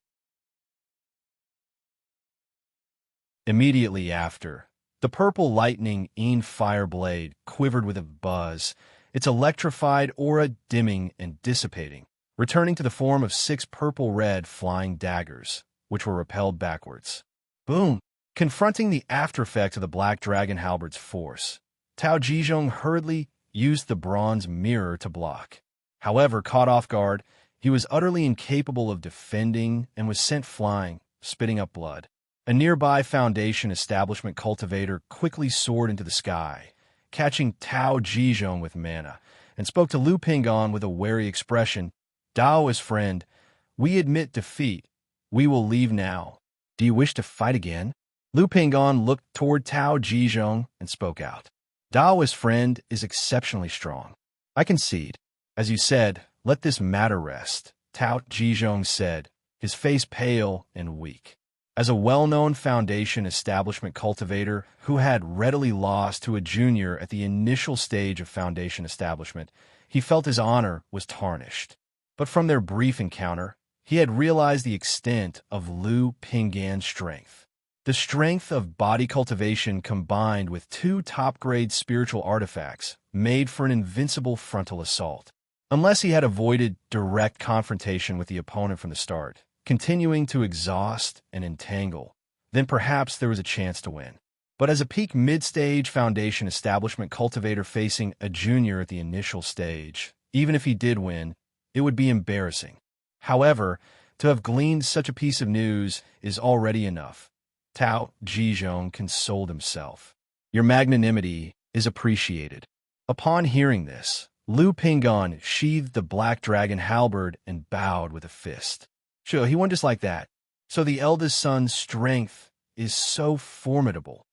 Immediately after, The purple lightning fire blade quivered with a buzz, its electrified aura dimming and dissipating, returning to the form of 6 purple-red flying daggers, which were repelled backwards. Boom! Confronting the aftereffect of the black dragon halberd's force, Tao Jizhong hurriedly used the bronze mirror to block. However, caught off guard, he was utterly incapable of defending and was sent flying, spitting up blood. A nearby Foundation establishment cultivator quickly soared into the sky, catching Tao Jizhong with mana, and spoke to Lu Pingon with a wary expression. Daoist friend, we admit defeat. We will leave now. Do you wish to fight again? Lu Pingon looked toward Tao Jizhong and spoke out. Daoist friend is exceptionally strong. I concede. As you said, let this matter rest, Tao Jizhong said, his face pale and weak. As a well-known Foundation establishment cultivator who had readily lost to a junior at the initial stage of Foundation establishment, he felt his honor was tarnished. But from their brief encounter, he had realized the extent of Lu Pingan's strength. The strength of body cultivation combined with 2 top-grade spiritual artifacts made for an invincible frontal assault. Unless he had avoided direct confrontation with the opponent from the start, continuing to exhaust and entangle, then perhaps there was a chance to win. But as a peak mid-stage Foundation establishment cultivator facing a junior at the initial stage, even if he did win, it would be embarrassing. However, to have gleaned such a piece of news is already enough. Tao Jizhong consoled himself. Your magnanimity is appreciated. Upon hearing this, Lu Pingon sheathed the black dragon halberd and bowed with a fist. Sure, he went just like that. So the eldest son's strength is so formidable.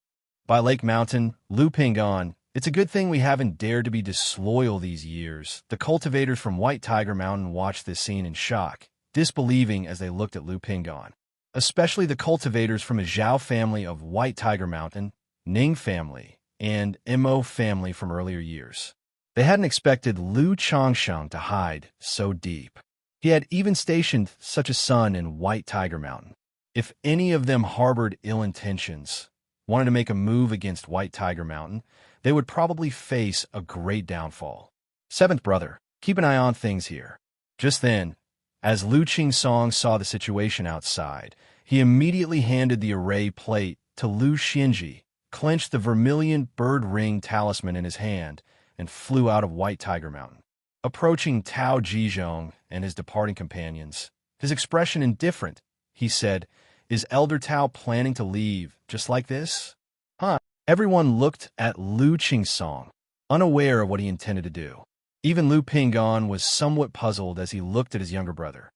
By Lake Mountain, Lu Pingon, it's a good thing we haven't dared to be disloyal these years. The cultivators from White Tiger Mountain watched this scene in shock, disbelieving as they looked at Lu Pingon. Especially the cultivators from a Zhao family of White Tiger Mountain, Ning family, and Mo family from earlier years. They hadn't expected Lu Xianxia to hide so deep. He had even stationed such a son in White Tiger Mountain. If any of them harbored ill intentions, wanted to make a move against White Tiger Mountain, they would probably face a great downfall. 7th brother, keep an eye on things here. Just then, as Lu Qingsong saw the situation outside, he immediately handed the array plate to Lu Xianxia, clenched the vermilion bird ring talisman in his hand, and flew out of White Tiger Mountain. Approaching Tao Jizhong and his departing companions, his expression indifferent, he said, "Is Elder Tao planning to leave just like this?" Huh? Everyone looked at Lu Qingsong, unaware of what he intended to do. Even Lu Pingon was somewhat puzzled as he looked at his younger brother.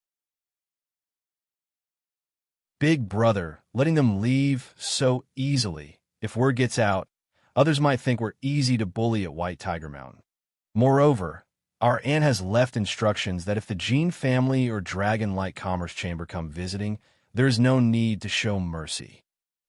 Big brother, letting them leave so easily. If word gets out, others might think we're easy to bully at White Tiger Mountain. Moreover, our aunt has left instructions that if the Jin family or Dragon Light Commerce Chamber come visiting, there is no need to show mercy.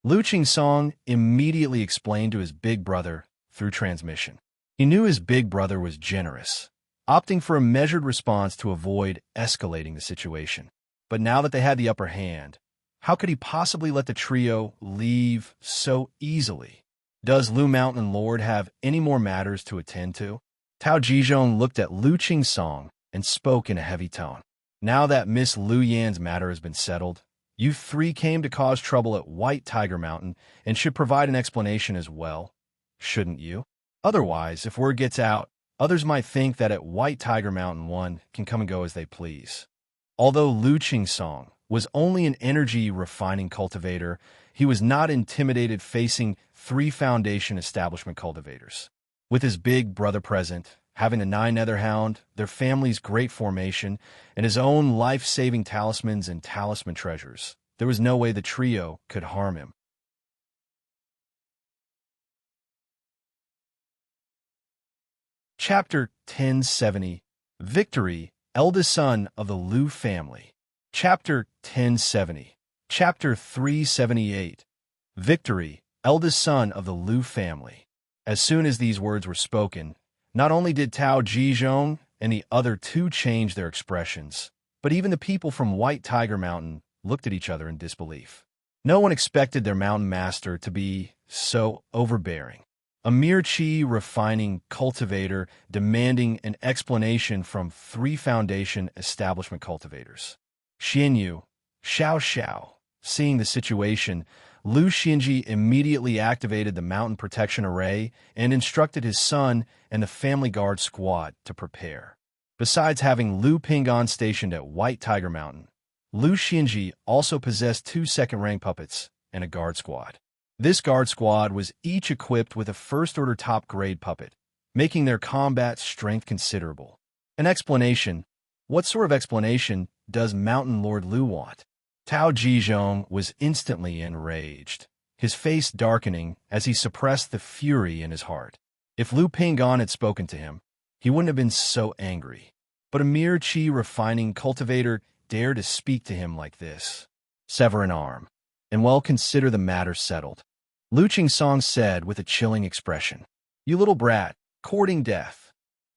Lu Qingsong immediately explained to his big brother through transmission. He knew his big brother was generous, opting for a measured response to avoid escalating the situation. But now that they had the upper hand, how could he possibly let the trio leave so easily? Does Lu Mountain Lord have any more matters to attend to? Tao Jizhong looked at Lu Qingsong and spoke in a heavy tone. Now that Miss Lu Yan's matter has been settled, you 3 came to cause trouble at White Tiger Mountain and should provide an explanation as well, shouldn't you? Otherwise, if word gets out, others might think that at White Tiger Mountain one can come and go as they please. Although Lu Qingsong was only an energy-refining cultivator, he was not intimidated facing 3 Foundation establishment cultivators. With his big brother present, having a 9 Netherhound, their family's great formation, and his own life-saving talismans and talisman treasures, there was no way the trio could harm him. Chapter 1070 Victory, Eldest Son of the Lu Family. Chapter 1070 Chapter 378 Victory, Eldest Son of the Lu Family. As soon as these words were spoken, not only did Tao Jizhong and the other 2 change their expressions, but even the people from White Tiger Mountain looked at each other in disbelief. No one expected their mountain master to be so overbearing. A mere chi refining cultivator demanding an explanation from 3 foundation establishment cultivators. Xianxia, Xiao. Seeing the situation, Lu Xinji immediately activated the mountain protection array and instructed his son and the family guard squad to prepare. Besides having Lu Pingan stationed at White Tiger Mountain, Lu Xinji also possessed 2 second-rank puppets and a guard squad. This guard squad was each equipped with a first-order top-grade puppet, making their combat strength considerable. An explanation. What sort of explanation does Mountain Lord Lu want? Tao Jizhong was instantly enraged, his face darkening as he suppressed the fury in his heart. If Lu Pingan had spoken to him, he wouldn't have been so angry. But a mere chi-refining cultivator dared to speak to him like this. Sever an arm, and well consider the matter settled. Lu Qingsong said with a chilling expression. You little brat, courting death.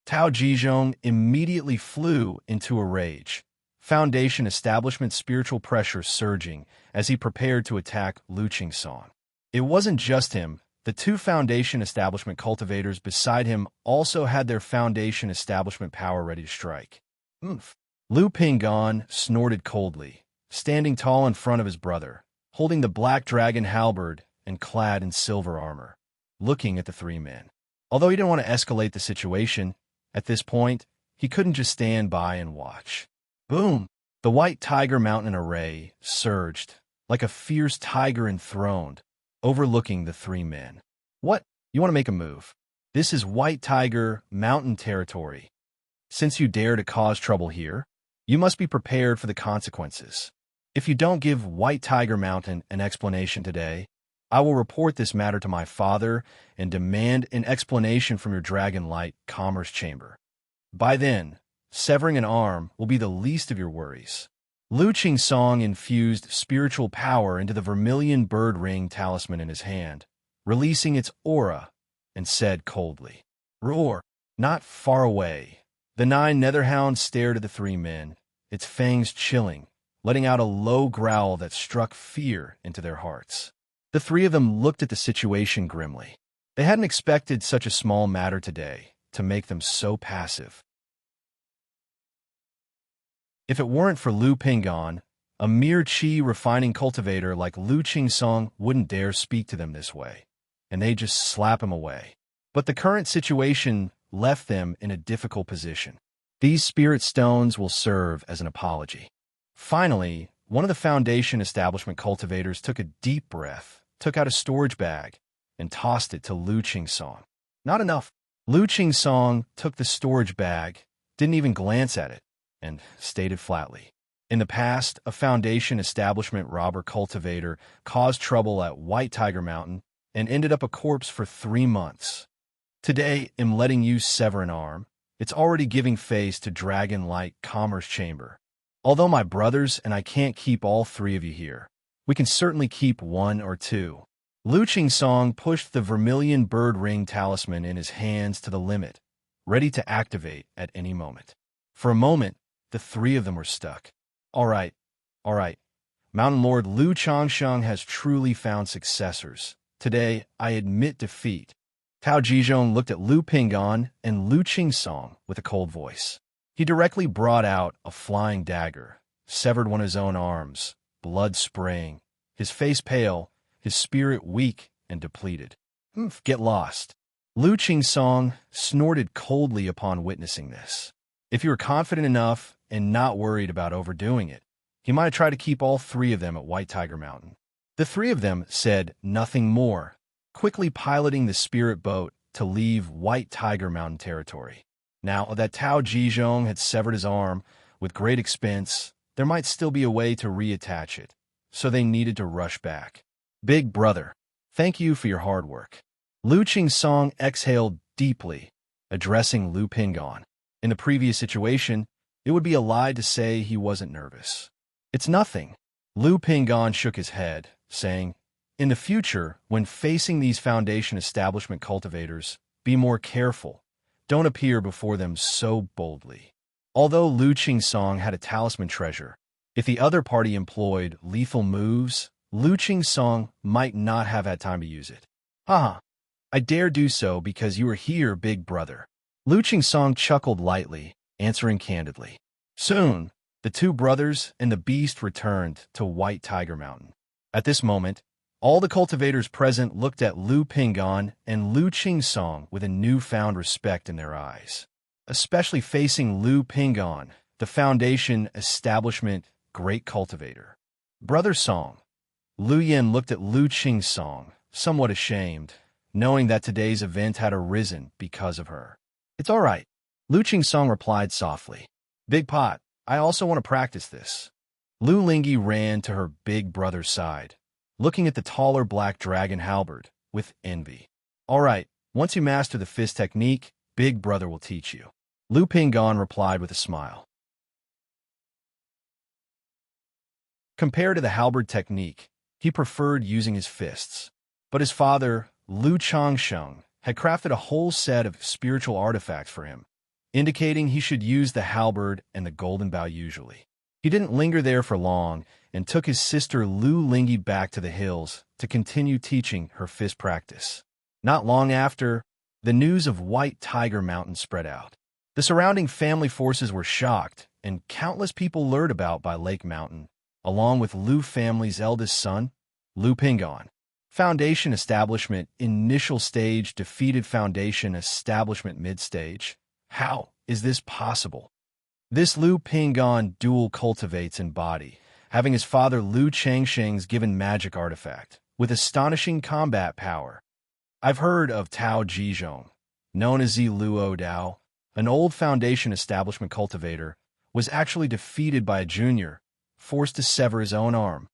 Tao Jizhong immediately flew into a rage, Foundation establishment spiritual pressure surging as he prepared to attack Lu Qingsong. It wasn't just him. The 2 Foundation establishment cultivators beside him also had their Foundation establishment power ready to strike. Oomph. Lu Pingan snorted coldly, standing tall in front of his brother, holding the black dragon halberd and clad in silver armor, looking at the 3 men. Although he didn't want to escalate the situation, at this point, he couldn't just stand by and watch. Boom! The White Tiger Mountain array surged, like a fierce tiger enthroned, overlooking the 3 men. What? You want to make a move? This is White Tiger Mountain territory. Since you dare to cause trouble here, you must be prepared for the consequences. If you don't give White Tiger Mountain an explanation today, I will report this matter to my father and demand an explanation from your Dragon Light Commerce Chamber. By then, severing an arm will be the least of your worries. Lu Qingsong infused spiritual power into the vermilion bird ring talisman in his hand, releasing its aura, and said coldly, Roar! Not far away. The 9 netherhounds stared at the 3 men, its fangs chilling, letting out a low growl that struck fear into their hearts. The 3 of them looked at the situation grimly. They hadn't expected such a small matter today to make them so passive. If it weren't for Lu Pingan, a mere chi-refining cultivator like Lu Qingsong wouldn't dare speak to them this way, and they'd just slap him away. But the current situation left them in a difficult position. These spirit stones will serve as an apology. Finally, one of the Foundation establishment cultivators took a deep breath, took out a storage bag, and tossed it to Lu Qingsong. Not enough. Lu Qingsong took the storage bag, didn't even glance at it, and stated flatly. In the past, a Foundation establishment robber cultivator caused trouble at White Tiger Mountain and ended up a corpse for 3 months. Today, in letting you sever an arm, it's already giving face to Dragon Light Commerce Chamber. Although my brothers and I can't keep all 3 of you here, we can certainly keep 1 or 2. Lu Qingsong pushed the vermilion bird ring talisman in his hands to the limit, ready to activate at any moment. For a moment, the 3 of them were stuck. All right. Mountain Lord Lu Changsheng has truly found successors. Today, I admit defeat. Tao Jizhong looked at Lu Pingan and Lu Qingsong with a cold voice. He directly brought out a flying dagger, severed one of his own arms, blood spraying, his face pale, his spirit weak and depleted. Get lost. Lu Qingsong snorted coldly upon witnessing this. If you were confident enough and not worried about overdoing it, he might have tried to keep all 3 of them at White Tiger Mountain. The 3 of them said nothing more, quickly piloting the spirit boat to leave White Tiger Mountain territory. Now that Tao Jizhong had severed his arm with great expense, there might still be a way to reattach it, so they needed to rush back. Big brother, thank you for your hard work. Lu Qingsong exhaled deeply, addressing Lu Pingan. In the previous situation, it would be a lie to say he wasn't nervous. It's nothing. Lu Pingan shook his head, saying, In the future, when facing these Foundation establishment cultivators, be more careful. Don't appear before them so boldly. Although Lu Qingsong had a talisman treasure, if the other party employed lethal moves, Lu Qingsong might not have had time to use it. Haha, I dare do so because you are here, big brother. Lu Qingsong chuckled lightly, answering candidly. Soon, the two brothers and the beast returned to White Tiger Mountain. At this moment, all the cultivators present looked at Lu Pingon and Lu Qingsong with a newfound respect in their eyes, especially facing Lu Pingon, the Foundation Establishment Great Cultivator. Brother Song. Lu Yin looked at Lu Qingsong, somewhat ashamed, knowing that today's event had arisen because of her. It's all right, Lu Qingsong replied softly. Big Pot, I also want to practice this. Lu Lingyi ran to her big brother's side, looking at the taller black dragon halberd with envy. All right, once you master the fist technique, big brother will teach you. Lu Pingon replied with a smile. Compared to the halberd technique, he preferred using his fists. But his father, Lu Changsheng, had crafted a whole set of spiritual artifacts for him, indicating he should use the halberd and the golden bow usually. He didn't linger there for long and took his sister Lu Lingyi back to the hills to continue teaching her fist practice. Not long after, the news of White Tiger Mountain spread out. The surrounding family forces were shocked, and countless people learned about by Lake Mountain, along with Lu family's eldest son, Lu Pingon. Foundation Establishment Initial Stage defeated Foundation Establishment Mid-Stage. How is this possible? This Lu Pingon dual cultivates in body, having his father Lu Changsheng's given magic artifact, with astonishing combat power. I've heard of Tao Jizhong, known as Zi Luo Dao, an old Foundation Establishment cultivator, was actually defeated by a junior, forced to sever his own arm.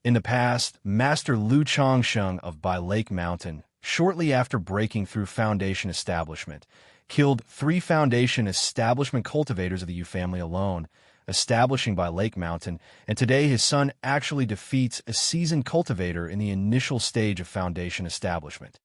In the past, Master Lu Changsheng of Bai Lake Mountain, shortly after breaking through Foundation Establishment, killed 3 Foundation Establishment cultivators of the Yu family alone, establishing Bai Lake Mountain, and today his son actually defeats a seasoned cultivator in the initial stage of Foundation Establishment.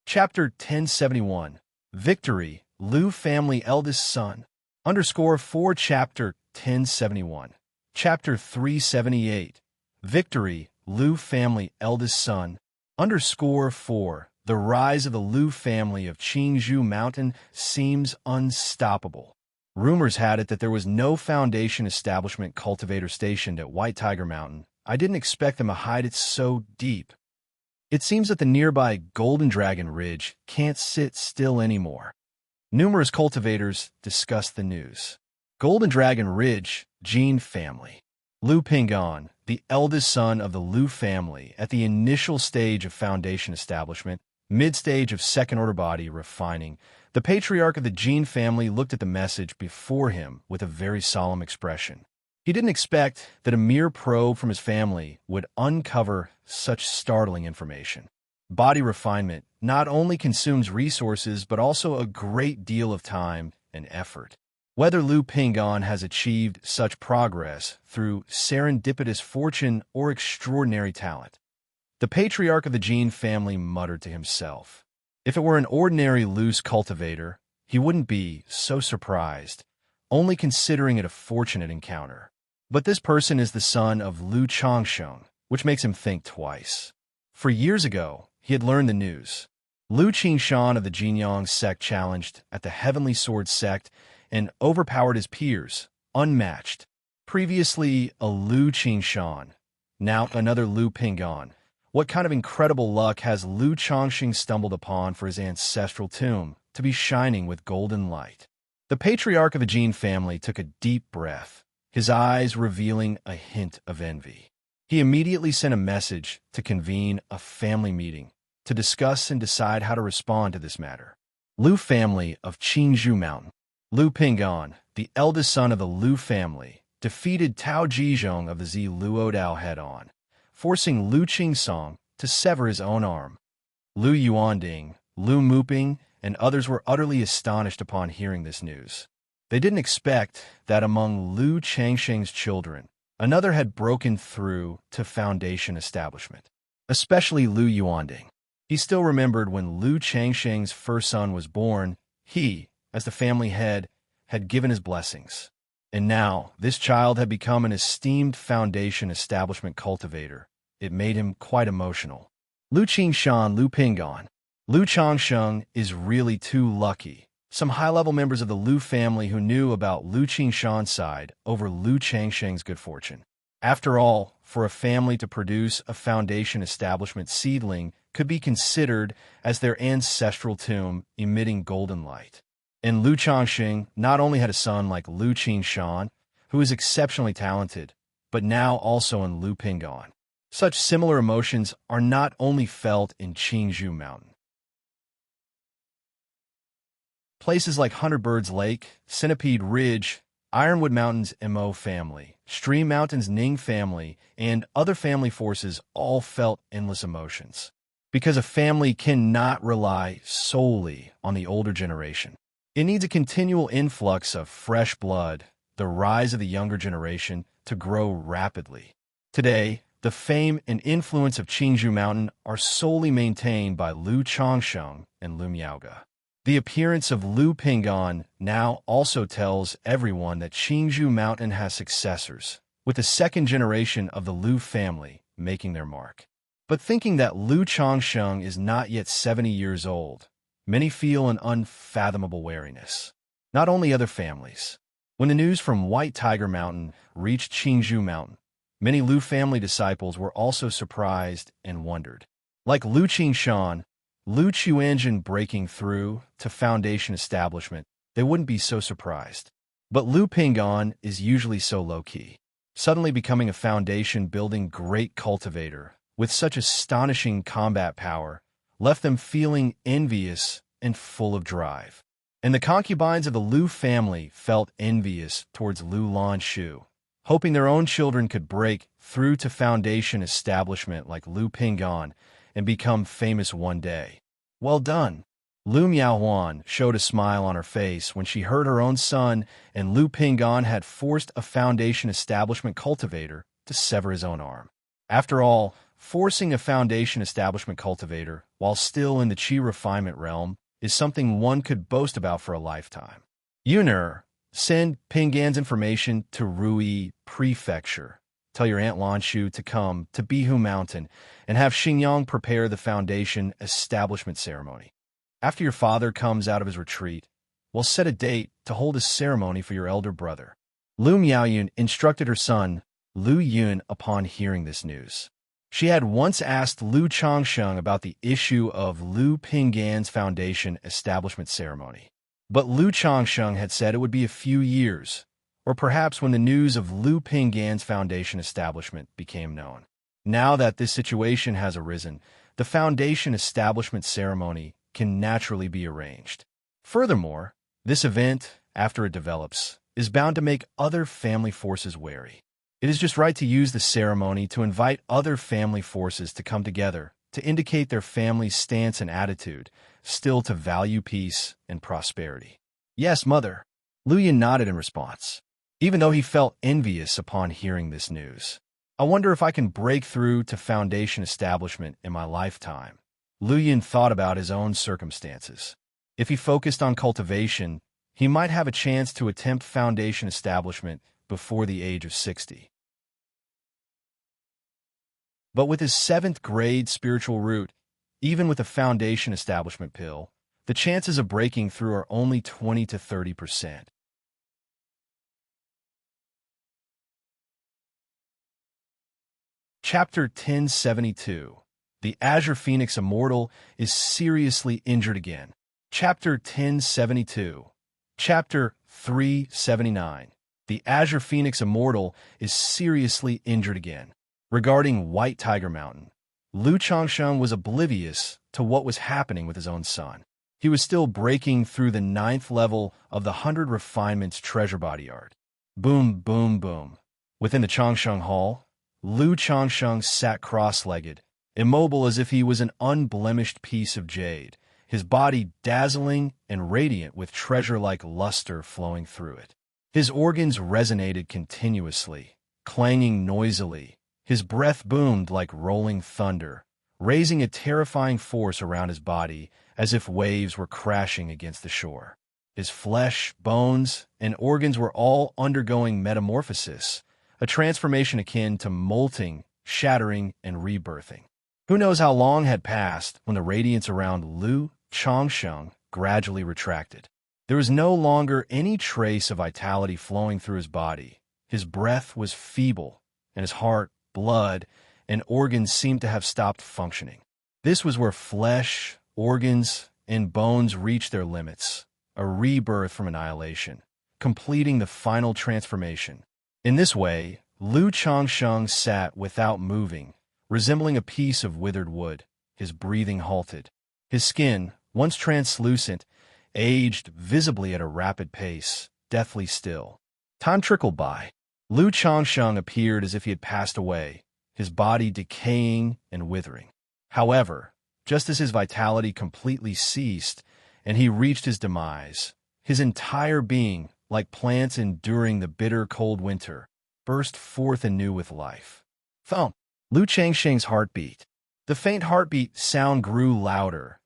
Chapter 1071. Victory, Lu Family Eldest Son. _4 Chapter 1071. Chapter 378. Victory, Lu Family Eldest Son. _4. The rise of the Lu family of Qingzhou Mountain seems unstoppable. Rumors had it that there was no Foundation Establishment cultivator stationed at White Tiger Mountain. I didn't expect them to hide it so deep. It seems that the nearby Golden Dragon Ridge can't sit still anymore. Numerous cultivators discussed the news. Golden Dragon Ridge, Jin family. Lu Pingon, the eldest son of the Lu family at the initial stage of Foundation Establishment, mid-stage of second-order body refining, the patriarch of the Jin family looked at the message before him with a very solemn expression. He didn't expect that a mere probe from his family would uncover such startling information. Body refinement not only consumes resources but also a great deal of time and effort. Whether Lu Pingon has achieved such progress through serendipitous fortune or extraordinary talent, the patriarch of the Jin family muttered to himself. If it were an ordinary loose cultivator, he wouldn't be so surprised, only considering it a fortunate encounter. But this person is the son of Lu Changsheng, which makes him think twice. For years ago, he had learned the news. Lu Qingshan of the Jinyang sect challenged at the Heavenly Sword sect and overpowered his peers, unmatched. Previously a Lu Qingshan, now another Lu Pingon. What kind of incredible luck has Lu Changsheng stumbled upon for his ancestral tomb to be shining with golden light? The patriarch of the Jin family took a deep breath, his eyes revealing a hint of envy. He immediately sent a message to convene a family meeting to discuss and decide how to respond to this matter. Lu family of Qingzhou Mountain. Lu Pingon, the eldest son of the Lu family, defeated Tao Jizhong of the Zi Luo Dao head-on, forcing Lu Qingsong to sever his own arm. Lu Yuanding, Lu Muping, and others were utterly astonished upon hearing this news. They didn't expect that among Lu Changsheng's children, another had broken through to Foundation Establishment, especially Lu Yuanding. He still remembered when Lu Changsheng's first son was born, he, as the family head, had given his blessings. And now, this child had become an esteemed Foundation establishment cultivator. It made him quite emotional. Lu Qingshan, Lu Pingan. Lu Changsheng is really too lucky. Some high-level members of the Lu family who knew about Lu Qingshan's side over Lu Changsheng's good fortune. After all, for a family to produce a Foundation establishment seedling could be considered as their ancestral tomb emitting golden light. And Lu Changsheng not only had a son like Lu Qingshan, who is exceptionally talented, but now also in Lu Pingan. Such similar emotions are not only felt in Qingzhou Mountain. Places like Hunterbird's Lake, Centipede Ridge, Ironwood Mountains Mo family, Stream Mountains Ning family, and other family forces all felt endless emotions. Because a family cannot rely solely on the older generation. It needs a continual influx of fresh blood, the rise of the younger generation, to grow rapidly. Today, the fame and influence of Qingzhou Mountain are solely maintained by Lu Changsheng and Lu Miaoge. The appearance of Lu Pingan now also tells everyone that Qingzhou Mountain has successors, with the second generation of the Lu family making their mark. But thinking that Lu Changsheng is not yet 70 years old, many feel an unfathomable wariness. Not only other families. When the news from White Tiger Mountain reached Qingzhou Mountain, many Lu family disciples were also surprised and wondered. Like Lu Qingshan, Lu Chuanjin breaking through to Foundation establishment, they wouldn't be so surprised. But Lu Pingan is usually so low-key. Suddenly becoming a Foundation-building great cultivator with such astonishing combat power left them feeling envious and full of drive. And the concubines of the Lu family felt envious towards Lu Lanshu, hoping their own children could break through to Foundation establishment like Lu Pingan and become famous one day. Well done! Lu Miaohuan showed a smile on her face when she heard her own son and Lu Pingan had forced a Foundation establishment cultivator to sever his own arm. After all, forcing a Foundation establishment cultivator, while still in the Qi refinement realm, is something one could boast about for a lifetime. Yuner, send Pingan's information to Rui Prefecture. Tell your Aunt Lanshu to come to Bihu Mountain and have Xingyang prepare the Foundation establishment ceremony. After your father comes out of his retreat, we'll set a date to hold a ceremony for your elder brother. Lu Miaoyun instructed her son, Lu Yun, upon hearing this news. She had once asked Lu Changsheng about the issue of Lu Pingan's Foundation establishment ceremony. But Lu Changsheng had said it would be a few years, or perhaps when the news of Lu Pingan's Foundation establishment became known. Now that this situation has arisen, the Foundation establishment ceremony can naturally be arranged. Furthermore, this event, after it develops, is bound to make other family forces wary. It is just right to use the ceremony to invite other family forces to come together to indicate their family's stance and attitude, still to value peace and prosperity. Yes, mother. Lu Yin nodded in response, even though he felt envious upon hearing this news. I wonder if I can break through to Foundation establishment in my lifetime. Lu Yin thought about his own circumstances. If he focused on cultivation, he might have a chance to attempt Foundation establishment before the age of 60. But with his 7th grade spiritual root, even with a Foundation establishment pill, the chances of breaking through are only 20 to 30%. Chapter 1072. The Azure Phoenix Immortal is seriously injured again. Chapter 1072. Chapter 379. The Azure Phoenix Immortal is seriously injured again. Regarding White Tiger Mountain, Lu Changsheng was oblivious to what was happening with his own son. He was still breaking through the 9th level of the 100 Refinements Treasure Bodyguard. Boom, boom, boom. Within the Changsheng Hall, Lu Changsheng sat cross-legged, immobile as if he was an unblemished piece of jade, his body dazzling and radiant with treasure-like luster flowing through it. His organs resonated continuously, clanging noisily. His breath boomed like rolling thunder, raising a terrifying force around his body as if waves were crashing against the shore. His flesh, bones, and organs were all undergoing metamorphosis, a transformation akin to molting, shattering, and rebirthing. Who knows how long had passed when the radiance around Lu Changsheng gradually retracted. There was no longer any trace of vitality flowing through his body. His breath was feeble, and his heart, blood, and organs seemed to have stopped functioning. This was where flesh, organs, and bones reached their limits, a rebirth from annihilation, completing the final transformation. In this way, Lu Changsheng sat without moving, resembling a piece of withered wood. His breathing halted. His skin, once translucent, aged visibly at a rapid pace, deathly still. Time trickled by. Lu Changsheng appeared as if he had passed away, his body decaying and withering. However, just as his vitality completely ceased and he reached his demise, his entire being, like plants enduring the bitter cold winter, burst forth anew with life. Thump! Lu Changsheng's heartbeat. The faint heartbeat sound grew louder,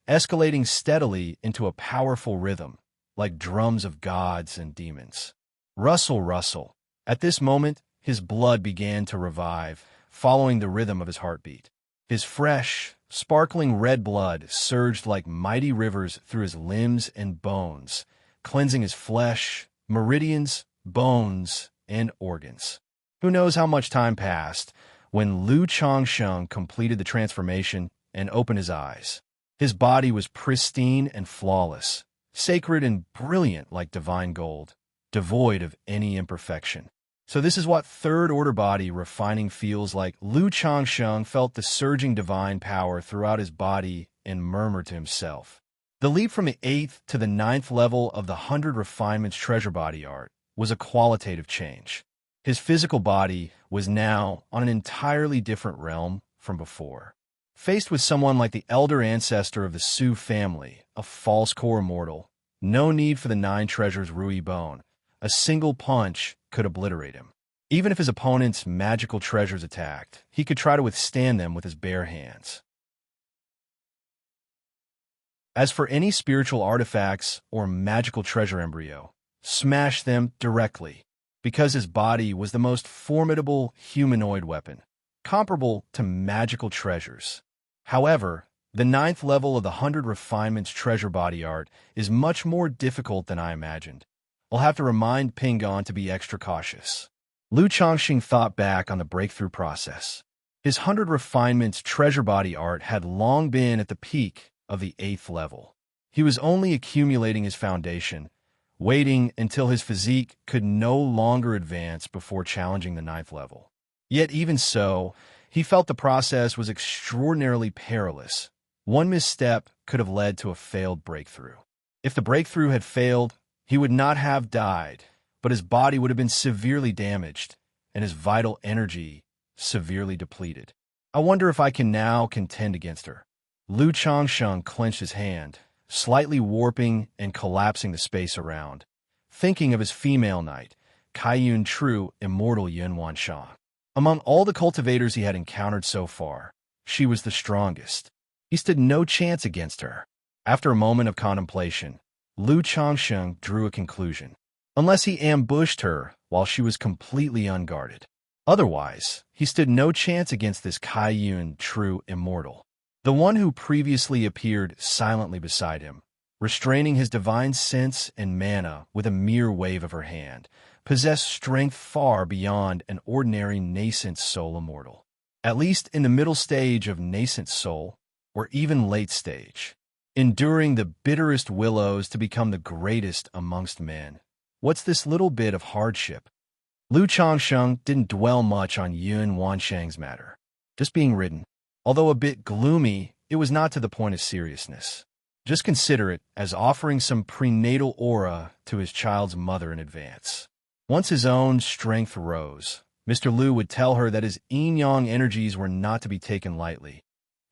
escalating steadily into a powerful rhythm, like drums of gods and demons. Rustle, rustle. At this moment, his blood began to revive, following the rhythm of his heartbeat. His fresh, sparkling red blood surged like mighty rivers through his limbs and bones, cleansing his flesh, meridians, bones, and organs. Who knows how much time passed when Lu Changsheng completed the transformation and opened his eyes. His body was pristine and flawless, sacred and brilliant like divine gold, devoid of any imperfection. So this is what third-order body refining feels like. Lu Changsheng felt the surging divine power throughout his body and murmured to himself. The leap from the 8th to the 9th level of the 100 Refinements treasure body art was a qualitative change. His physical body was now on an entirely different realm from before. Faced with someone like the elder ancestor of the Su family, a false core immortal, no need for the 9 treasures Rui Bone. A single punch could obliterate him. Even if his opponent's magical treasures attacked, he could try to withstand them with his bare hands. As for any spiritual artifacts or magical treasure embryo, smash them directly, because his body was the most formidable humanoid weapon, comparable to magical treasures. However, the 9th level of the 100 Refinements treasure body art is much more difficult than I imagined. I'll have to remind Pingon to be extra cautious. Lu Changsheng thought back on the breakthrough process. His 100 Refinements treasure body art had long been at the peak of the 8th level. He was only accumulating his foundation, waiting until his physique could no longer advance before challenging the 9th level. Yet even so, he felt the process was extraordinarily perilous. One misstep could have led to a failed breakthrough. If the breakthrough had failed, he would not have died, but his body would have been severely damaged, and his vital energy severely depleted. I wonder if I can now contend against her. Lu Changsheng clenched his hand, slightly warping and collapsing the space around, thinking of his female knight, Kaiyun True Immortal Yuanwanshan. Among all the cultivators he had encountered so far, she was the strongest. He stood no chance against her. After a moment of contemplation, Lu Changsheng drew a conclusion. Unless he ambushed her while she was completely unguarded. Otherwise, he stood no chance against this Kaiyun True Immortal. The one who previously appeared silently beside him, restraining his divine sense and mana with a mere wave of her hand, possessed strength far beyond an ordinary nascent soul immortal. At least in the middle stage of nascent soul, or even late stage, enduring the bitterest willows to become the greatest amongst men. What's this little bit of hardship? Lu Changsheng didn't dwell much on Yun Wanshang's matter, just being ridden. Although a bit gloomy, it was not to the point of seriousness. Just consider it as offering some prenatal aura to his child's mother in advance. Once his own strength rose, Mr. Lu would tell her that his yin-yang energies were not to be taken lightly.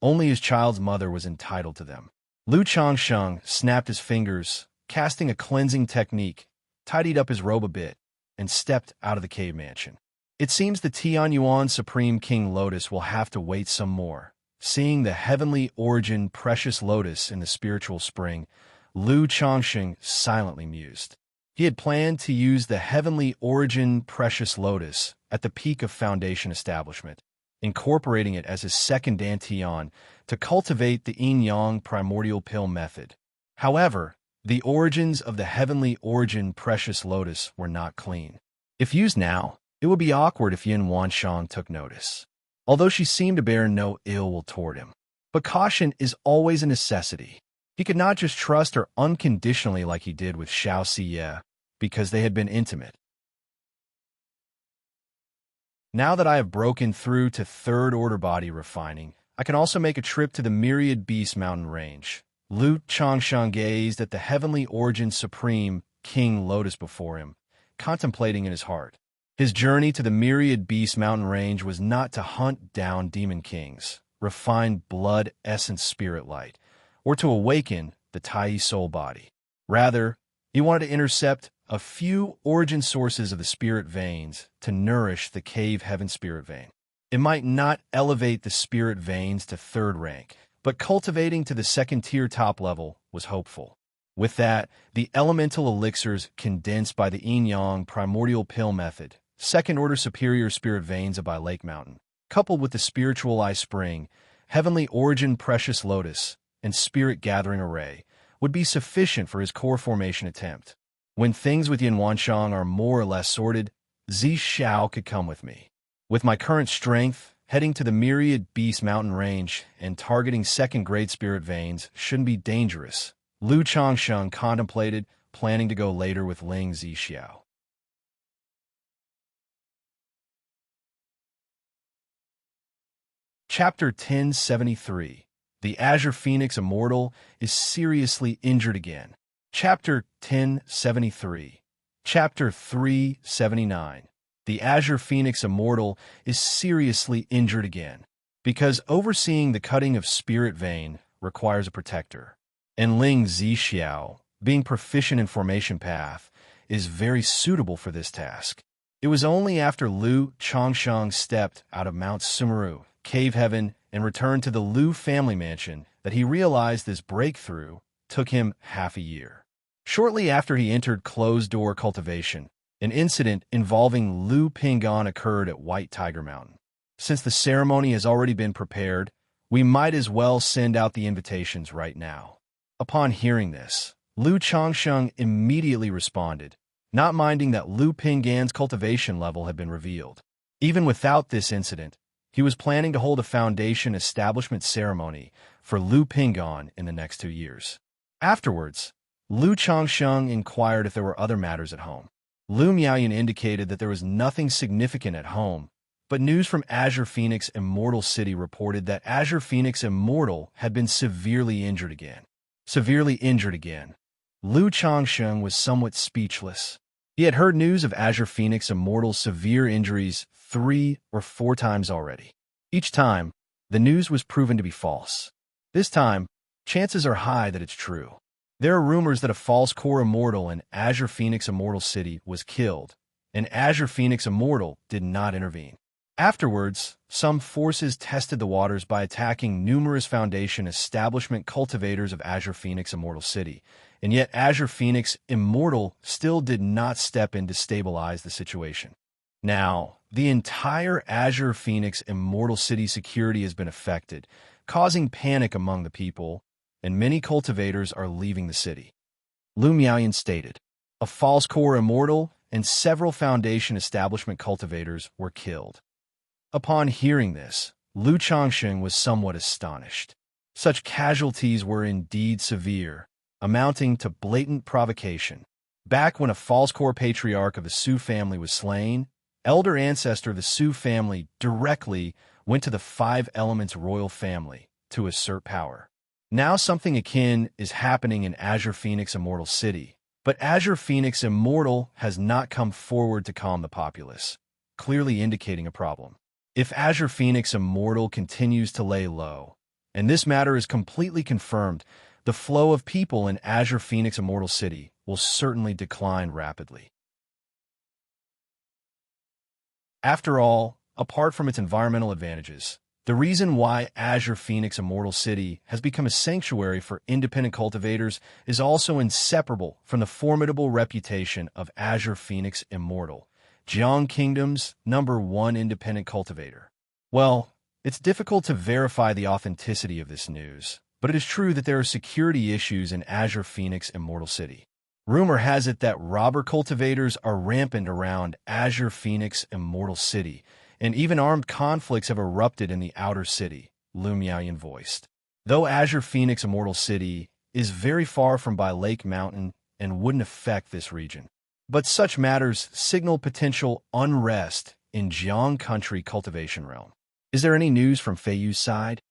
Only his child's mother was entitled to them. Lu Changsheng snapped his fingers, casting a cleansing technique, tidied up his robe a bit, and stepped out of the cave mansion. It seems the Tianyuan Supreme King Lotus will have to wait some more. Seeing the heavenly origin precious lotus in the spiritual spring Lu Changsheng silently mused. He had planned to use the heavenly origin precious lotus at the peak of Foundation establishment, incorporating it as his second dantian to cultivate the yin-yang primordial pill method. However, the origins of the heavenly origin precious lotus were not clean. If used now, it would be awkward if Yin Wanshang took notice, although she seemed to bear no ill will toward him. But caution is always a necessity. He could not just trust her unconditionally like he did with Xianxia, because they had been intimate. Now that I have broken through to third-order body refining, I can also make a trip to the Myriad Beast mountain range. Lu Changsheng gazed at the heavenly origin supreme King Lotus before him, contemplating in his heart. His journey to the Myriad Beast mountain range was not to hunt down demon kings, refine blood essence spirit light, or to awaken the Tai soul body. Rather, he wanted to intercept a few origin sources of the spirit veins to nourish the cave heaven spirit vein. It might not elevate the spirit veins to third rank, but cultivating to the second-tier top level was hopeful. With that, the elemental elixirs condensed by the yin-yang primordial pill method, second-order superior spirit veins of Bai Lake Mountain, coupled with the spiritual eye spring, heavenly origin precious lotus, and spirit gathering array, would be sufficient for his core formation attempt. When things with Yin Wanshang are more or less sorted, Zi Xiao could come with me. With my current strength, heading to the Myriad Beast mountain range and targeting second-grade spirit veins shouldn't be dangerous. Lu Changsheng contemplated, planning to go later with Ling Zi Xiao. Chapter 1073. The Azure Phoenix Immortal is seriously injured again. Chapter 1073. Chapter 379. The Azure Phoenix Immortal is seriously injured again, because overseeing the cutting of spirit vein requires a protector. And Ling Zixiao, being proficient in formation path, is very suitable for this task. It was only after Lu Changsheng stepped out of Mount Sumeru, Cave Heaven, and returned to the Lu family mansion that he realized this breakthrough took him half a year. Shortly after he entered closed-door cultivation, an incident involving Lu Pingan occurred at White Tiger Mountain. Since the ceremony has already been prepared, we might as well send out the invitations right now. Upon hearing this, Lu Changsheng immediately responded, not minding that Lu Pingan's cultivation level had been revealed. Even without this incident, he was planning to hold a foundation establishment ceremony for Lu Pingan in the next 2 years. Afterwards, Lu Changsheng inquired if there were other matters at home. Lu Miaoyan indicated that there was nothing significant at home, but news from Azure Phoenix Immortal City reported that Azure Phoenix Immortal had been severely injured again. Severely injured again. Lu Changsheng was somewhat speechless. He had heard news of Azure Phoenix Immortal's severe injuries 3 or 4 times already. Each time, the news was proven to be false. This time, chances are high that it's true. There are rumors that a false core immortal in Azure Phoenix Immortal City was killed, and Azure Phoenix Immortal did not intervene. Afterwards, some forces tested the waters by attacking numerous Foundation establishment cultivators of Azure Phoenix Immortal City, and yet Azure Phoenix Immortal still did not step in to stabilize the situation. Now, the entire Azure Phoenix Immortal City security has been affected, causing panic among the people, and many cultivators are leaving the city. Lu Miaoyan stated, a false core immortal and several Foundation establishment cultivators were killed. Upon hearing this, Lu Changsheng was somewhat astonished. Such casualties were indeed severe, amounting to blatant provocation. Back when a false core patriarch of the Su family was slain, elder ancestor of the Su family directly went to the 5 Elements royal family to assert power. Now something akin is happening in Azure Phoenix Immortal City, but Azure Phoenix Immortal has not come forward to calm the populace, clearly indicating a problem. If Azure Phoenix Immortal continues to lay low, and this matter is completely confirmed, the flow of people in Azure Phoenix Immortal City will certainly decline rapidly. After all, apart from its environmental advantages, The reason why Azure Phoenix Immortal City has become a sanctuary for independent cultivators is also inseparable from the formidable reputation of Azure Phoenix Immortal, Jiang Kingdom's #1 independent cultivator. Well, it's difficult to verify the authenticity of this news, but it is true that there are security issues in Azure Phoenix Immortal City. Rumor has it that robber cultivators are rampant around Azure Phoenix Immortal City, and even armed conflicts have erupted in the outer city, Lu Miaoyan voiced. Though Azure Phoenix Immortal City is very far from by Lake Mountain and wouldn't affect this region, but such matters signal potential unrest in Jiang Country cultivation realm. Is there any news from Feiyu's side?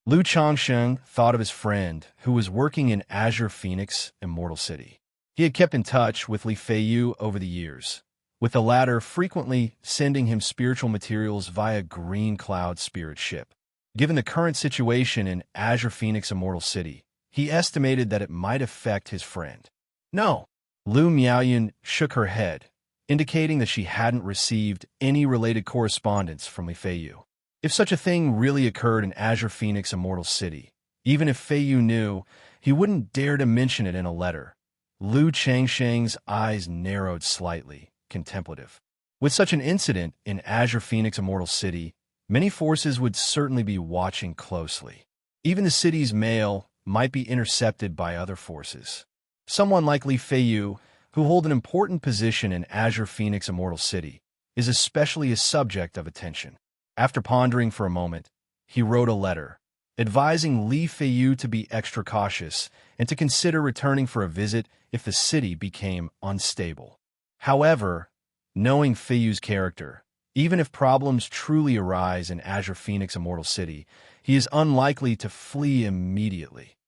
Lu Changsheng thought of his friend who was working in Azure Phoenix Immortal City. He had kept in touch with Li Feiyu over the years, with the latter frequently sending him spiritual materials via Green Cloud spirit ship. Given the current situation in Azure Phoenix Immortal City, he estimated that it might affect his friend. No. Lu Miaoyan shook her head, indicating that she hadn't received any related correspondence from Li Feiyu. If such a thing really occurred in Azure Phoenix Immortal City, even if Feiyu knew, he wouldn't dare to mention it in a letter. Lu Changsheng's eyes narrowed slightly, contemplative. With such an incident in Azure Phoenix Immortal City, many forces would certainly be watching closely. Even the city's mail might be intercepted by other forces. Someone like Li Feiyu, who hold an important position in Azure Phoenix Immortal City, is especially a subject of attention. After pondering for a moment, he wrote a letter, advising Li Feiyu to be extra cautious and to consider returning for a visit if the city became unstable. However, knowing Feiyu's character, even if problems truly arise in Azure Phoenix Immortal City, he is unlikely to flee immediately.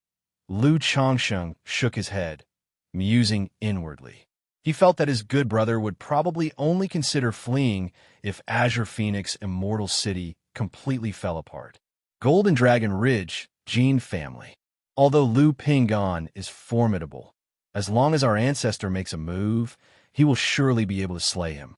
Lu Changsheng shook his head, musing inwardly. He felt that his good brother would probably only consider fleeing if Azure Phoenix Immortal City completely fell apart. Golden Dragon Ridge, Jin family. Although Lu Pingan is formidable, as long as our ancestor makes a move, he will surely be able to slay him.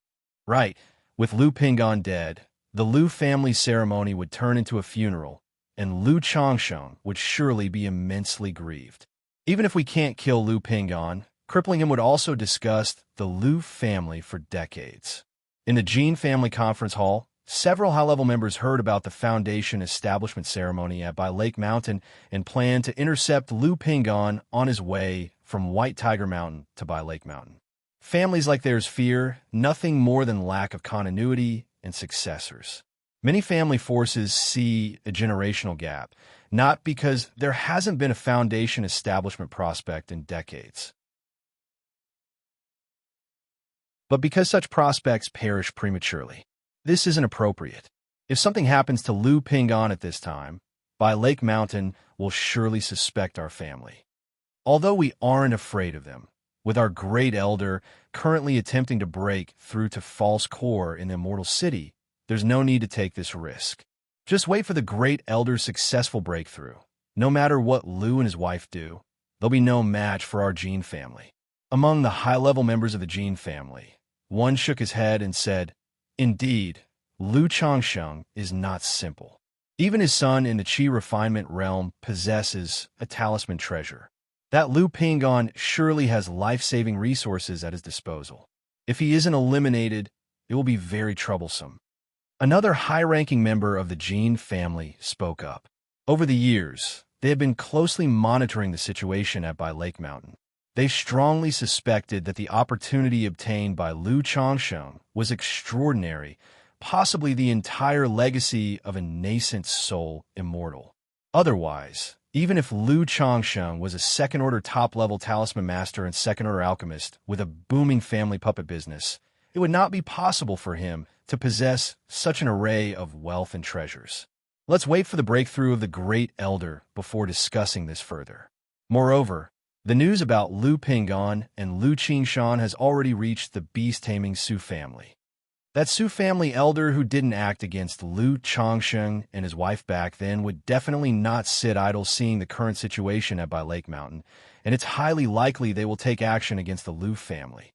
Right, with Lu Pingan dead, the Lu family ceremony would turn into a funeral, and Lu Changsheng would surely be immensely grieved. Even if we can't kill Lu Pingan, crippling him would also disgust the Lu family for decades. In the Jin family conference hall, several high-level members heard about the foundation establishment ceremony at by Lake Mountain and planned to intercept Lu Pingan on his way from White Tiger Mountain to by Lake Mountain. Families like theirs fear nothing more than lack of continuity and successors. Many family forces see a generational gap, not because there hasn't been a foundation establishment prospect in decades, but because such prospects perish prematurely. This isn't appropriate. If something happens to Lu Pingan at this time, by Lake Mountain will surely suspect our family. Although we aren't afraid of them, with our great elder currently attempting to break through to false core in the Immortal City, there's no need to take this risk. Just wait for the great elder's successful breakthrough. No matter what Lu and his wife do, there'll be no match for our Jin family. Among the high-level members of the Jin family, one shook his head and said, "Indeed, Lu Changsheng is not simple. Even his son in the Qi refinement realm possesses a talisman treasure. That Lu Pingan surely has life-saving resources at his disposal. If he isn't eliminated, it will be very troublesome." Another high-ranking member of the Jin family spoke up. Over the years, they have been closely monitoring the situation at by Lake Mountain. They strongly suspected that the opportunity obtained by Lu Changsheng was extraordinary, possibly the entire legacy of a nascent soul immortal. Otherwise, even if Lu Changsheng was a second-order top-level talisman master and second-order alchemist with a booming family puppet business, it would not be possible for him to possess such an array of wealth and treasures. Let's wait for the breakthrough of the Great Elder before discussing this further. Moreover, the news about Lu Pingan and Lu Qingshan has already reached the beast-taming Su family. That Su family elder who didn't act against Lu Changsheng and his wife back then would definitely not sit idle seeing the current situation at by Lake Mountain, and it's highly likely they will take action against the Lu family.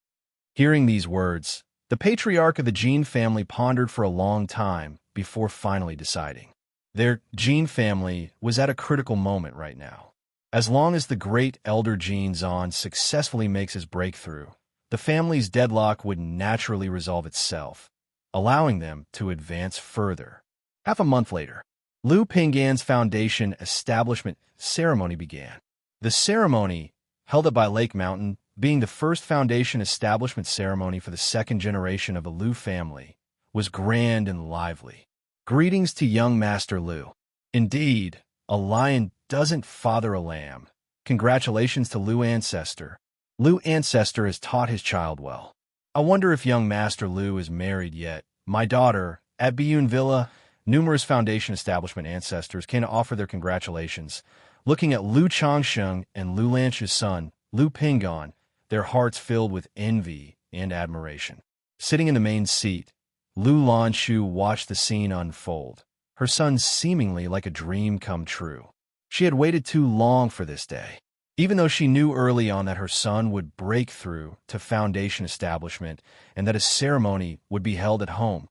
Hearing these words, the patriarch of the Jin family pondered for a long time before finally deciding. Their Jin family was at a critical moment right now. As long as the great elder Jin Zan successfully makes his breakthrough, the family's deadlock would naturally resolve itself, allowing them to advance further. Half a month later, Lu Pinggan's foundation establishment ceremony began. The ceremony, held at by Lake Mountain, being the first foundation establishment ceremony for the second generation of the Lu family, was grand and lively. Greetings to young Master Lu. Indeed, a lion doesn't father a lamb. Congratulations to Lu Ancestor. Lu Ancestor has taught his child well. I wonder if young Master Lu is married yet. My daughter, at Biyun Villa, numerous foundation establishment ancestors came to offer their congratulations. Looking at Lu Changsheng and Lu Lanchu's son, Lu Pinggan, their hearts filled with envy and admiration. Sitting in the main seat, Lu Lanchu watched the scene unfold, her son seemingly like a dream come true. She had waited too long for this day. Even though she knew early on that her son would break through to foundation establishment and that a ceremony would be held at home.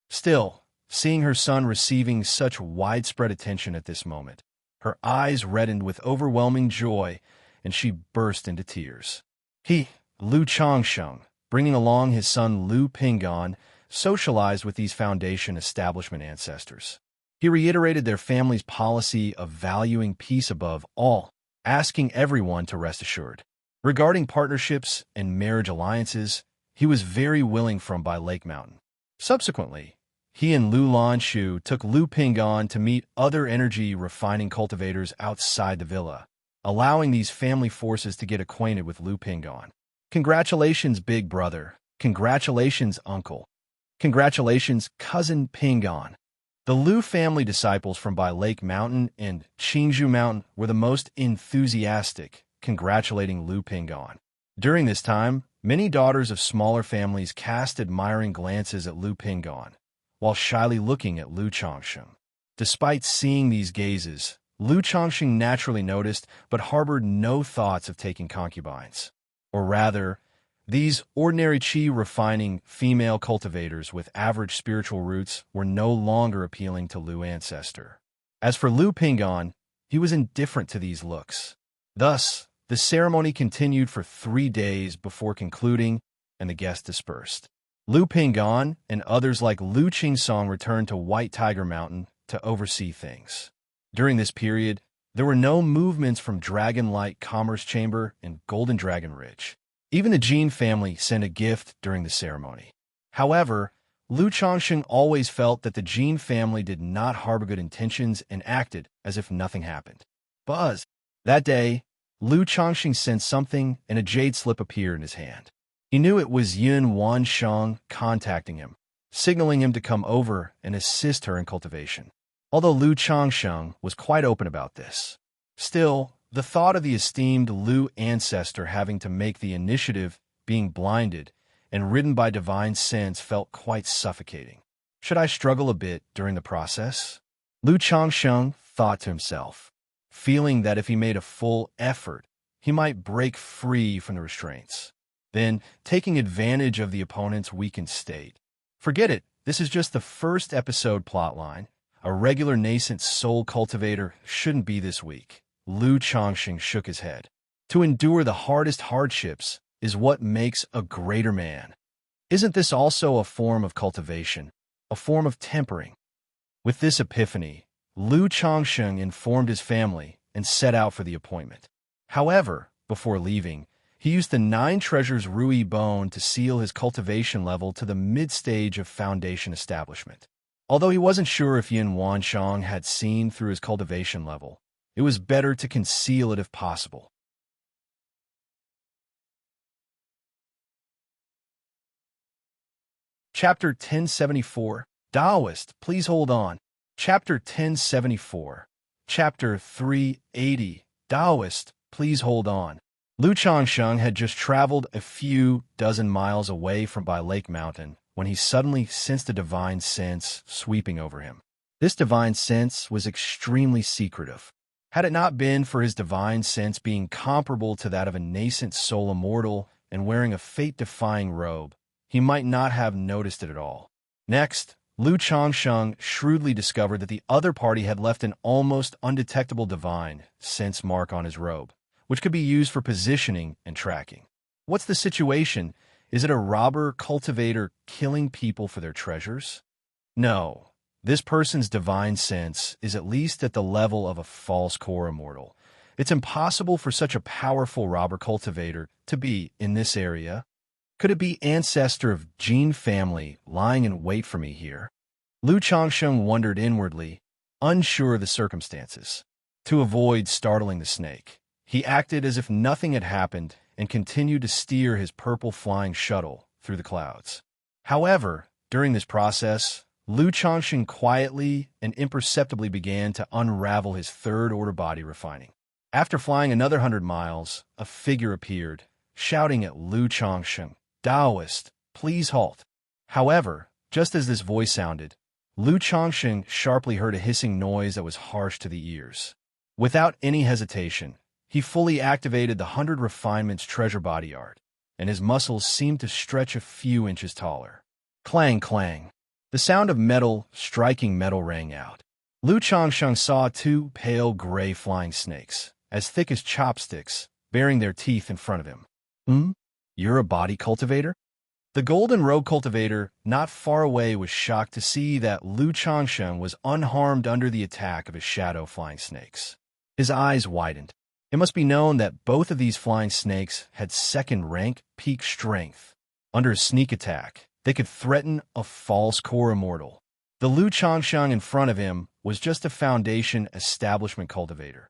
Still, seeing her son receiving such widespread attention at this moment, her eyes reddened with overwhelming joy, and she burst into tears. He, Lu Changsheng, bringing along his son Lu Pinggan, socialized with these foundation establishment ancestors. He reiterated their family's policy of valuing peace above all, asking everyone to rest assured. Regarding partnerships and marriage alliances, he was very willing from by Lake Mountain. Subsequently, he and Lu Lanchu took Lu Pinggan to meet other energy refining cultivators outside the villa, allowing these family forces to get acquainted with Lu Pinggan. Congratulations, big brother. Congratulations, uncle. Congratulations, cousin Pinggan. The Lu family disciples from by Lake Mountain and Qingzhou Mountain were the most enthusiastic, congratulating Lu Pinggan. During this time, many daughters of smaller families cast admiring glances at Lu Pinggan, while shyly looking at Lu Changsheng. Despite seeing these gazes, Lu Changsheng naturally noticed but harbored no thoughts of taking concubines. Or rather, these ordinary qi-refining female cultivators with average spiritual roots were no longer appealing to Lu Ancestor. As for Lu Pinggan, he was indifferent to these looks. Thus, the ceremony continued for 3 days before concluding, and the guests dispersed. Lu Pinggan and others like Lu Qingsong returned to White Tiger Mountain to oversee things. During this period, there were no movements from Dragon Light Commerce Chamber and Golden Dragon Ridge. Even the Jin family sent a gift during the ceremony. However, Lu Changsheng always felt that the Jin family did not harbor good intentions and acted as if nothing happened. Buzz! That day, Lu Changsheng sensed something and a jade slip appeared in his hand. He knew it was Yun Wanshang contacting him, signaling him to come over and assist her in cultivation. Although Lu Changsheng was quite open about this. Still, the thought of the esteemed Lu Ancestor having to make the initiative, being blinded, and ridden by divine sense felt quite suffocating. Should I struggle a bit during the process? Lu Changsheng thought to himself, feeling that if he made a full effort, he might break free from the restraints. Then, taking advantage of the opponent's weakened state. Forget it, this is just the first episode plotline. A regular nascent soul cultivator shouldn't be this weak. Lu Changsheng shook his head. To endure the hardest hardships is what makes a greater man. Isn't this also a form of cultivation, a form of tempering? With this epiphany, Lu Changsheng informed his family and set out for the appointment. However, before leaving, he used the 9 treasures Rui bone to seal his cultivation level to the mid-stage of foundation establishment. Although he wasn't sure if Yin Wanshang had seen through his cultivation level, it was better to conceal it if possible. Chapter 1074, Taoist, please hold on. Chapter 1074, Chapter 380, Taoist, please hold on. Lu Changsheng had just traveled a few dozen miles away from by Lake Mountain when he suddenly sensed a divine sense sweeping over him. This divine sense was extremely secretive. Had it not been for his divine sense being comparable to that of a nascent soul immortal and wearing a fate-defying robe, he might not have noticed it at all. Next, Lu Changsheng shrewdly discovered that the other party had left an almost undetectable divine sense mark on his robe, which could be used for positioning and tracking. What's the situation? Is it a robber cultivator killing people for their treasures? No. This person's divine sense is at least at the level of a false core immortal. It's impossible for such a powerful robber cultivator to be in this area. Could it be ancestor of Jin family lying in wait for me here? Lu Changsheng wondered inwardly, unsure of the circumstances. To avoid startling the snake, he acted as if nothing had happened and continued to steer his purple flying shuttle through the clouds. However, during this process, Lu Changsheng quietly and imperceptibly began to unravel his third-order body refining. After flying another 100 miles, a figure appeared, shouting at Lu Changsheng, "Taoist, please halt." However, just as this voice sounded, Lu Changsheng sharply heard a hissing noise that was harsh to the ears. Without any hesitation, he fully activated the 100 Refinements treasure body art, and his muscles seemed to stretch a few inches taller. Clang, clang. The sound of metal striking metal rang out. Lu Changsheng saw two pale gray flying snakes, as thick as chopsticks, baring their teeth in front of him. You're a body cultivator? The golden robe cultivator not far away was shocked to see that Lu Changsheng was unharmed under the attack of his shadow flying snakes. His eyes widened. It must be known that both of these flying snakes had second-rank peak strength. Under a sneak attack, they could threaten a false core immortal. The Lu Changsheng in front of him was just a foundation establishment cultivator.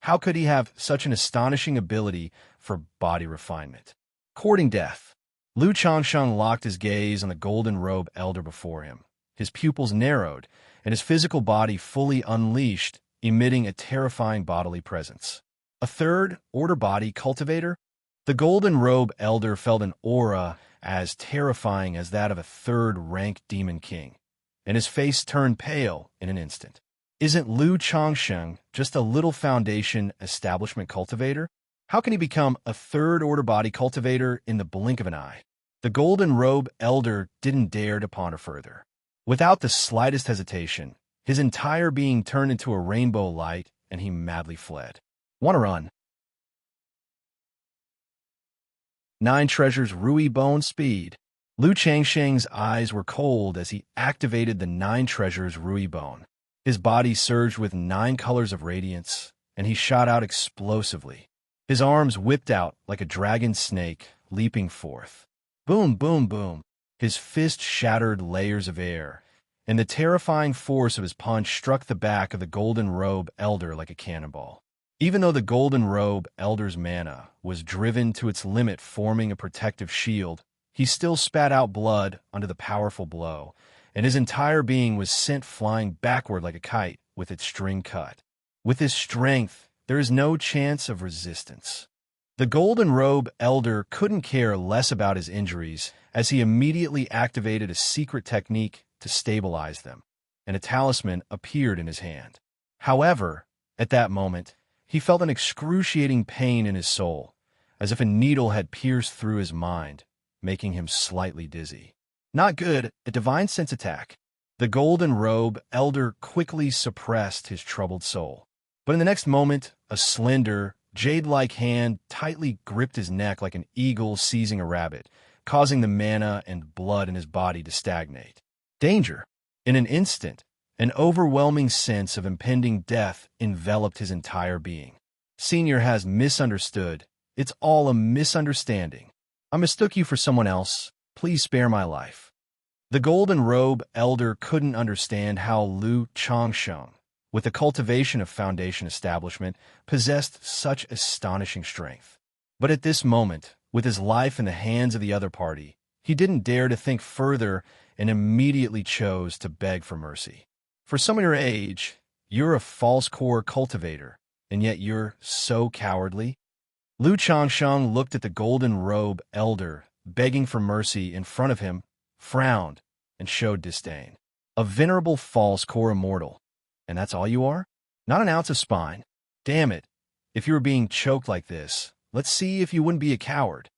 How could he have such an astonishing ability for body refinement? Courting death. Lu Changsheng locked his gaze on the golden robe elder before him. His pupils narrowed, and his physical body fully unleashed, emitting a terrifying bodily presence. A third-order body cultivator? The golden robe elder felt an aura as terrifying as that of a third-rank demon king, and his face turned pale in an instant. Isn't Lu Changsheng just a little foundation establishment cultivator? How can he become a third-order body cultivator in the blink of an eye? The golden robe elder didn't dare to ponder further. Without the slightest hesitation, his entire being turned into a rainbow light, and he madly fled. Want to run? 9 Treasures Rui Bone Speed. Lu Changsheng's eyes were cold as he activated the 9 Treasures Rui Bone. His body surged with 9 colors of radiance, and he shot out explosively. His arms whipped out like a dragon snake, leaping forth. Boom, boom, boom. His fist shattered layers of air, and the terrifying force of his punch struck the back of the golden robe elder like a cannonball. Even though the golden robe elder's mana was driven to its limit, forming a protective shield, he still spat out blood under the powerful blow, and his entire being was sent flying backward like a kite with its string cut. With his strength, there is no chance of resistance. The golden robe elder couldn't care less about his injuries as he immediately activated a secret technique to stabilize them, and a talisman appeared in his hand. However, at that moment, he felt an excruciating pain in his soul, as if a needle had pierced through his mind, making him slightly dizzy. Not good, a divine sense attack. The golden robe elder quickly suppressed his troubled soul. But in the next moment, a slender, jade-like hand tightly gripped his neck like an eagle seizing a rabbit, causing the mana and blood in his body to stagnate. Danger! In an instant, an overwhelming sense of impending death enveloped his entire being. Senior has misunderstood. It's all a misunderstanding. I mistook you for someone else. Please spare my life. The golden robe elder couldn't understand how Lu Changsheng, with the cultivation of foundation establishment, possessed such astonishing strength. But at this moment, with his life in the hands of the other party, he didn't dare to think further and immediately chose to beg for mercy. For someone your age, you're a false core cultivator, and yet you're so cowardly. Lu Changsheng looked at the golden robe elder, begging for mercy in front of him, frowned, and showed disdain. A venerable false core immortal. And that's all you are? Not an ounce of spine. Damn it. If you were being choked like this, let's see if you wouldn't be a coward.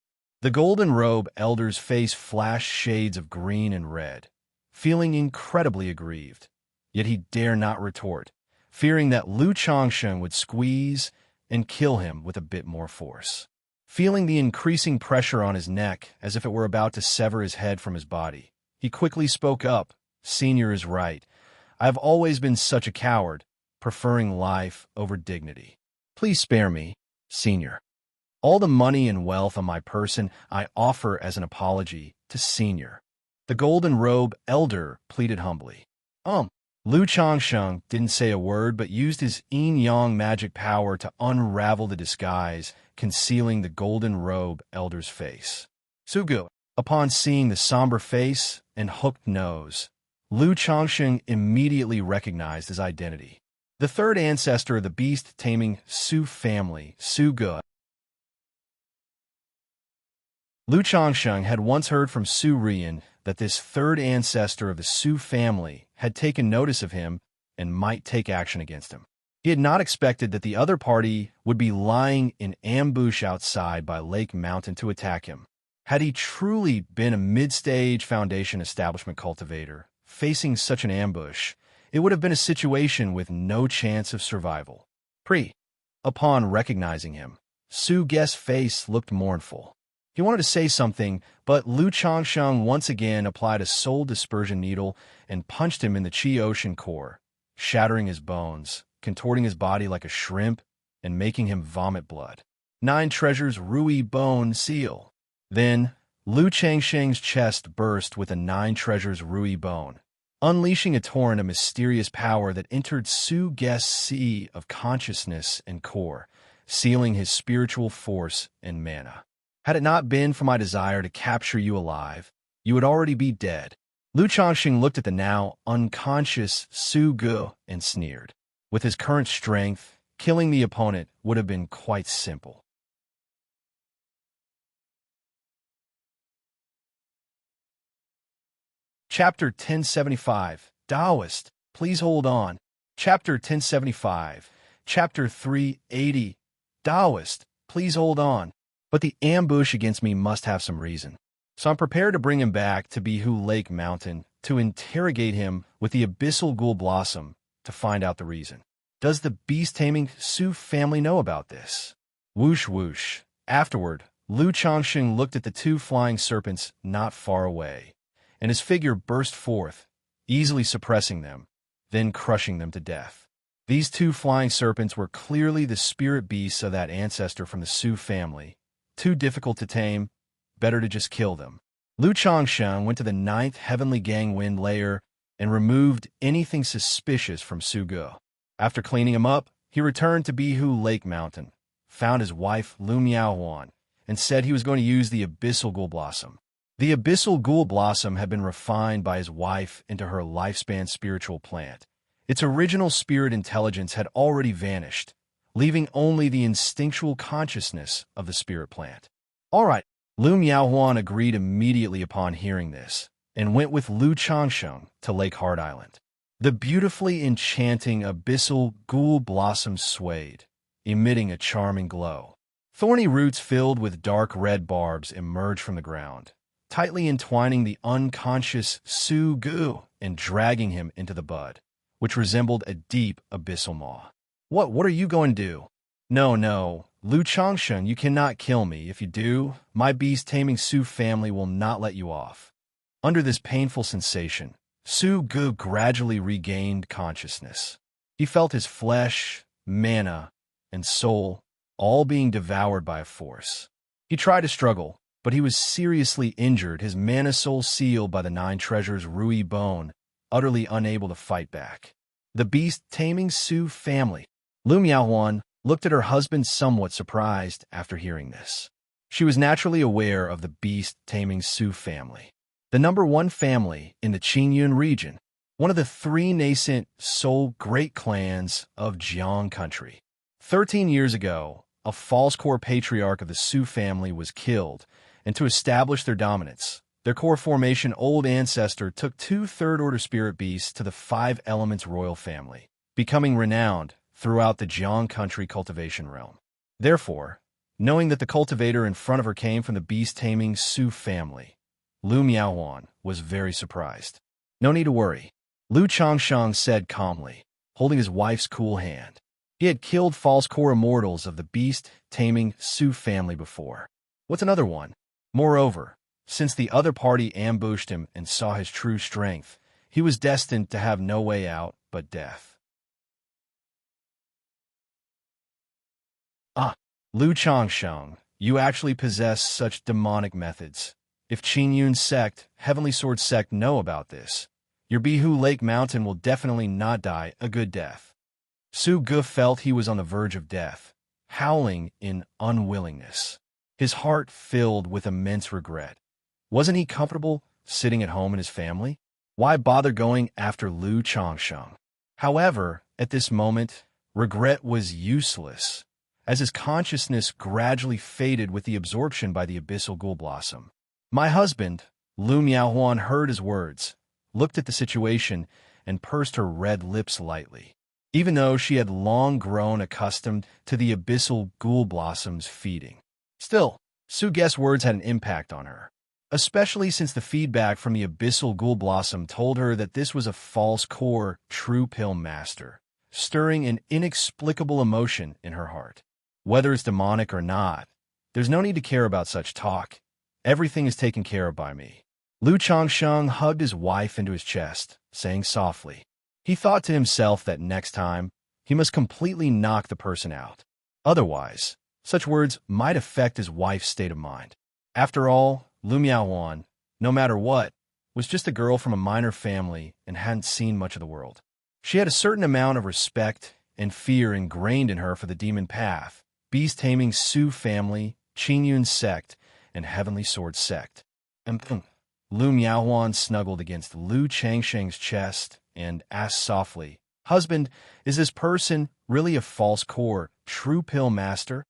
The golden robe elder's face flashed shades of green and red. feeling incredibly aggrieved. Yet he dare not retort, fearing that Xianxia would squeeze and kill him with a bit more force. Feeling the increasing pressure on his neck as if it were about to sever his head from his body, he quickly spoke up. "Senior is right. I have always been such a coward, preferring life over dignity. Please spare me, Senior. All the money and wealth on my person I offer as an apology to Senior." The golden robe elder pleaded humbly. Xianxia didn't say a word but used his yin-yang magic power to unravel the disguise, concealing the golden robe elder's face. Sugu, upon seeing the somber face and hooked nose, Xianxia immediately recognized his identity. The third ancestor of the beast-taming Su family, Sugu. Xianxia had once heard from Su Rian that this third ancestor of the Su family had taken notice of him and might take action against him. He had not expected that the other party would be lying in ambush outside by Lake Mountain to attack him. Had he truly been a mid-stage Foundation establishment cultivator, facing such an ambush, it would have been a situation with no chance of survival. Upon recognizing him, Su Guest's face looked mournful. He wanted to say something, but Xianxia once again applied a soul dispersion needle and punched him in the Qi Ocean core, shattering his bones, contorting his body like a shrimp, and making him vomit blood. 9 treasures Rui bone seal. Then, Xianxia's chest burst with a 9 treasures Rui bone, unleashing a torrent of mysterious power that entered Su Guest's sea of consciousness and core, sealing his spiritual force and mana. "Had it not been for my desire to capture you alive, you would already be dead." Xianxia looked at the now unconscious Su Gu and sneered. With his current strength, killing the opponent would have been quite simple. Chapter 1075, Taoist, please hold on. Chapter 1075, Chapter 380, Taoist, please hold on. But the ambush against me must have some reason. So I'm prepared to bring him back to Bihu Lake Mountain to interrogate him with the Abyssal Ghoul Blossom to find out the reason. Does the beast-taming Su family know about this? Whoosh whoosh. Afterward, Xianxia looked at the 2 flying serpents not far away, and his figure burst forth, easily suppressing them, then crushing them to death. These 2 flying serpents were clearly the spirit beasts of that ancestor from the Su family. Too difficult to tame, better to just kill them. Xianxia went to the 9th Heavenly Gangwind layer and removed anything suspicious from Su Gu. After cleaning him up, he returned to Bihu Lake Mountain, found his wife Lu Miaohuan, and said he was going to use the Abyssal Ghoul Blossom. The Abyssal Ghoul Blossom had been refined by his wife into her lifespan spiritual plant. Its original spirit intelligence had already vanished, leaving only the instinctual consciousness of the spirit plant. All right, Lu Miaohuan agreed immediately upon hearing this, and went with Xianxia to Lake Heart Island. The beautifully enchanting Abyssal Ghoul Blossom swayed, emitting a charming glow. Thorny roots filled with dark red barbs emerged from the ground, tightly entwining the unconscious Su Gu and dragging him into the bud, which resembled a deep abyssal maw. What are you going to do?" No, Xianxia, you cannot kill me. If you do, my beast-taming Su family will not let you off." Under this painful sensation, Su Gu gradually regained consciousness. He felt his flesh, mana, and soul all being devoured by a force. He tried to struggle, but he was seriously injured, his mana soul sealed by the 9 treasures Rui bone, utterly unable to fight back. The beast-taming Su family. Lu Miaohuan looked at her husband somewhat surprised after hearing this. She was naturally aware of the beast-taming Su family, the #1 family in the Qingyun region, one of the 3 nascent soul great clans of Jiang country. 13 years ago, a false core patriarch of the Su family was killed, and to establish their dominance, their core formation old ancestor took 2 third-order spirit beasts to the 5 elements royal family, becoming renowned throughout the Jiang country cultivation realm. Therefore, knowing that the cultivator in front of her came from the beast-taming Su family, Lu Miaohuan was very surprised. No need to worry, Lu Changsheng said calmly, holding his wife's cool hand. He had killed false core immortals of the beast-taming Su family before. What's another one? Moreover, since the other party ambushed him and saw his true strength, he was destined to have no way out but death. Ah, Lu Changsheng, you actually possess such demonic methods. If Qingyun's sect, Heavenly Sword sect, know about this, your Bihu Lake Mountain will definitely not die a good death. Su Ge felt he was on the verge of death, howling in unwillingness. His heart filled with immense regret. Wasn't he comfortable sitting at home in his family? Why bother going after Lu Changsheng? However, at this moment, regret was useless, as his consciousness gradually faded with the absorption by the abyssal ghoul blossom. My husband, Lu Miaohuan, heard his words, looked at the situation, and pursed her red lips lightly. Even though she had long grown accustomed to the abyssal ghoul blossom's feeding. Still, Su Ge's words had an impact on her, especially since the feedback from the abyssal ghoul blossom told her that this was a false core true pill master, stirring an inexplicable emotion in her heart. Whether it's demonic or not, there's no need to care about such talk. Everything is taken care of by me. Lu Changsheng hugged his wife into his chest, saying softly. He thought to himself that next time, he must completely knock the person out. Otherwise, such words might affect his wife's state of mind. After all, Lu Miaohuan, no matter what, was just a girl from a minor family and hadn't seen much of the world. She had a certain amount of respect and fear ingrained in her for the demon path, beast-taming Su family, Qingyun sect, and Heavenly Sword sect. Lu Miaohuan snuggled against Lu Changsheng's chest and asked softly, Husband, is this person really a false core, true pill master?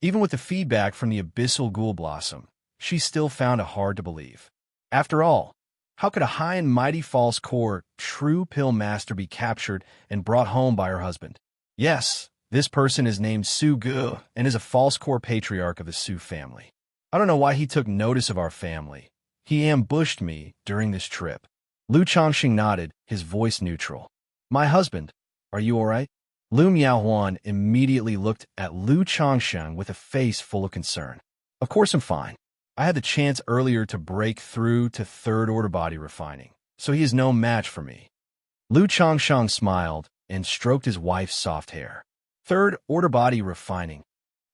Even with the feedback from the abyssal ghoul blossom, she still found it hard to believe. After all, how could a high and mighty false core, true pill master be captured and brought home by her husband? Yes, this person is named Su Ge and is a false core patriarch of the Su family. I don't know why he took notice of our family. He ambushed me during this trip. Lu Changsheng nodded, his voice neutral. My husband, are you all right? Lu Miaohuan immediately looked at Lu Changsheng with a face full of concern. Of course I'm fine. I had the chance earlier to break through to third-order body refining, so he is no match for me. Lu Changsheng smiled and stroked his wife's soft hair. Third-order body refining.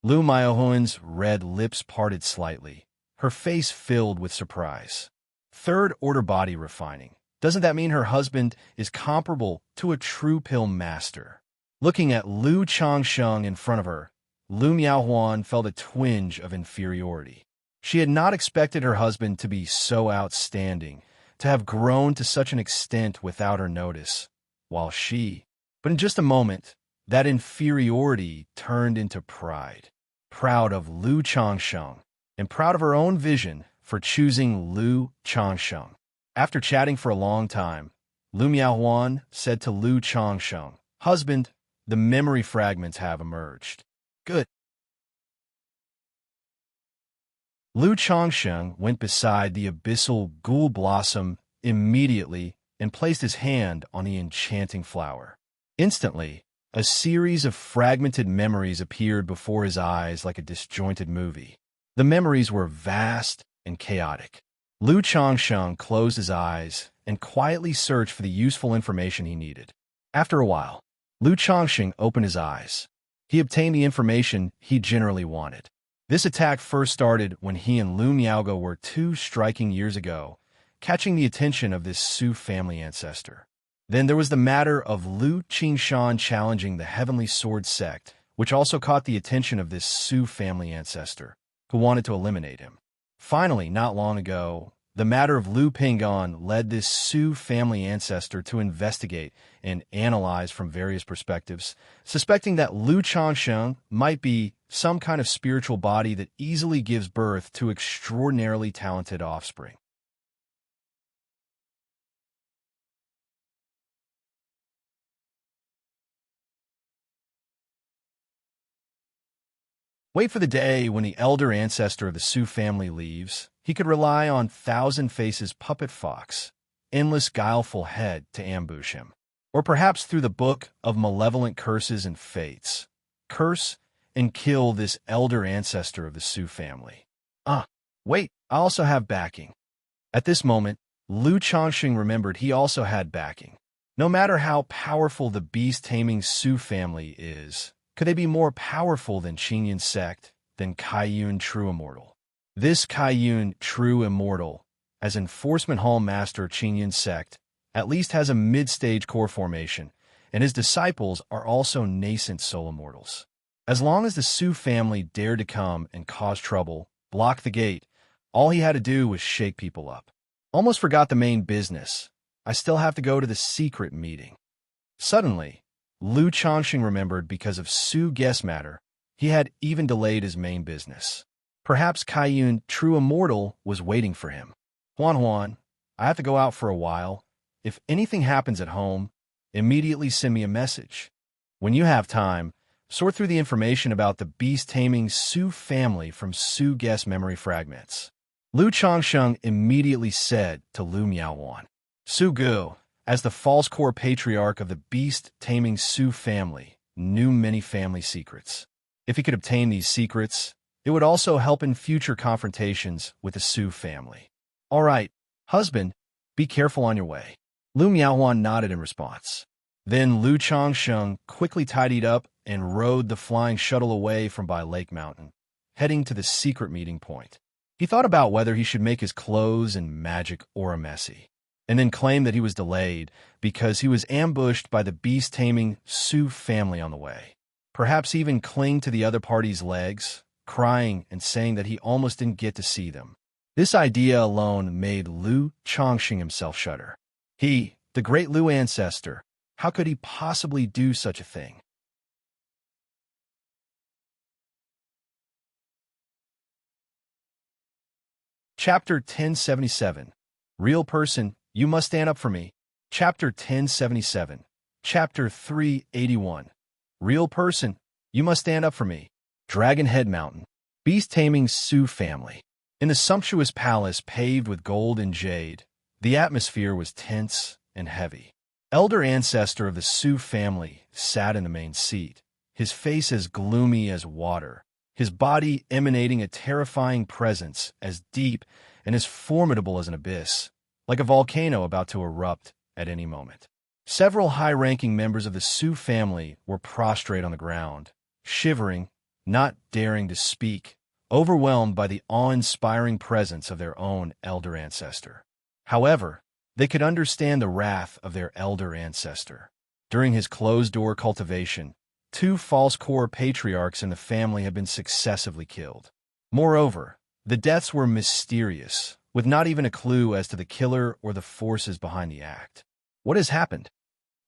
Lu Miaohuan's red lips parted slightly, her face filled with surprise. Third-order body refining. Doesn't that mean her husband is comparable to a true pill master? Looking at Lu Changsheng in front of her, Lu Miaohuan felt a twinge of inferiority. She had not expected her husband to be so outstanding, to have grown to such an extent without her notice, while she... But in just a moment, that inferiority turned into pride. Proud of Lu Changsheng, and proud of her own vision for choosing Lu Changsheng. After chatting for a long time, Lu Miaohuan said to Lu Changsheng, Husband, the memory fragments have emerged. Good. Lu Changsheng went beside the abyssal ghoul blossom immediately and placed his hand on the enchanting flower. Instantly, a series of fragmented memories appeared before his eyes like a disjointed movie. The memories were vast and chaotic. Lu Changsheng closed his eyes and quietly searched for the useful information he needed. After a while, Lu Changsheng opened his eyes. He obtained the information he generally wanted. This attack first started when he and Lu Miaoge were 2 striking years ago, catching the attention of this Su family ancestor. Then there was the matter of Lu Qingshan challenging the Heavenly Sword sect, which also caught the attention of this Su family ancestor, who wanted to eliminate him. Finally, not long ago, the matter of Lu Pingon led this Su family ancestor to investigate and analyze from various perspectives, suspecting that Lu Changsheng might be some kind of spiritual body that easily gives birth to extraordinarily talented offspring. Wait for the day when the elder ancestor of the Su family leaves. He could rely on Thousand Faces Puppet Fox endless guileful head to ambush him. Or perhaps through the book of malevolent curses and fates. Curse and kill this elder ancestor of the Su family. Wait, I also have backing. At this moment, Lu Chongqing remembered he also had backing. No matter how powerful the beast-taming Su family is, could they be more powerful than Qinyan sect, than Kaiyun True Immortal? This Kaiyun True Immortal, as Enforcement Hall Master Qinyan sect, at least has a mid-stage core formation, and his disciples are also nascent soul immortals. As long as the Su family dared to come and cause trouble, block the gate, all he had to do was shake people up. Almost forgot the main business. I still have to go to the secret meeting. Suddenly, Lu Chongqing remembered because of Su guest matter, he had even delayed his main business. Perhaps Kaiyun True Immortal was waiting for him. Huan, I have to go out for a while. If anything happens at home, immediately send me a message. When you have time, sort through the information about the beast-taming Su family from Su guest memory fragments. Lu Chongqing immediately said to Lu Miaowan, Su Gu, as the false core patriarch of the beast-taming Su family, knew many family secrets. If he could obtain these secrets, it would also help in future confrontations with the Su family. All right, husband, be careful on your way. Lu Miaowan nodded in response. Then Lu Chongqing quickly tidied up and rode the flying shuttle away from by Lake Mountain, heading to the secret meeting point. He thought about whether he should make his clothes and magic aura messy, and then claim that he was delayed because he was ambushed by the beast-taming Su family on the way. Perhaps even cling to the other party's legs, crying and saying that he almost didn't get to see them. This idea alone made Lu Chongqing himself shudder. He, the great Lu ancestor, how could he possibly do such a thing? Chapter 1077. Real person, you must stand up for me. Chapter 1077. Chapter 381. Real person, you must stand up for me. Dragon Head Mountain. Beast-taming Su family. In the sumptuous palace paved with gold and jade, the atmosphere was tense and heavy. Elder ancestor of the Su family sat in the main seat, his face as gloomy as water, his body emanating a terrifying presence as deep and as formidable as an abyss, like a volcano about to erupt at any moment. Several high-ranking members of the Su family were prostrate on the ground, shivering, not daring to speak, overwhelmed by the awe-inspiring presence of their own elder ancestor. However, they could understand the wrath of their elder ancestor. During his closed-door cultivation, 2 false core patriarchs in the family had been successively killed. Moreover, the deaths were mysterious, with not even a clue as to the killer or the forces behind the act. What has happened?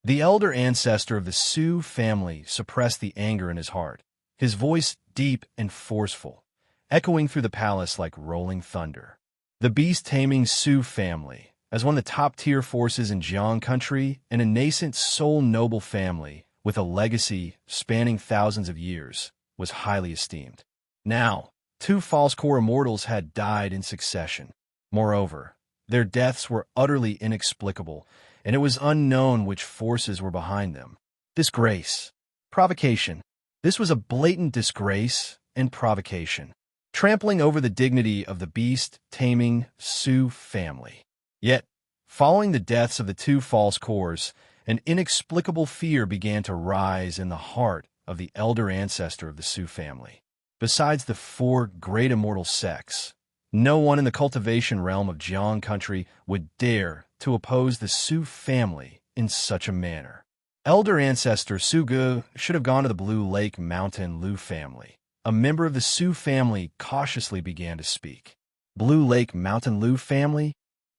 The elder ancestor of the Su family suppressed the anger in his heart, his voice deep and forceful, echoing through the palace like rolling thunder. The beast-taming Su family, as one of the top-tier forces in Jiang country and a nascent soul-noble family with a legacy spanning thousands of years, was highly esteemed. Now, 2 false core immortals had died in succession. Moreover, their deaths were utterly inexplicable, and it was unknown which forces were behind them. Disgrace. Provocation. This was a blatant disgrace and provocation, trampling over the dignity of the beast-taming Su family. Yet, following the deaths of the 2 false cores, an inexplicable fear began to rise in the heart of the elder ancestor of the Su family. Besides the 4 great immortal sects, no one in the cultivation realm of Jiang country would dare to oppose the Su family in such a manner. Elder ancestor Su Gu should have gone to the Blue Lake Mountain Lu family. A member of the Su family cautiously began to speak. Blue Lake Mountain Lu family?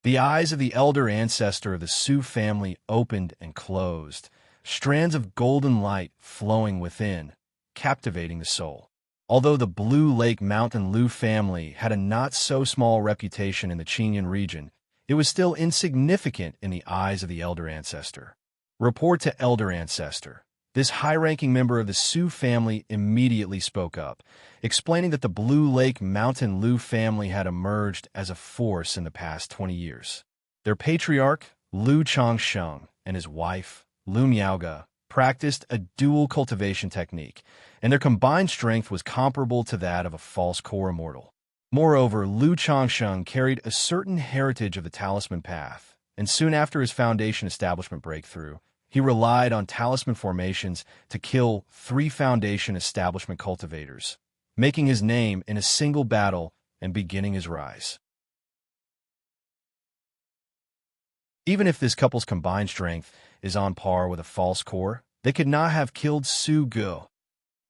The eyes of the elder ancestor of the Su family opened and closed, strands of golden light flowing within, captivating the soul. Although the Blue Lake Mountain Lu family had a not-so-small reputation in the Qinyan region, it was still insignificant in the eyes of the elder ancestor. Report to elder ancestor. This high-ranking member of the Su family immediately spoke up, explaining that the Blue Lake Mountain Lu family had emerged as a force in the past 20 years. Their patriarch, Lu Changsheng, and his wife, Lu Miaoge, practiced a dual cultivation technique, and their combined strength was comparable to that of a false core immortal. Moreover, Lu Changsheng carried a certain heritage of the talisman path, and soon after his foundation establishment breakthrough, he relied on talisman formations to kill 3 foundation establishment cultivators, making his name in a single battle and beginning his rise. Even if this couple's combined strength is on par with a false core, they could not have killed Su Ge.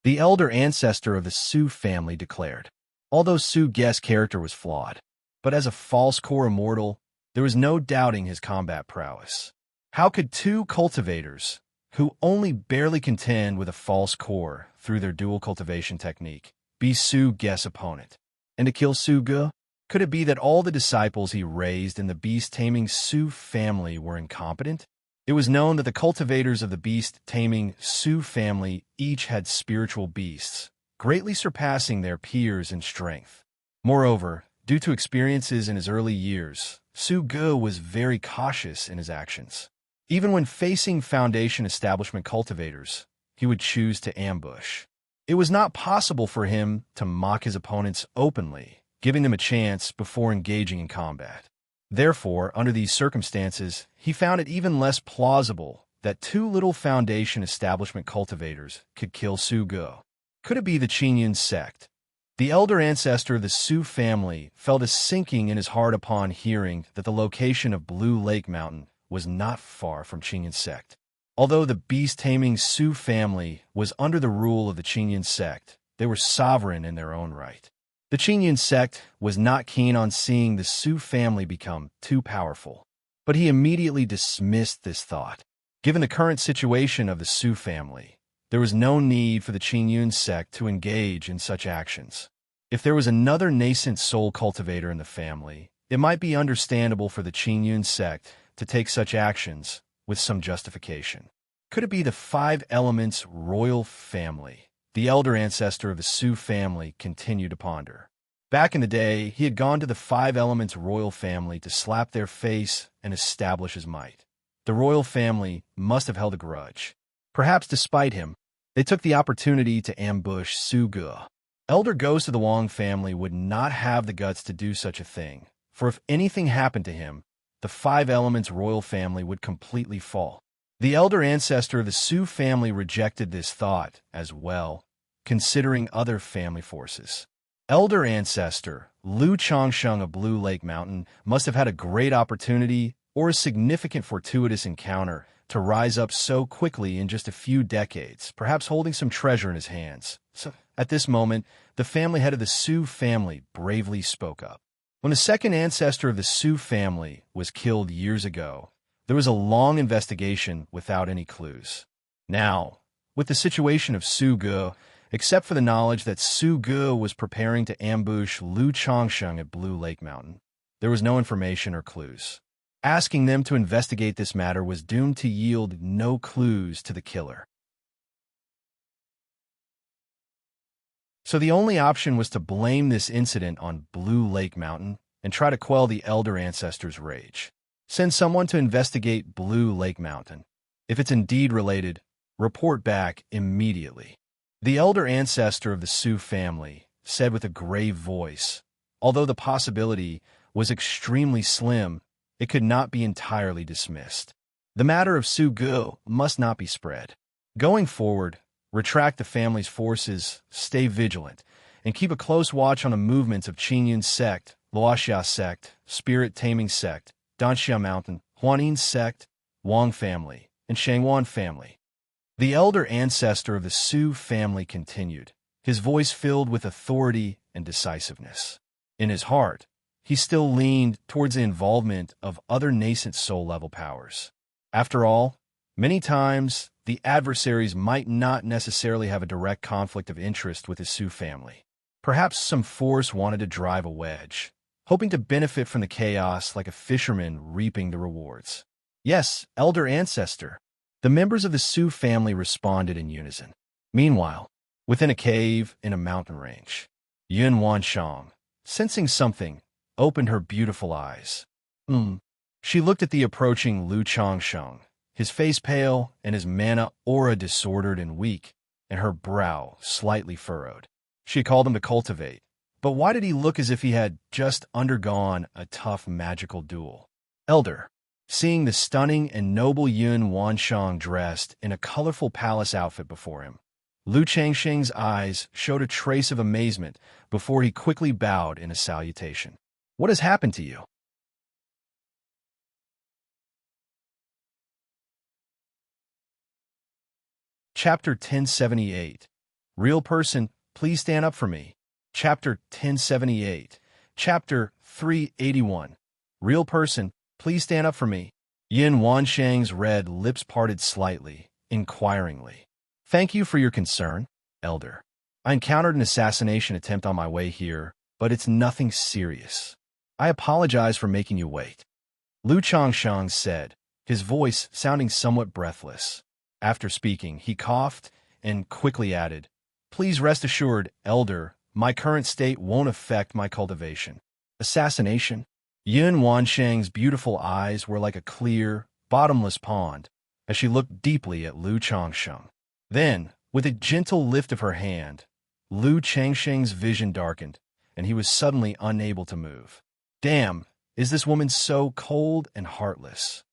The elder ancestor of the Su family declared. Although Su Ge's character was flawed, but as a false core immortal, there was no doubting his combat prowess. How could 2 cultivators, who only barely contend with a false core through their dual cultivation technique, be Su Ge's opponent? And to kill Su Ge? Could it be that all the disciples he raised in the beast-taming Su family were incompetent? It was known that the cultivators of the beast-taming Su family each had spiritual beasts, greatly surpassing their peers in strength. Moreover, due to experiences in his early years, Su Ge was very cautious in his actions. Even when facing foundation establishment cultivators, he would choose to ambush. It was not possible for him to mock his opponents openly, giving them a chance before engaging in combat. Therefore, under these circumstances, he found it even less plausible that 2 little foundation establishment cultivators could kill Su Ge. Could it be the Qingyun sect? The elder ancestor of the Su family felt a sinking in his heart upon hearing that the location of Blue Lake Mountain was not far from Qingyun sect. Although the beast-taming Su family was under the rule of the Qingyun sect, they were sovereign in their own right. The Qingyun sect was not keen on seeing the Su family become too powerful, but he immediately dismissed this thought. Given the current situation of the Su family, there was no need for the Qingyun sect to engage in such actions. If there was another nascent soul cultivator in the family, it might be understandable for the Qingyun sect to take such actions with some justification. Could it be the 5 Elements royal family? The elder ancestor of the Su family continued to ponder. Back in the day, he had gone to the 5 Elements royal family to slap their face and establish his might. The royal family must have held a grudge. Perhaps despite him, they took the opportunity to ambush Su Ge. Elder ghosts of the Wang family would not have the guts to do such a thing, for if anything happened to him, the 5 Elements royal family would completely fall. The elder ancestor of the Su family rejected this thought as well, considering other family forces. Elder ancestor Lu Changsheng of Blue Lake Mountain must have had a great opportunity or a significant fortuitous encounter to rise up so quickly in just a few decades, perhaps holding some treasure in his hands. So, at this moment, the family head of the Su family bravely spoke up. When the second ancestor of the Su family was killed years ago, there was a long investigation without any clues. Now, with the situation of Su Ge, except for the knowledge that Su Ge was preparing to ambush Lu Changsheng at Blue Lake Mountain, there was no information or clues. Asking them to investigate this matter was doomed to yield no clues to the killer. So the only option was to blame this incident on Blue Lake Mountain and try to quell the elder ancestor's rage. Send someone to investigate Blue Lake Mountain. If it's indeed related, report back immediately. The elder ancestor of the Su family said with a grave voice, although the possibility was extremely slim, it could not be entirely dismissed. The matter of Su Ge must not be spread. Going forward, retract the family's forces, stay vigilant, and keep a close watch on the movements of Qingyun sect, Wuxia sect, Spirit Taming sect, Danxia Mountain, Huanin sect, Wang family, and Shangwan family. The elder ancestor of the Su family continued, his voice filled with authority and decisiveness. In his heart, he still leaned towards the involvement of other nascent soul-level powers. After all, many times, the adversaries might not necessarily have a direct conflict of interest with his Su family. Perhaps some force wanted to drive a wedge, hoping to benefit from the chaos like a fisherman reaping the rewards. Yes, elder ancestor. The members of the Su family responded in unison. Meanwhile, within a cave in a mountain range, Yun Wanshang, sensing something, opened her beautiful eyes. She looked at the approaching Lu Changsheng, his face pale and his mana aura disordered and weak, and her brow slightly furrowed. She had called him to cultivate, but why did he look as if he had just undergone a tough magical duel? Elder, seeing the stunning and noble Yun Wanshang dressed in a colorful palace outfit before him, Lu Changsheng's eyes showed a trace of amazement before he quickly bowed in a salutation. What has happened to you? Chapter 1078. Real person, please stand up for me. Chapter 1078. Chapter 381. Real person, please stand up for me. Yin Wanshang's red lips parted slightly, inquiringly. Thank you for your concern, Elder. I encountered an assassination attempt on my way here, but it's nothing serious. I apologize for making you wait. Lu Changsheng said, his voice sounding somewhat breathless. After speaking, he coughed and quickly added, Please rest assured, Elder, my current state won't affect my cultivation. Assassination? Yun Wanshang's beautiful eyes were like a clear, bottomless pond as she looked deeply at Lu Changsheng. Then, with a gentle lift of her hand, Lu Changsheng's vision darkened, and he was suddenly unable to move. Damn, is this woman so cold and heartless?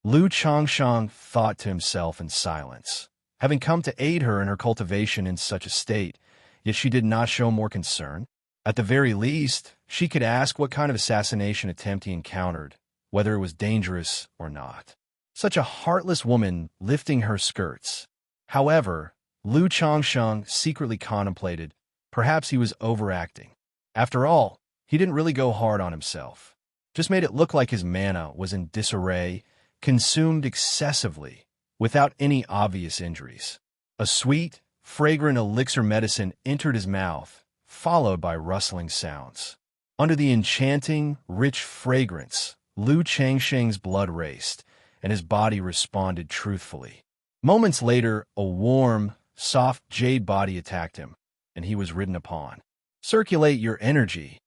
Lu Changsheng thought to himself in silence, having come to aid her in her cultivation in such a state, yet she did not show more concern. At the very least, she could ask what kind of assassination attempt he encountered, whether it was dangerous or not. Such a heartless woman lifting her skirts. However, Lu Changsheng secretly contemplated, perhaps he was overacting. After all, he didn't really go hard on himself, just made it look like his mana was in disarray, consumed excessively, without any obvious injuries. A sweet, fragrant elixir medicine entered his mouth, followed by rustling sounds. Under the enchanting, rich fragrance, Lu Changsheng's blood raced, and his body responded truthfully. Moments later, a warm, soft jade body attacked him, and he was ridden upon. Circulate your energy.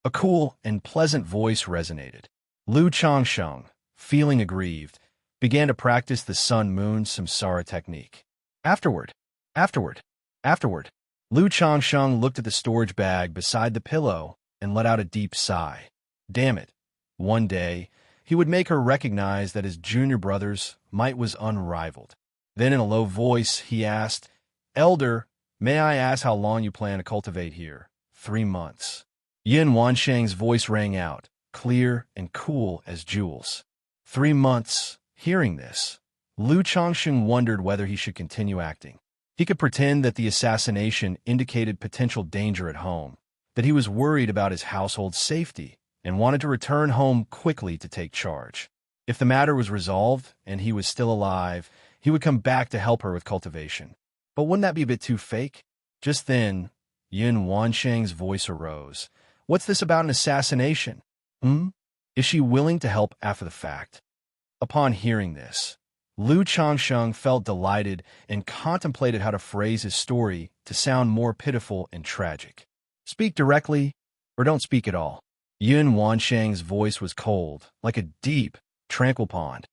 A cool and pleasant voice resonated. Lu Changsheng, feeling aggrieved, began to practice the sun-moon samsara technique. Afterward, Lu Changsheng looked at the storage bag beside the pillow and let out a deep sigh. Damn it. One day, he would make her recognize that his junior brother's might was unrivaled. Then in a low voice, he asked, Elder, may I ask how long you plan to cultivate here? 3 months. Yin Wanshang's voice rang out, clear and cool as jewels. 3 months. Hearing this, Lu Changsheng wondered whether he should continue acting. He could pretend that the assassination indicated potential danger at home, that he was worried about his household's safety, and wanted to return home quickly to take charge. If the matter was resolved and he was still alive, he would come back to help her with cultivation. But wouldn't that be a bit too fake? Just then, Yin Wanshang's voice arose. What's this about an assassination? Is she willing to help after the fact? Upon hearing this, Lu Changsheng felt delighted and contemplated how to phrase his story to sound more pitiful and tragic. Speak directly, or don't speak at all. Yun Wanshang's voice was cold, like a deep, tranquil pond.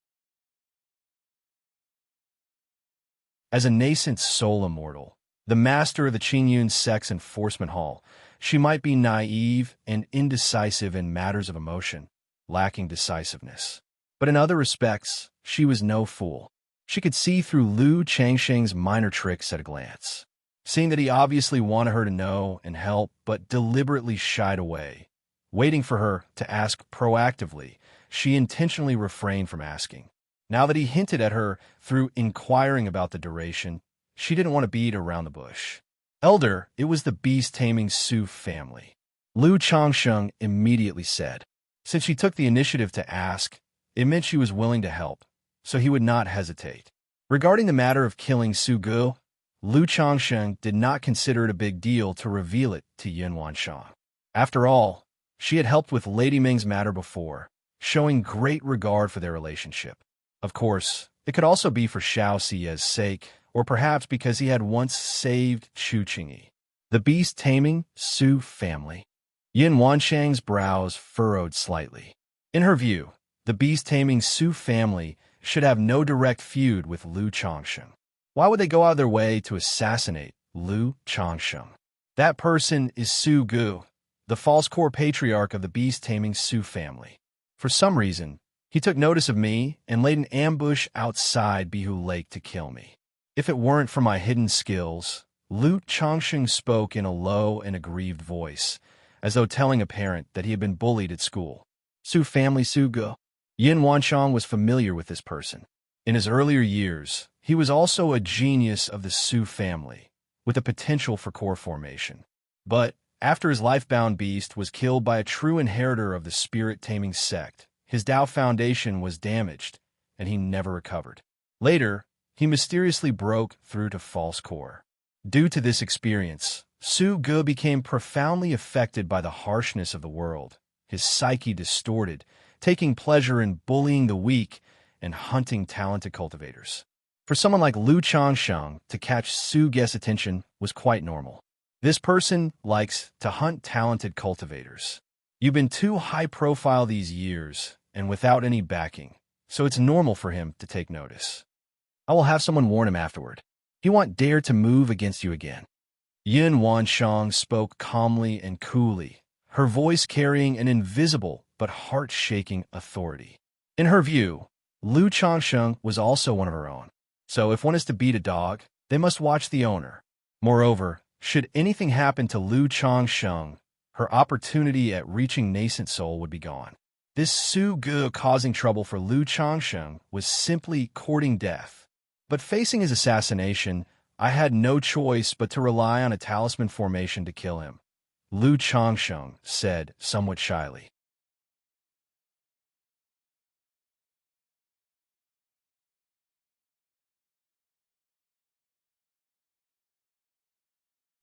As a nascent soul immortal, the master of the Qingyun Sex Enforcement Hall, she might be naive and indecisive in matters of emotion, lacking decisiveness. But in other respects, she was no fool. She could see through Lu Changsheng's minor tricks at a glance. Seeing that he obviously wanted her to know and help, but deliberately shied away, waiting for her to ask proactively, she intentionally refrained from asking. Now that he hinted at her through inquiring about the duration, she didn't want to beat around the bush. Elder, it was the beast-taming Su family. Lu Changsheng immediately said. Since she took the initiative to ask, it meant she was willing to help, so he would not hesitate. Regarding the matter of killing Su Gu, Lu Changsheng did not consider it a big deal to reveal it to Yin Wanshang. After all, she had helped with Lady Ming's matter before, showing great regard for their relationship. Of course, it could also be for Xiaoxia's sake, or perhaps because he had once saved Chu Qingyi. The beast-taming Su family. Yin Wanshang's brows furrowed slightly. In her view, The beast-taming Su family should have no direct feud with Lu Changsheng. Why would they go out of their way to assassinate Lu Changsheng? That person is Su Gu, the false core patriarch of the beast-taming Su family. For some reason, he took notice of me and laid an ambush outside Bihu Lake to kill me. If it weren't for my hidden skills, Lu Changsheng spoke in a low and aggrieved voice, as though telling a parent that he had been bullied at school. Su family Su Gu. Yin Wanshang was familiar with this person. In his earlier years, he was also a genius of the Su family, with a potential for core formation. But after his life-bound beast was killed by a true inheritor of the spirit-taming sect, his Dao foundation was damaged, and he never recovered. Later, he mysteriously broke through to false core. Due to this experience, Su Gu became profoundly affected by the harshness of the world, his psyche distorted, taking pleasure in bullying the weak and hunting talented cultivators. For someone like Lu Changsheng to catch Su Gu's attention was quite normal. This person likes to hunt talented cultivators. You've been too high-profile these years and without any backing, so it's normal for him to take notice. I will have someone warn him afterward. He won't dare to move against you again. Yin Wanshang spoke calmly and coolly, her voice carrying an invisible but heart-shaking authority. In her view, Lu Changsheng was also one of her own. So if one is to beat a dog, they must watch the owner. Moreover, should anything happen to Lu Changsheng, her opportunity at reaching nascent soul would be gone. This Su Gu causing trouble for Lu Changsheng was simply courting death. But facing his assassination, I had no choice but to rely on a talisman formation to kill him, Lu Changsheng said somewhat shyly.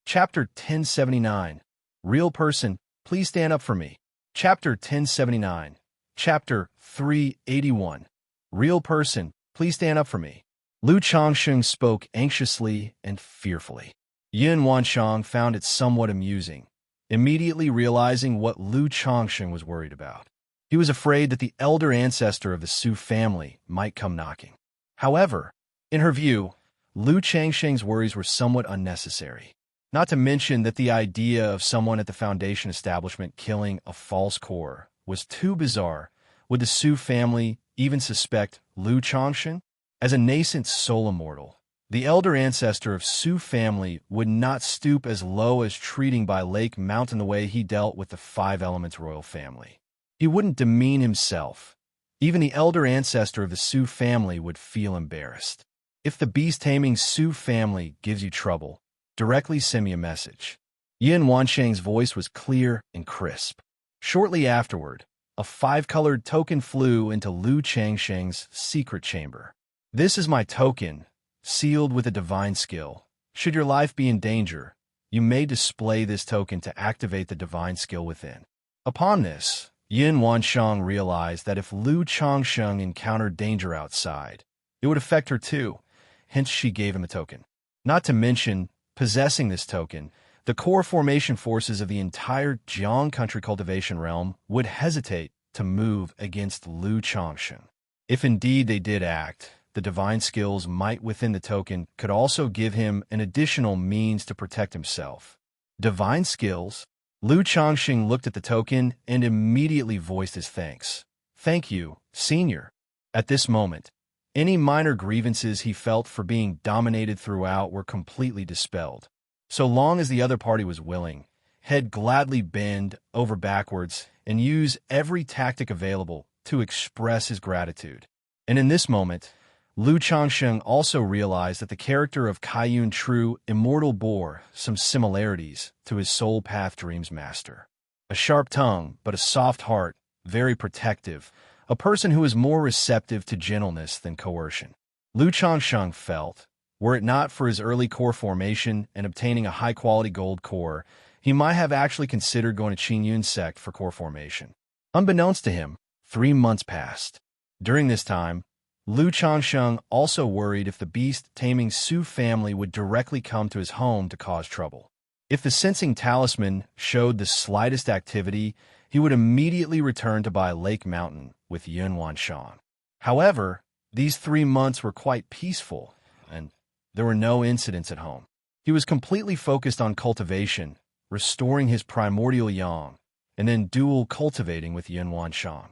Chapter 1079. Real person, please stand up for me. Chapter 1079. Chapter 381. Real person, please stand up for me. Lu Changsheng spoke anxiously and fearfully. Yin Wanshang found it somewhat amusing, immediately realizing what Lu Changsheng was worried about. He was afraid that the elder ancestor of the Su family might come knocking. However, in her view, Lu Changsheng's worries were somewhat unnecessary. Not to mention that the idea of someone at the Foundation establishment killing a false core was too bizarre. Would the Su family even suspect Lu Changsheng? As a nascent soul immortal, the elder ancestor of Su family would not stoop as low as treating by Lake Mountain the way he dealt with the Five Elements royal family. He wouldn't demean himself. Even the elder ancestor of the Su family would feel embarrassed. If the beast-taming Su family gives you trouble, directly send me a message. Yin Wanshang's voice was clear and crisp. Shortly afterward, a 5-colored token flew into Lu Changsheng's secret chamber. This is my token, sealed with a divine skill. Should your life be in danger, you may display this token to activate the divine skill within. Upon this, Yin Wanshang realized that if Lu Changsheng encountered danger outside, it would affect her too, hence she gave him a token. Not to mention, possessing this token, the core formation forces of the entire Jiang country cultivation realm would hesitate to move against Lu Changsheng. If indeed they did act, the divine skills might within the token could also give him an additional means to protect himself. Divine skills? Lu Changsheng looked at the token and immediately voiced his thanks. Thank you, Senior. At this moment, any minor grievances he felt for being dominated throughout were completely dispelled. So long as the other party was willing, he'd gladly bend over backwards and use every tactic available to express his gratitude. And in this moment, Lu Changsheng also realized that the character of Kaiyun True Immortal bore some similarities to his Soul Path Dreams master. A sharp tongue, but a soft heart, very protective, a person who is more receptive to gentleness than coercion. Lu Changsheng felt, were it not for his early core formation and obtaining a high-quality gold core, he might have actually considered going to Qingyun sect for core formation. Unbeknownst to him, 3 months passed. During this time, Lu Changsheng also worried if the beast-taming Su family would directly come to his home to cause trouble. If the sensing talisman showed the slightest activity, he would immediately return to by Lake Mountain, with Yun Wanshang. However, these 3 months were quite peaceful, and there were no incidents at home. He was completely focused on cultivation, restoring his primordial yang, and then dual cultivating with Yun Wanshang.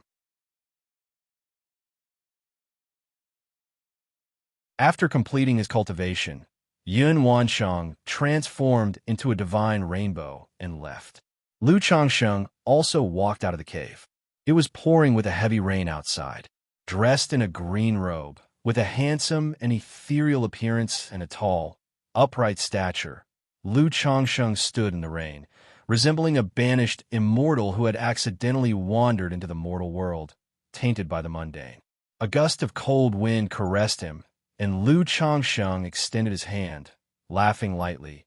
After completing his cultivation, Yun Wanshang transformed into a divine rainbow and left. Lu Changsheng also walked out of the cave. It was pouring with a heavy rain outside. Dressed in a green robe, with a handsome and ethereal appearance and a tall, upright stature, Lu Changsheng stood in the rain, resembling a banished immortal who had accidentally wandered into the mortal world, tainted by the mundane. A gust of cold wind caressed him, and Lu Changsheng extended his hand, laughing lightly.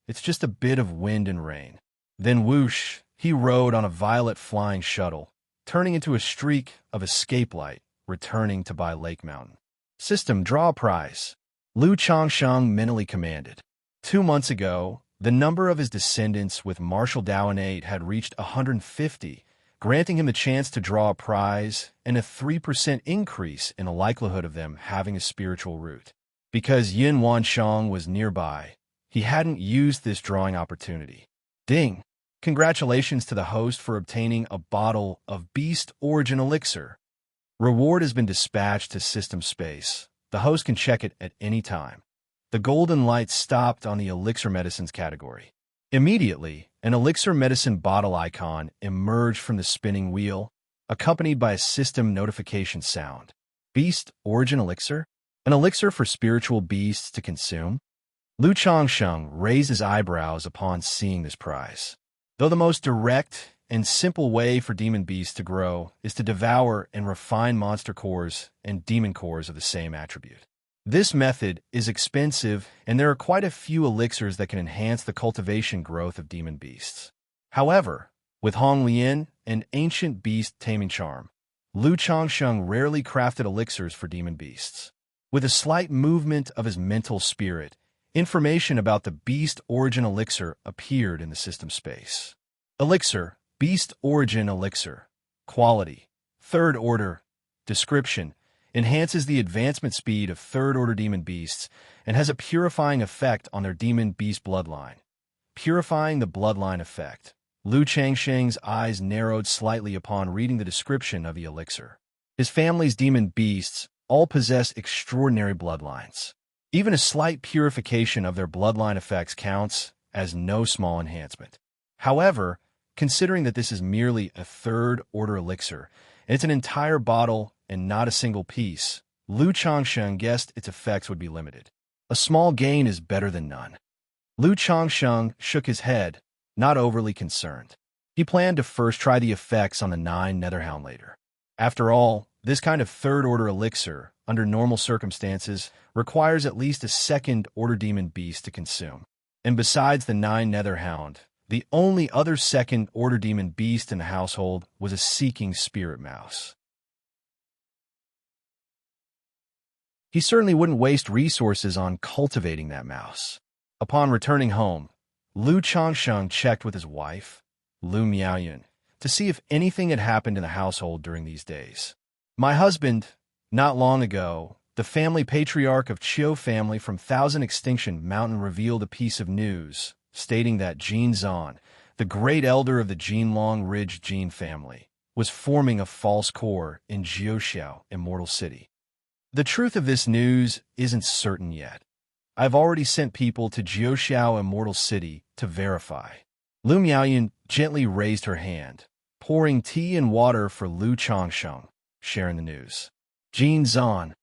It's just a bit of wind and rain. Then whoosh, he rode on a violet flying shuttle, turning into a streak of escape light, returning to Bai Lake Mountain. System, draw a prize. Lu Changsheng mentally commanded. 2 months ago, the number of his descendants with martial Daoinate had reached 150, granting him the chance to draw a prize and a 3% increase in the likelihood of them having a spiritual root. Because Yun Wanshang was nearby, he hadn't used this drawing opportunity. Ding! Congratulations to the host for obtaining a bottle of Beast Origin Elixir. Reward has been dispatched to system space. The host can check it at any time. The golden light stopped on the Elixir Medicines category. Immediately, an Elixir Medicine bottle icon emerged from the spinning wheel, accompanied by a system notification sound. Beast Origin Elixir? An elixir for spiritual beasts to consume? Lu Changsheng raised his eyebrows upon seeing this prize. Though the most direct and simple way for demon beasts to grow is to devour and refine monster cores and demon cores of the same attribute. This method is expensive, and there are quite a few elixirs that can enhance the cultivation growth of demon beasts. However, with Hong Lian, an ancient beast taming charm, Lu Changsheng rarely crafted elixirs for demon beasts. With a slight movement of his mental spirit, information about the Beast Origin Elixir appeared in the system space. Elixir, Beast Origin Elixir. Quality, 3rd order. Description, enhances the advancement speed of 3rd order demon beasts and has a purifying effect on their demon beast bloodline. Purifying the bloodline effect. Lu Changsheng's eyes narrowed slightly upon reading the description of the elixir. His family's demon beasts all possess extraordinary bloodlines. Even a slight purification of their bloodline effects counts as no small enhancement. However, considering that this is merely a 3rd order elixir, and it's an entire bottle and not a single piece, Lu Changsheng guessed its effects would be limited. A small gain is better than none. Lu Changsheng shook his head, not overly concerned. He planned to first try the effects on the 9 Netherhound later. After all, this kind of 3rd order elixir, under normal circumstances, requires at least a 2nd order demon beast to consume. And besides the 9 Netherhound, the only other 2nd order demon beast in the household was a seeking spirit mouse. He certainly wouldn't waste resources on cultivating that mouse. Upon returning home, Lu Changsheng checked with his wife, Lu Miaoyun, to see if anything had happened in the household during these days. My husband, not long ago, the family patriarch of Qiu family from Thousand Extinction Mountain revealed a piece of news, stating that Jin Zan, the great elder of the Jinlong Ridge Jin family, was forming a false core in Xianxia, Immortal City. The truth of this news isn't certain yet. I've already sent people to Jiuxiao Immortal City to verify. Lu Miaoyun gently raised her hand, pouring tea and water for Lu Changsheng, sharing the news. Jin Zan.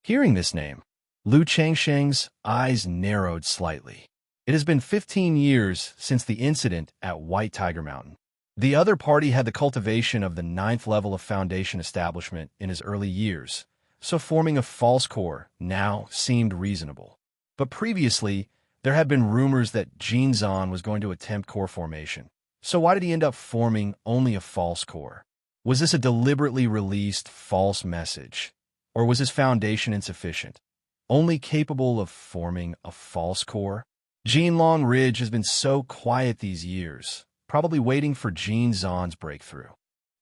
Hearing this name, Lu Changsheng's eyes narrowed slightly. It has been 15 years since the incident at White Tiger Mountain. The other party had the cultivation of the 9th level of foundation establishment in his early years, so forming a false core now seemed reasonable. But previously, there had been rumors that Jin Zan was going to attempt core formation. So why did he end up forming only a false core? Was this a deliberately released false message? Or was his foundation insufficient, only capable of forming a false core? Jinlong Ridge has been so quiet these years, probably waiting for Jin Zan's breakthrough.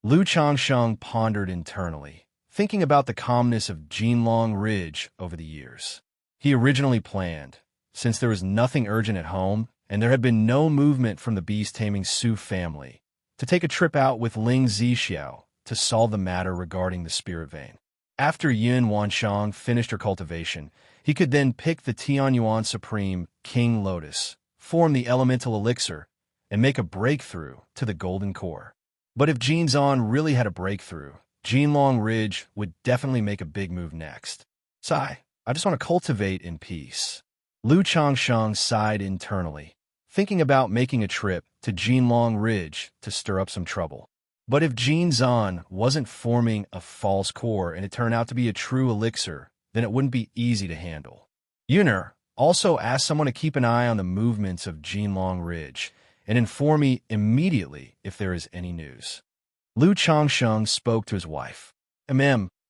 Lu Changsheng pondered internally, thinking about the calmness of Jinlong Ridge over the years. He originally planned, since there was nothing urgent at home and there had been no movement from the beast-taming Su family, to take a trip out with Ling Zixiao to solve the matter regarding the spirit vein. After Yun Wanshang finished her cultivation, he could then pick the Tianyuan Supreme King Lotus, form the elemental elixir, and make a breakthrough to the golden core. But if Jin Zan really had a breakthrough, Jinlong Ridge would definitely make a big move next. Sigh, I just want to cultivate in peace. Lu Changsheng sighed internally, thinking about making a trip to Jinlong Ridge to stir up some trouble. But if Jin Zan wasn't forming a false core and it turned out to be a true elixir, then it wouldn't be easy to handle. Yuner also asked someone to keep an eye on the movements of Jinlong Ridge and inform me immediately if there is any news. Lu Changsheng spoke to his wife.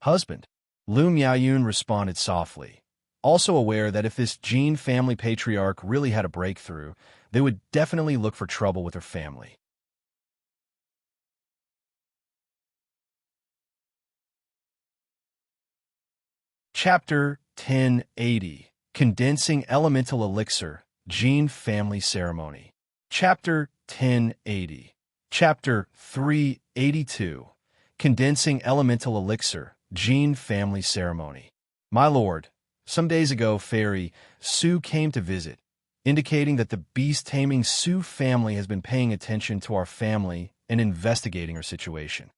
Husband. Lu Miaoyun responded softly, also aware that if this Jin family patriarch really had a breakthrough, they would definitely look for trouble with her family. Chapter 1080, Condensing Elemental Elixir, Jin Family Ceremony. Chapter 1080. Chapter 382, Condensing Elemental Elixir, Jin Family Ceremony. My lord, some days ago Fairy Su came to visit, indicating that the beast-taming Su family has been paying attention to our family and investigating our situation.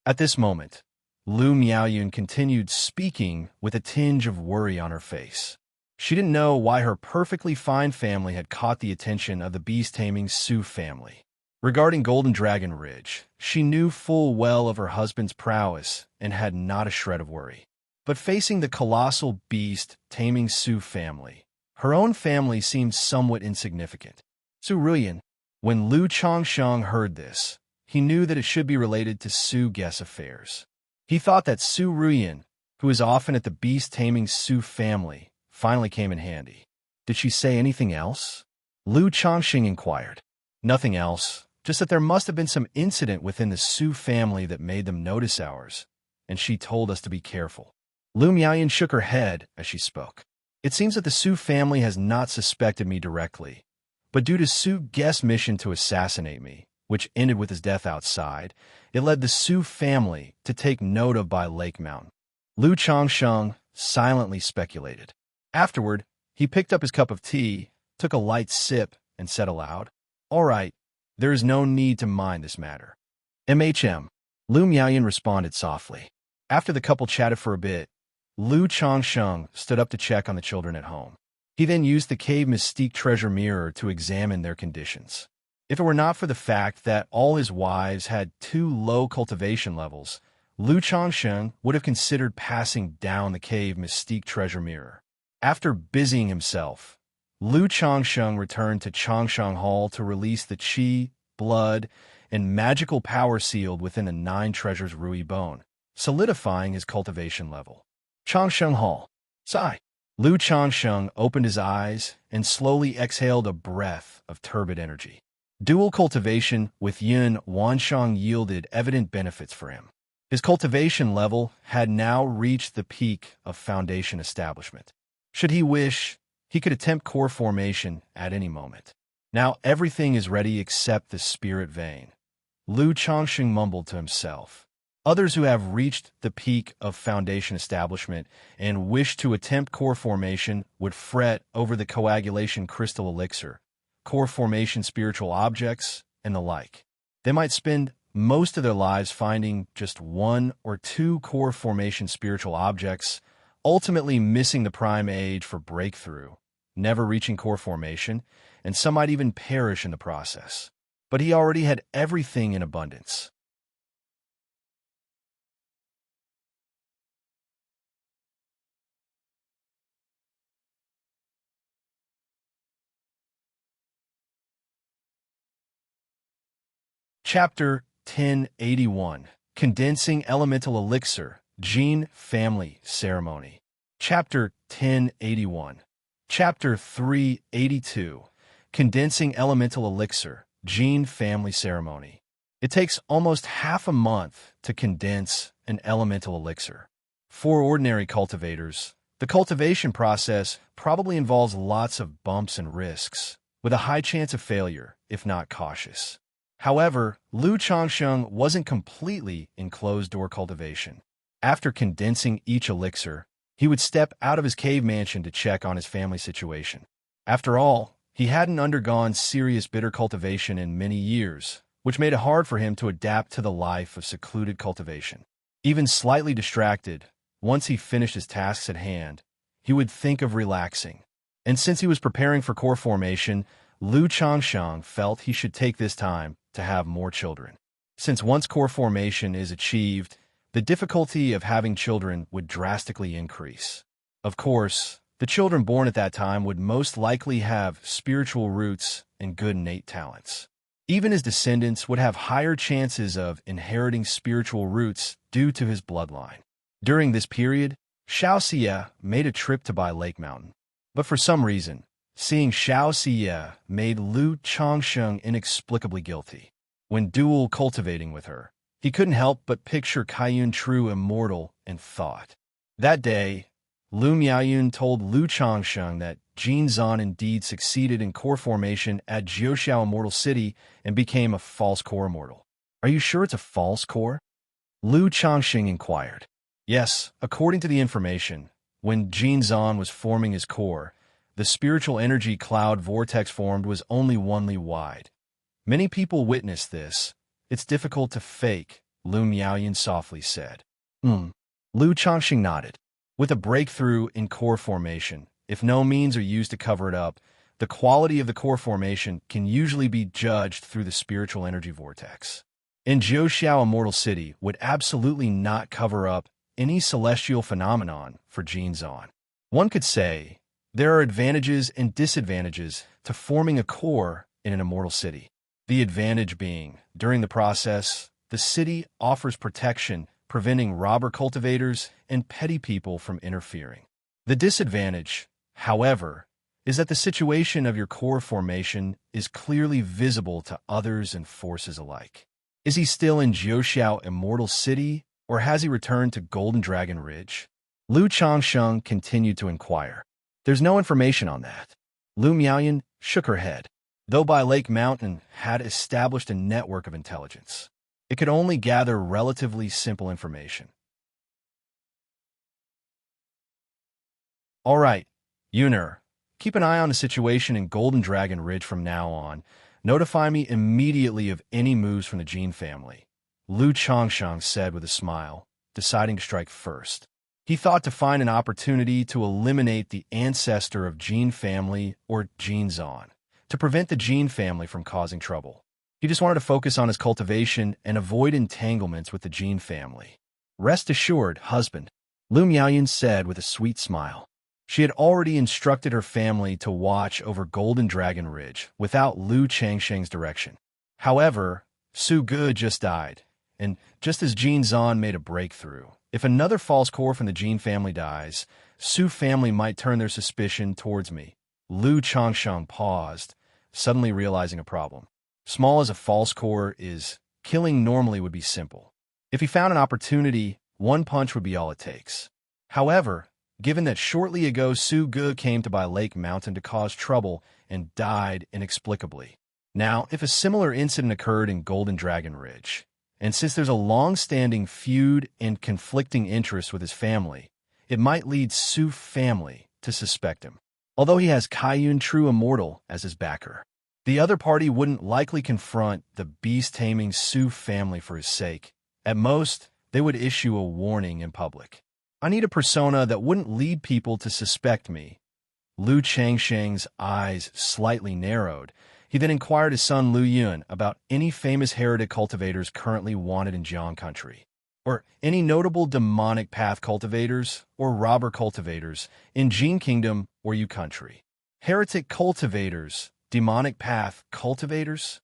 At this moment, Lu Miaoyun continued speaking with a tinge of worry on her face. She didn't know why her perfectly fine family had caught the attention of the beast-taming Su family. Regarding Golden Dragon Ridge, she knew full well of her husband's prowess and had not a shred of worry. But facing the colossal beast-taming Su family, her own family seemed somewhat insignificant. Su Ruyan. When Lu Changsheng heard this, he knew that it should be related to Su Guess affairs. He thought that Su Ruyan, who is often at the beast-taming Su family, finally came in handy. Did she say anything else? Lu Changsheng inquired. Nothing else, just that there must have been some incident within the Su family that made them notice ours, and she told us to be careful. Lu Miaoyan shook her head as she spoke. It seems that the Su family has not suspected me directly, but due to Su Guest's mission to assassinate me, which ended with his death outside, it led the Su family to take note of by Lake Mountain. Lu Changsheng silently speculated. Afterward, he picked up his cup of tea, took a light sip, and said aloud, "All right, there is no need to mind this matter." Lu Miaoyan responded softly. After the couple chatted for a bit, Lu Changsheng stood up to check on the children at home. He then used the cave mystique treasure mirror to examine their conditions. If it were not for the fact that all his wives had too low cultivation levels, Lu Changsheng would have considered passing down the cave mystique treasure mirror. After busying himself, Lu Changsheng returned to Changsheng Hall to release the qi, blood, and magical power sealed within the 9 treasures Rui bone, solidifying his cultivation level. Changsheng Hall. Sigh. Lu Changsheng opened his eyes and slowly exhaled a breath of turbid energy. Dual cultivation with Yun Wanshang yielded evident benefits for him. His cultivation level had now reached the peak of foundation establishment. Should he wish, he could attempt core formation at any moment. Now everything is ready except the spirit vein. Lu Changsheng mumbled to himself. Others who have reached the peak of foundation establishment and wish to attempt core formation would fret over the coagulation crystal elixir, core formation spiritual objects, and the like. They might spend most of their lives finding just 1 or 2 core formation spiritual objects, ultimately missing the prime age for breakthrough, never reaching core formation, and some might even perish in the process. But he already had everything in abundance. Chapter 1081, Condensing Elemental Elixir, Jin Family Ceremony. Chapter 1081. Chapter 382, Condensing Elemental Elixir, Jin Family Ceremony. It takes almost half a month to condense an elemental elixir. For ordinary cultivators, the cultivation process probably involves lots of bumps and risks, with a high chance of failure if not cautious. However, Lu Changsheng wasn't completely in closed-door cultivation. After condensing each elixir, he would step out of his cave mansion to check on his family situation. After all, he hadn't undergone serious bitter cultivation in many years, which made it hard for him to adapt to the life of secluded cultivation. Even slightly distracted, once he finished his tasks at hand, he would think of relaxing. And since he was preparing for core formation, Lu Changsheng felt he should take this time to have more children. Since once core formation is achieved, the difficulty of having children would drastically increase. Of course, the children born at that time would most likely have spiritual roots and good innate talents. Even his descendants would have higher chances of inheriting spiritual roots due to his bloodline. During this period, Xianxia made a trip to buy Lake Mountain. But for some reason, seeing Xianxia made Lu Changsheng inexplicably guilty. When dual cultivating with her, he couldn't help but picture Kaiyun true immortal and thought. That day, Lu Miaoyun told Lu Changsheng that Jin Zan indeed succeeded in core formation at Jiuxiao Immortal City and became a false core immortal. Are you sure it's a false core? Lu Changsheng inquired. Yes, according to the information, when Jin Zan was forming his core, the spiritual energy cloud vortex formed was only 1 li wide. Many people witnessed this. It's difficult to fake, Lu Miaoyun softly said. Lu Changsheng nodded. With a breakthrough in core formation, if no means are used to cover it up, the quality of the core formation can usually be judged through the spiritual energy vortex. And Jiuxiao Immortal City would absolutely not cover up any celestial phenomenon for Jin Zan. One could say there are advantages and disadvantages to forming a core in an immortal city. The advantage being, during the process, the city offers protection, preventing robber cultivators and petty people from interfering. The disadvantage, however, is that the situation of your core formation is clearly visible to others and forces alike. Is he still in Jiuxiao Immortal City, or has he returned to Golden Dragon Ridge? Lu Changsheng continued to inquire. There's no information on that. Lu Miaoyun shook her head. Though by Lake Mountain had established a network of intelligence, it could only gather relatively simple information. All right, Yuner, keep an eye on the situation in Golden Dragon Ridge from now on. Notify me immediately of any moves from the Jin family, Lu Changsheng said with a smile, deciding to strike first. He thought to find an opportunity to eliminate the ancestor of Jin family or Jin Zan, to prevent the Jin family from causing trouble. He just wanted to focus on his cultivation and avoid entanglements with the Jin family. Rest assured, husband, Lu Miaoyun said with a sweet smile. She had already instructed her family to watch over Golden Dragon Ridge without Lu Changsheng's direction. However, Su Ge just died, and just as Jin Zan made a breakthrough, if another false core from the Jin family dies, Su family might turn their suspicion towards me. Lu Changsheng paused, suddenly realizing a problem. Small as a false core is, killing normally would be simple. If he found an opportunity, one punch would be all it takes. However, given that shortly ago Su Ge came to buy Lake Mountain to cause trouble and died inexplicably. Now, if a similar incident occurred in Golden Dragon Ridge, and since there's a long-standing feud and conflicting interests with his family, it might lead Su family to suspect him. Although he has Kaiyun True Immortal as his backer, the other party wouldn't likely confront the beast-taming Su family for his sake. At most, they would issue a warning in public. I need a persona that wouldn't lead people to suspect me. Lu Changsheng's eyes slightly narrowed. He then inquired his son Lu Yun about any famous heretic cultivators currently wanted in Jiang country, or any notable demonic path cultivators or robber cultivators in Jin Kingdom or Yu country. Heretic cultivators, demonic path cultivators?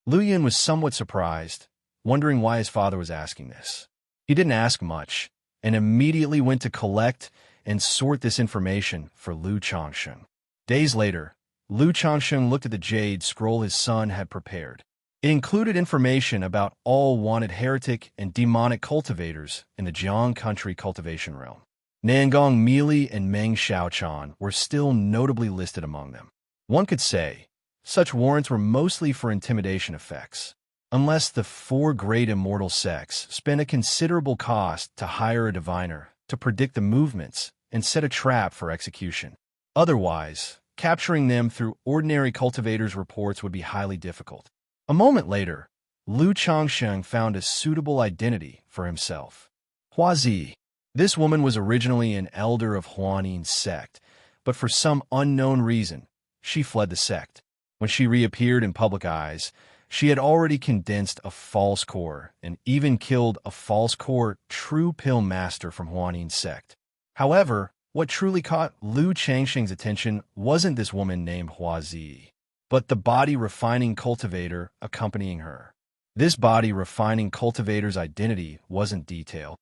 Lu Yun was somewhat surprised, wondering why his father was asking this. He didn't ask much, and immediately went to collect and sort this information for Lu Changsheng. Days later, Lu Changsheng looked at the jade scroll his son had prepared. It included information about all wanted heretic and demonic cultivators in the Jiang country cultivation realm. Nangong Mili and Meng Xiaochan were still notably listed among them. One could say, such warrants were mostly for intimidation effects, unless the four great immortal sects spent a considerable cost to hire a diviner to predict the movements and set a trap for execution. Otherwise, capturing them through ordinary cultivators' reports would be highly difficult. A moment later, Lu Changsheng found a suitable identity for himself. Huazi. This woman was originally an elder of Huanin's sect, but for some unknown reason, she fled the sect. When she reappeared in public eyes, she had already condensed a false core and even killed a false core true pill master from Huanin's sect. However, what truly caught Lu Changsheng's attention wasn't this woman named Huazi, but the body-refining cultivator accompanying her. This body-refining cultivator's identity wasn't detailed.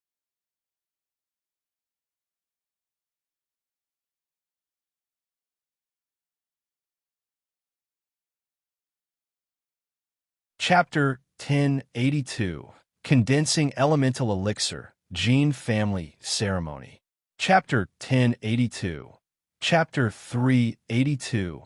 Chapter 1082, Condensing Elemental Elixir, Gene Family Ceremony. Chapter 1082, Chapter 382,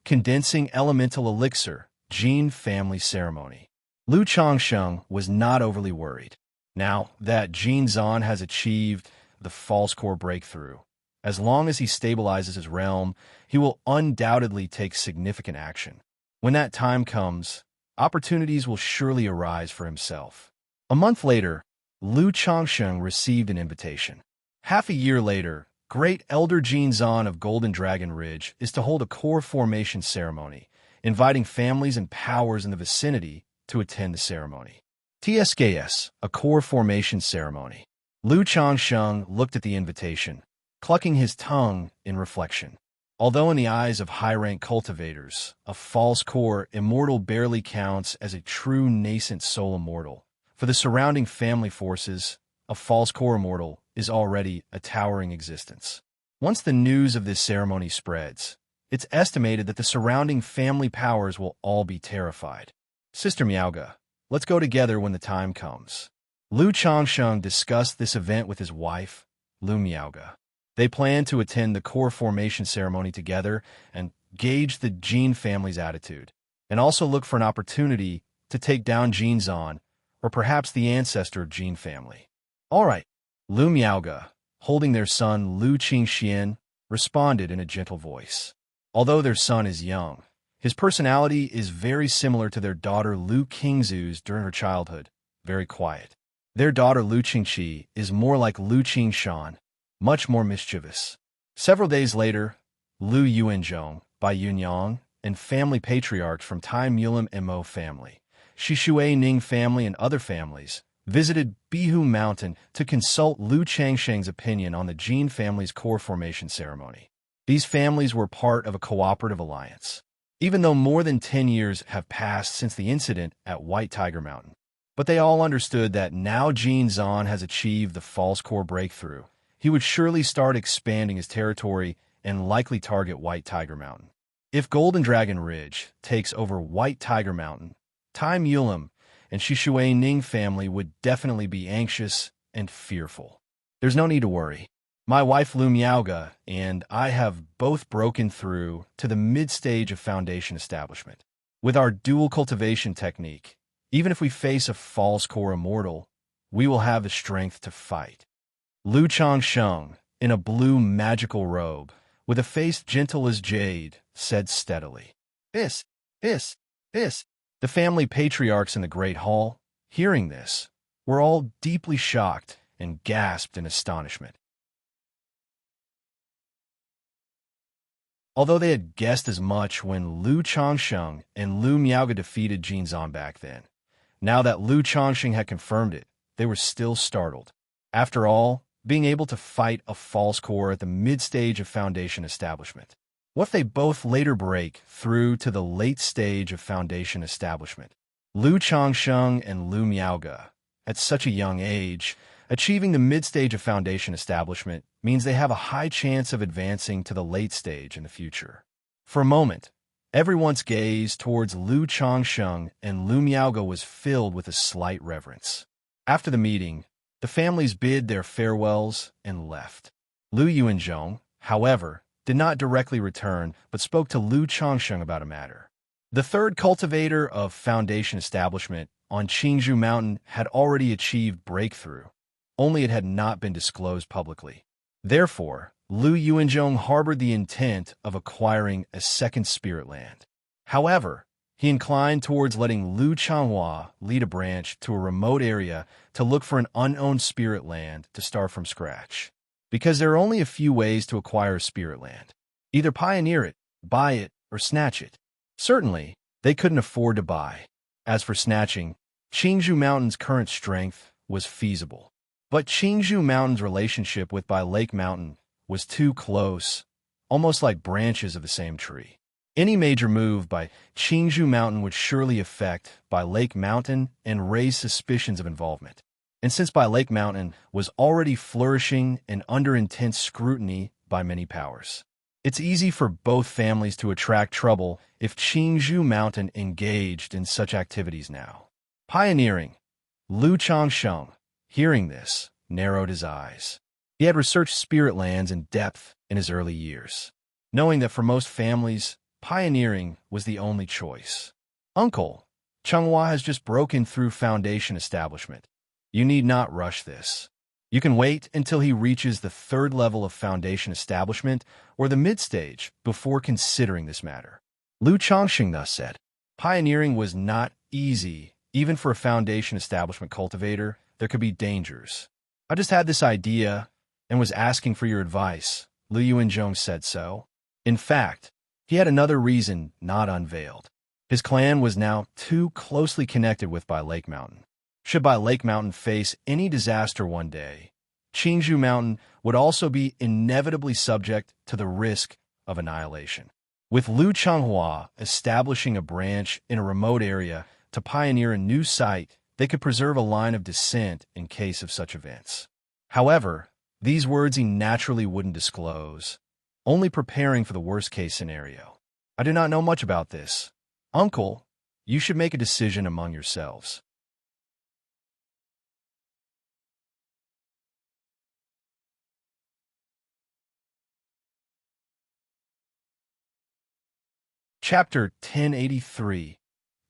Condensing Elemental Elixir, Gene Family Ceremony. Lu Changsheng was not overly worried. Now that Jin Zan has achieved the false core breakthrough, as long as he stabilizes his realm, he will undoubtedly take significant action. When that time comes, opportunities will surely arise for himself. A month later, Lu Changsheng received an invitation. Half a year later, Great Elder Jin Zan of Golden Dragon Ridge is to hold a core formation ceremony, inviting families and powers in the vicinity to attend the ceremony. TSKS, a core formation ceremony. Lu Changsheng looked at the invitation, clucking his tongue in reflection. Although in the eyes of high-rank cultivators, a false core immortal barely counts as a true nascent soul immortal, for the surrounding family forces, a false core immortal is already a towering existence. Once the news of this ceremony spreads, it's estimated that the surrounding family powers will all be terrified. Sister Miaoga, let's go together when the time comes. Lu Changsheng discussed this event with his wife, Lu Miaoga. They planned to attend the core formation ceremony together and gauge the Jin family's attitude, and also look for an opportunity to take down Jin Zan, or perhaps the ancestor of Jin family. All right, Lu Miaoga, holding their son Lu Qingxian, responded in a gentle voice. Although their son is young, his personality is very similar to their daughter Lu Qingzu's during her childhood, very quiet. Their daughter Lu Qingqi is more like Lu Qingshan, much more mischievous. Several days later, Lu Yuanzhong, Bai Yunyang, and family patriarchs from Tai Mulim Mo family, Shishui Ning family, and other families visited Bihu Mountain to consult Lu Changsheng's opinion on the Jin family's core formation ceremony. These families were part of a cooperative alliance, even though more than 10 years have passed since the incident at White Tiger Mountain. But they all understood that now Jin Zan has achieved the false core breakthrough, he would surely start expanding his territory and likely target White Tiger Mountain. If Golden Dragon Ridge takes over White Tiger Mountain, Tai Mulim and Shishui Ning family would definitely be anxious and fearful. There's no need to worry. My wife Lu Miaoga and I have both broken through to the mid-stage of foundation establishment. With our dual cultivation technique, even if we face a false core immortal, we will have the strength to fight. Lu Changsheng, in a blue magical robe, with a face gentle as jade, said steadily. This. The family patriarchs in the Great Hall, hearing this, were all deeply shocked and gasped in astonishment. Although they had guessed as much when Lu Changsheng and Lu Miaoga defeated Jin Zan back then, now that Lu Changsheng had confirmed it, they were still startled. After all, being able to fight a false core at the mid-stage of foundation establishment. What if they both later break through to the late stage of foundation establishment? Lu Changsheng and Lu Miaoga, at such a young age, achieving the mid-stage of foundation establishment means they have a high chance of advancing to the late stage in the future. For a moment, Everyone's gaze towards Lu Changsheng and Lu Miaoge was filled with a slight reverence. After the meeting, the families bid their farewells and left. Lu Yuanzhong, however, did not directly return, but spoke to Lu Changsheng about a matter. The third cultivator of Foundation establishment on Qingzhou Mountain had already achieved breakthrough, only it had not been disclosed publicly. Therefore, Lu Yuanzhong harbored the intent of acquiring a second spirit land. However, he inclined towards letting Lu Changhua lead a branch to a remote area to look for an unowned spirit land to start from scratch. Because there are only a few ways to acquire a spirit land. Either pioneer it, buy it, or snatch it. Certainly, they couldn't afford to buy. As for snatching, Qingzhou Mountain's current strength was feasible. But Qingzhou Mountain's relationship with Bai Lake Mountain was too close, almost like branches of the same tree. Any major move by Qingzhou Mountain would surely affect Bai Lake Mountain and raise suspicions of involvement. And since Bai Lake Mountain was already flourishing and under intense scrutiny by many powers, it's easy for both families to attract trouble if Qingzhou Mountain engaged in such activities now. Pioneering, Lu Changsheng, hearing this, narrowed his eyes. He had researched spirit lands in depth in his early years, knowing that for most families, pioneering was the only choice. Uncle, Changhua has just broken through Foundation establishment. You need not rush this. You can wait until he reaches the third level of Foundation establishment or the mid-stage before considering this matter. Lu Changxing thus said. Pioneering was not easy. Even for a Foundation establishment cultivator, there could be dangers. I just had this idea and was asking for your advice. Lu Yuanzhong said so. In fact, he had another reason not unveiled. His clan was now too closely connected with Bai Lake Mountain. Should Bai Lake Mountain face any disaster one day, Qingzhou Mountain would also be inevitably subject to the risk of annihilation. With Lu Changhua establishing a branch in a remote area to pioneer a new site, they could preserve a line of descent in case of such events. However, these words he naturally wouldn't disclose, only preparing for the worst-case scenario. I do not know much about this. Uncle, you should make a decision among yourselves. Chapter 1083,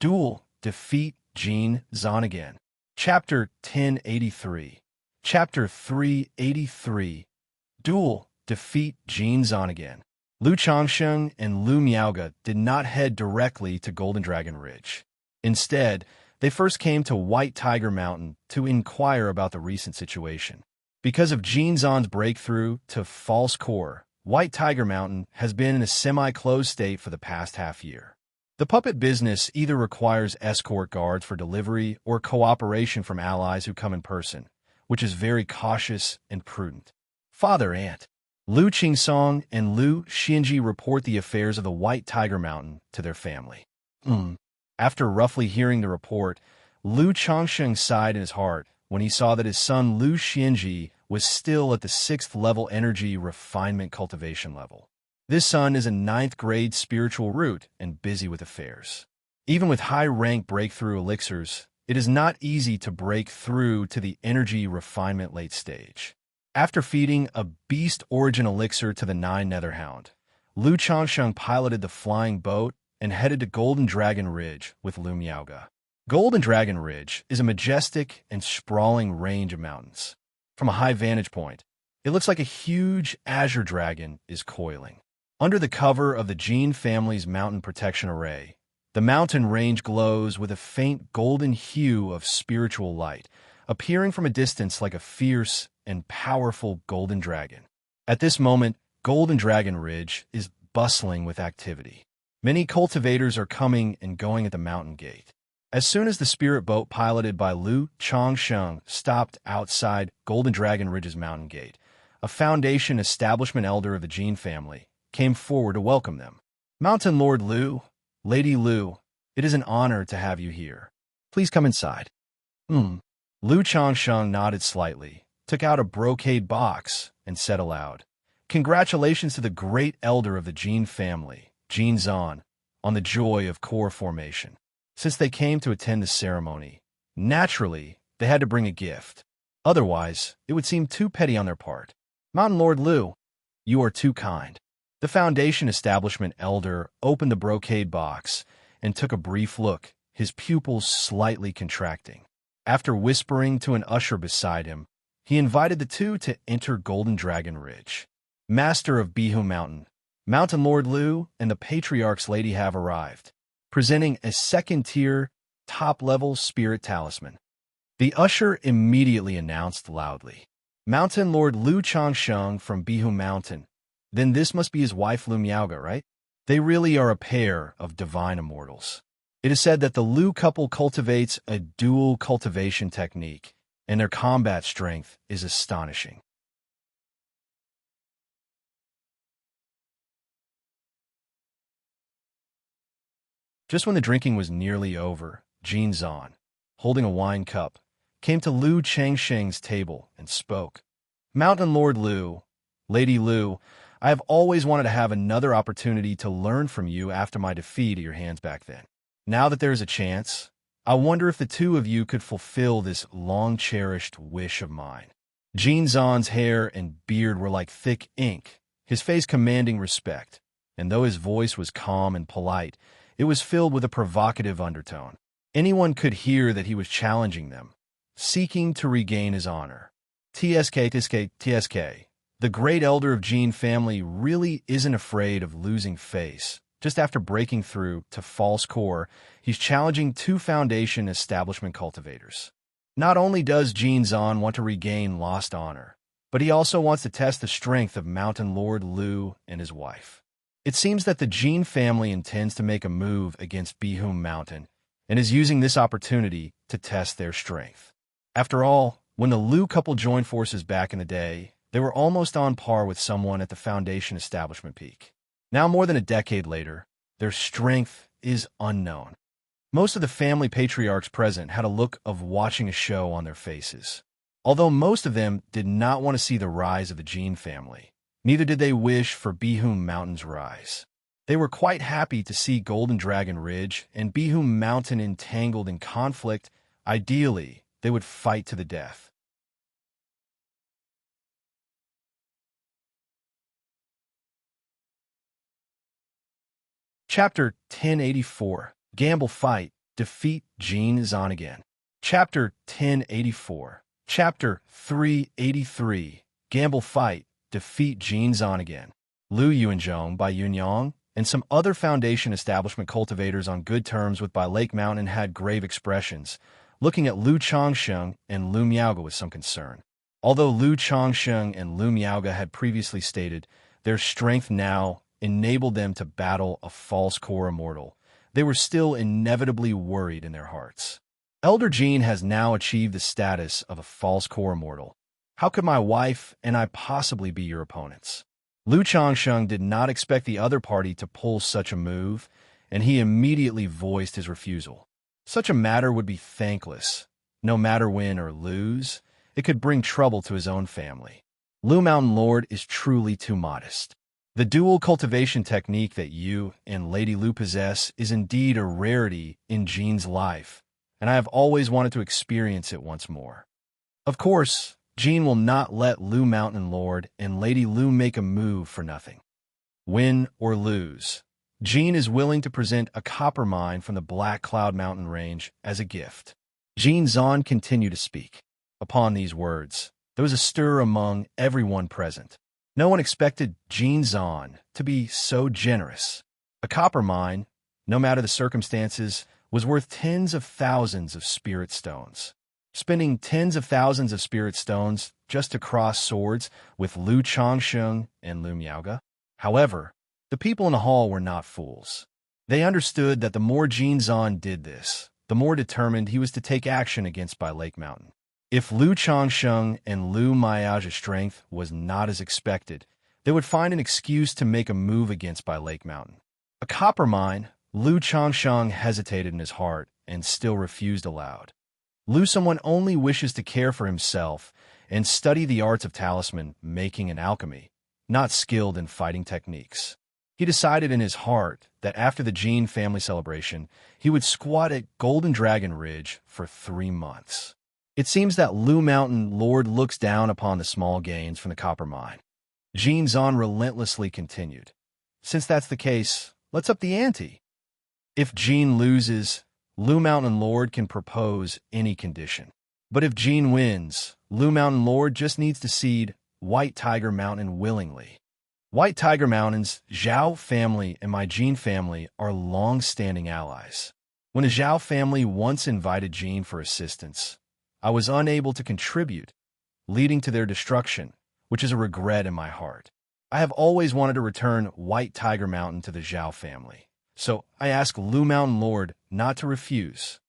Duel, Defeat Jin Zan again. Chapter 1083, Chapter 383, Duel, Defeat Jin Zan again. Lu Changsheng and Lu Miaoge did not head directly to Golden Dragon Ridge. Instead, they first came to White Tiger Mountain to inquire about the recent situation. Because of Jin Zan's breakthrough to False Core, White Tiger Mountain has been in a semi-closed state for the past half year. The puppet business either requires escort guards for delivery or cooperation from allies who come in person, which is very cautious and prudent. Father Ant, Lu Qingsong and Lu Xianji report the affairs of the White Tiger Mountain to their family. After roughly hearing the report, Lu Changsheng sighed in his heart when he saw that his son Lu Xianji was still at the 6th level energy refinement cultivation level. This son is a 9th grade spiritual root and busy with affairs. Even with high-rank breakthrough elixirs, it is not easy to break through to the energy refinement late stage. After feeding a beast origin elixir to the 9 Netherhound, Lu Changsheng piloted the flying boat and headed to Golden Dragon Ridge with Lu Miaoge. Golden Dragon Ridge is a majestic and sprawling range of mountains. From a high vantage point, it looks like a huge azure dragon is coiling. Under the cover of the Jin family's mountain protection array, the mountain range glows with a faint golden hue of spiritual light, appearing from a distance like a fierce and powerful golden dragon. At this moment, Golden Dragon Ridge is bustling with activity. Many cultivators are coming and going at the mountain gate. As soon as the spirit boat piloted by Lu Changsheng stopped outside Golden Dragon Ridge's mountain gate, a Foundation establishment elder of the Jin family came forward to welcome them. Mountain Lord Lu, Lady Lu, it is an honor to have you here. Please come inside. Lu Changsheng nodded slightly, took out a brocade box, and said aloud, Congratulations to the great elder of the Jin family, Jin Zan, on the joy of core formation. Since they came to attend the ceremony, naturally, they had to bring a gift. Otherwise, it would seem too petty on their part. Mountain Lord Lu, you are too kind. The Foundation establishment elder opened the brocade box and took a brief look, his pupils slightly contracting. After whispering to an usher beside him, he invited the two to enter Golden Dragon Ridge. Master of Bihu Mountain, Mountain Lord Lu and the Patriarch's Lady have arrived, presenting a second-tier, top-level spirit talisman. The usher immediately announced loudly, Mountain Lord Lu Changsheng from Bihu Mountain. Then this must be his wife Lu Miaoga, right? They really are a pair of divine immortals. It is said that the Lu couple cultivates a dual cultivation technique, and their combat strength is astonishing. Just when the drinking was nearly over, Jin Zan, holding a wine cup, came to Lu Changsheng's table and spoke. Mountain Lord Lu, Lady Lu, I have always wanted to have another opportunity to learn from you after my defeat at your hands back then. Now that there is a chance, I wonder if the two of you could fulfill this long-cherished wish of mine. Jin Zan's hair and beard were like thick ink, his face commanding respect, and though his voice was calm and polite, it was filled with a provocative undertone. Anyone could hear that he was challenging them, seeking to regain his honor. TSK. The great elder of Jin family really isn't afraid of losing face. Just after breaking through to false core, he's challenging two Foundation establishment cultivators. Not only does Jin Zan want to regain lost honor, but he also wants to test the strength of Mountain Lord Lu and his wife. It seems that the Jin family intends to make a move against Bihum Mountain and is using this opportunity to test their strength. After all, when the Lu couple joined forces back in the day, they were almost on par with someone at the Foundation establishment peak. Now, more than a decade later, their strength is unknown. Most of the family patriarchs present had a look of watching a show on their faces. Although most of them did not want to see the rise of the Jin family, neither did they wish for Bihum Mountain's rise. They were quite happy to see Golden Dragon Ridge and Bihum Mountain entangled in conflict. Ideally, they would fight to the death. Chapter 1084, Gamble Fight, Defeat Jin Zan again. Chapter 1084, Chapter 383, Gamble Fight, Defeat Jin Zan again. Lu Yuanzhong by Yunyang and some other Foundation establishment cultivators on good terms with by Lake Mountain had grave expressions, looking at Lu Changsheng and Lu Miaoga with some concern. Although Lu Changsheng and Lu Miaoga had previously stated their strength now enabled them to battle a false core immortal, they were still inevitably worried in their hearts. Elder Jin has now achieved the status of a false core immortal. How could my wife and I possibly be your opponents? Lu Changsheng did not expect the other party to pull such a move, and he immediately voiced his refusal. Such a matter would be thankless. No matter win or lose, it could bring trouble to his own family. Lu Mountain Lord is truly too modest. The dual cultivation technique that you and Lady Lu possess is indeed a rarity in Jin's life, and I have always wanted to experience it once more. Of course, Jin will not let Lu Mountain Lord and Lady Lu make a move for nothing. Win or lose, Jin is willing to present a copper mine from the Black Cloud Mountain Range as a gift. Jin Zan continued to speak. Upon these words, there was a stir among everyone present. No one expected Jin Zan to be so generous. A copper mine, no matter the circumstances, was worth tens of thousands of spirit stones. Spending tens of thousands of spirit stones just to cross swords with Lu Changsheng and Lu Miaoga? However, the people in the hall were not fools. They understood that the more Jin Zan did this, the more determined he was to take action against by Lake Mountain. If Lu Changsheng and Lu Miaoga's strength was not as expected, they would find an excuse to make a move against by Lake Mountain. A copper mine, Lu Changsheng hesitated in his heart and still refused aloud. Lu someone only wishes to care for himself and study the arts of talisman making and alchemy, not skilled in fighting techniques. He decided in his heart that after the Jin family celebration, he would squat at Golden Dragon Ridge for 3 months. It seems that Lu Mountain Lord looks down upon the small gains from the copper mine. Jin Zan relentlessly continued. Since that's the case, let's up the ante. If Jin loses, Lu Mountain Lord can propose any condition. But if Jin wins, Lu Mountain Lord just needs to cede White Tiger Mountain willingly. White Tiger Mountain's Zhao family and my Jin family are long-standing allies. When the Zhao family once invited Jin for assistance, I was unable to contribute, leading to their destruction, which is a regret in my heart. I have always wanted to return White Tiger Mountain to the Zhao family, so I ask Lu Mountain Lord not to refuse.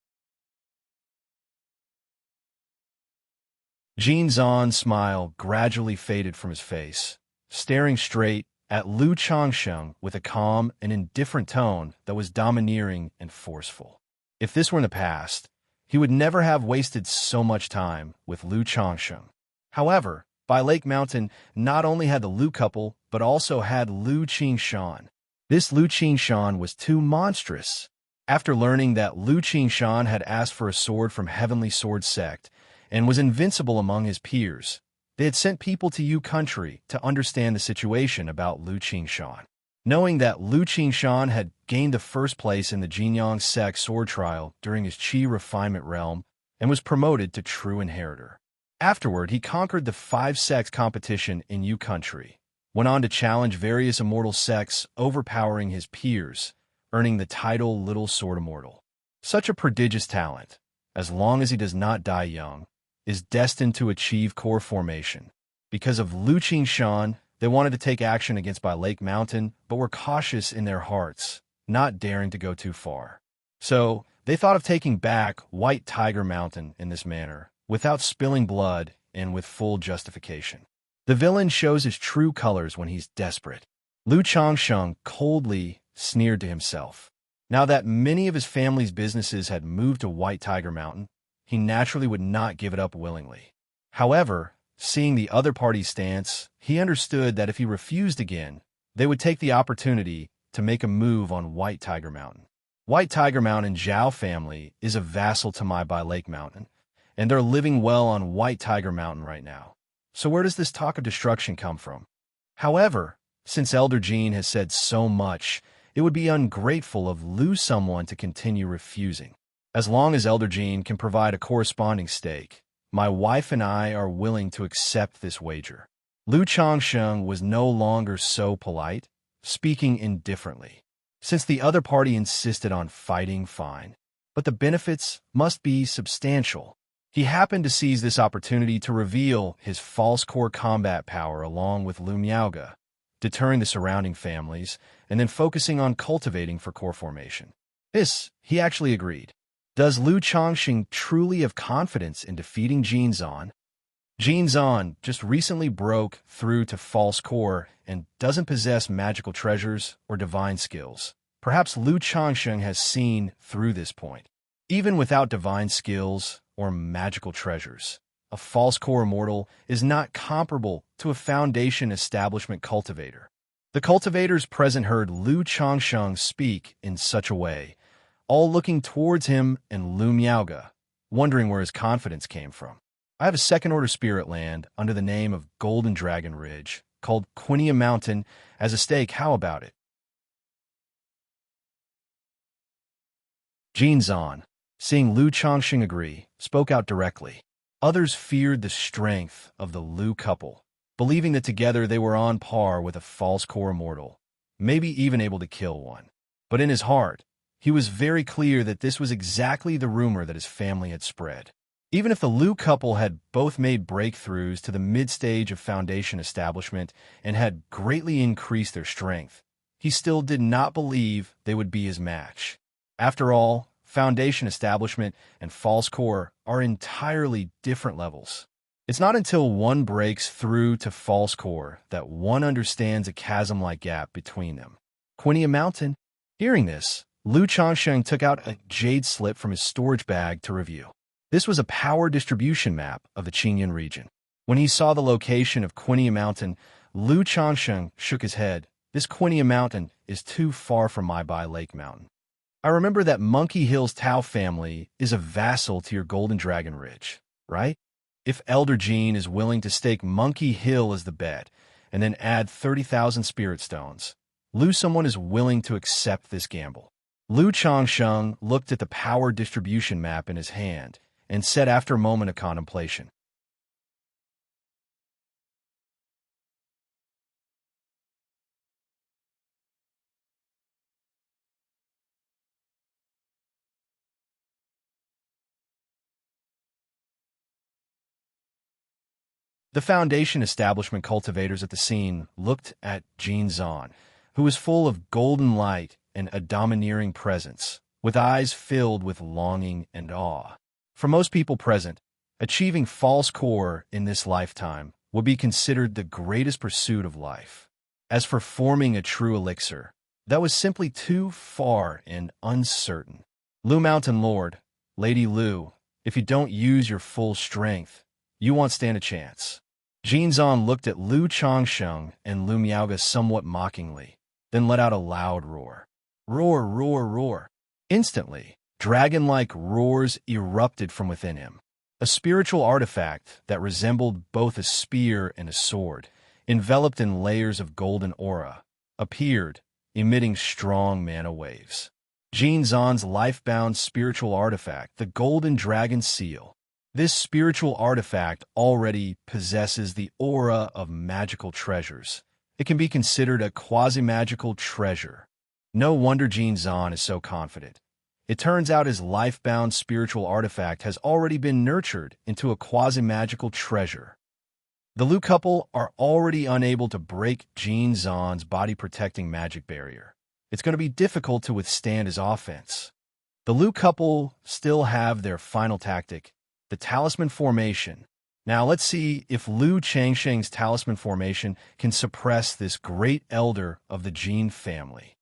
Jin Zan's smile gradually faded from his face, staring straight at Lu Changsheng with a calm and indifferent tone that was domineering and forceful. If this were in the past, he would never have wasted so much time with Lu Changsheng. However, by Lake Mountain not only had the Lu couple, but also had Lu Qingshan. This Lu Qingshan was too monstrous. After learning that Lu Qingshan had asked for a sword from Heavenly Sword Sect and was invincible among his peers, they had sent people to Yu country to understand the situation about Lu Qingshan. Knowing that Lu Qingshan had gained the first place in the Jinyang sect sword trial during his Qi refinement realm and was promoted to true inheritor. Afterward, he conquered the 5 sects competition in Yu country, went on to challenge various immortal sects, overpowering his peers, earning the title Little Sword Immortal. Such a prodigious talent, as long as he does not die young, is destined to achieve core formation. Because of Lu Qingshan, they wanted to take action against by Lake Mountain, but were cautious in their hearts, not daring to go too far. So, they thought of taking back White Tiger Mountain in this manner, without spilling blood and with full justification. The villain shows his true colors when he's desperate. Lu Changsheng coldly sneered to himself. Now that many of his family's businesses had moved to White Tiger Mountain, he naturally would not give it up willingly. However, seeing the other party's stance, he understood that if he refused again, they would take the opportunity to make a move on White Tiger Mountain. White Tiger Mountain Zhao family is a vassal to my by Lake Mountain, and they're living well on White Tiger Mountain right now. So where does this talk of destruction come from? However, since Elder Jin has said so much, it would be ungrateful of Lu someone to continue refusing. As long as Elder Jin can provide a corresponding stake, my wife and I are willing to accept this wager. Lu Changsheng was no longer so polite, speaking indifferently. Since the other party insisted on fighting, fine, but the benefits must be substantial. He happened to seize this opportunity to reveal his false core combat power along with Lu Miaoge, deterring the surrounding families, and then focusing on cultivating for core formation. This, he actually agreed. Does Lu Changxing truly have confidence in defeating Jin Zan? Jin Zan just recently broke through to false core and doesn't possess magical treasures or divine skills. Perhaps Lu Changxing has seen through this point. Even without divine skills or magical treasures, a false core immortal is not comparable to a foundation establishment cultivator. The cultivators present heard Lu Changsheng speak in such a way, all looking towards him and Lu Miaoge, wondering where his confidence came from. I have a second-order spirit land under the name of Golden Dragon Ridge, called Xianxia Mountain, as a stake. How about it? Jin Zan, seeing Lu Changxing agree, spoke out directly. Others feared the strength of the Lu couple, believing that together they were on par with a false core immortal, maybe even able to kill one. But in his heart, he was very clear that this was exactly the rumor that his family had spread. Even if the Lu couple had both made breakthroughs to the mid-stage of foundation establishment and had greatly increased their strength, he still did not believe they would be his match. After all, foundation establishment and false core are entirely different levels. It's not until one breaks through to false core that one understands a chasm-like gap between them. Xianxia Mountain. Hearing this, Lu Changsheng took out a jade slip from his storage bag to review. This was a power distribution map of the Qingyun region. When he saw the location of Xianxia Mountain, Lu Changsheng shook his head. This Quinia Mountain is too far from my Bai Lake Mountain. I remember that Monkey Hill's Tao family is a vassal to your Golden Dragon Ridge, right? If Elder Jean is willing to stake Monkey Hill as the bet, and then add 30,000 spirit stones, someone is willing to accept this gamble. Lu Changsheng looked at the power distribution map in his hand and said after a moment of contemplation, The Foundation establishment cultivators at the scene looked at Jin Zan, who was full of golden light and a domineering presence, with eyes filled with longing and awe. For most people present, achieving false core in this lifetime would be considered the greatest pursuit of life. As for forming a true elixir, that was simply too far and uncertain. Lu Mountain Lord, Lady Lu, if you don't use your full strength, you won't stand a chance. Jin Zan looked at Lu Changsheng and Lu Miaoga somewhat mockingly, then let out a loud roar. Roar, roar, roar. Instantly, dragon-like roars erupted from within him. A spiritual artifact that resembled both a spear and a sword, enveloped in layers of golden aura, appeared, emitting strong mana waves. Jin Zan's life-bound spiritual artifact, the Golden Dragon Seal. This spiritual artifact already possesses the aura of magical treasures. It can be considered a quasi-magical treasure. No wonder Jin Zan is so confident. It turns out his life-bound spiritual artifact has already been nurtured into a quasi-magical treasure. The Lu couple are already unable to break Jin Zan's body-protecting magic barrier. It's going to be difficult to withstand his offense. The Lu couple still have their final tactic, the Talisman Formation. Now let's see if Lu Changsheng's Talisman Formation can suppress this great elder of the Jin family.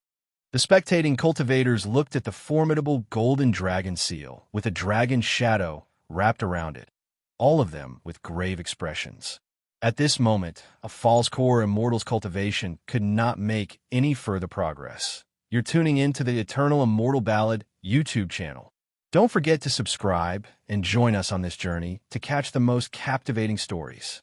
The spectating cultivators looked at the formidable golden dragon seal with a dragon shadow wrapped around it, all of them with grave expressions. At this moment, a false core Immortal's cultivation could not make any further progress. You're tuning in to the Eternal Immortal Ballad YouTube channel. Don't forget to subscribe and join us on this journey to catch the most captivating stories.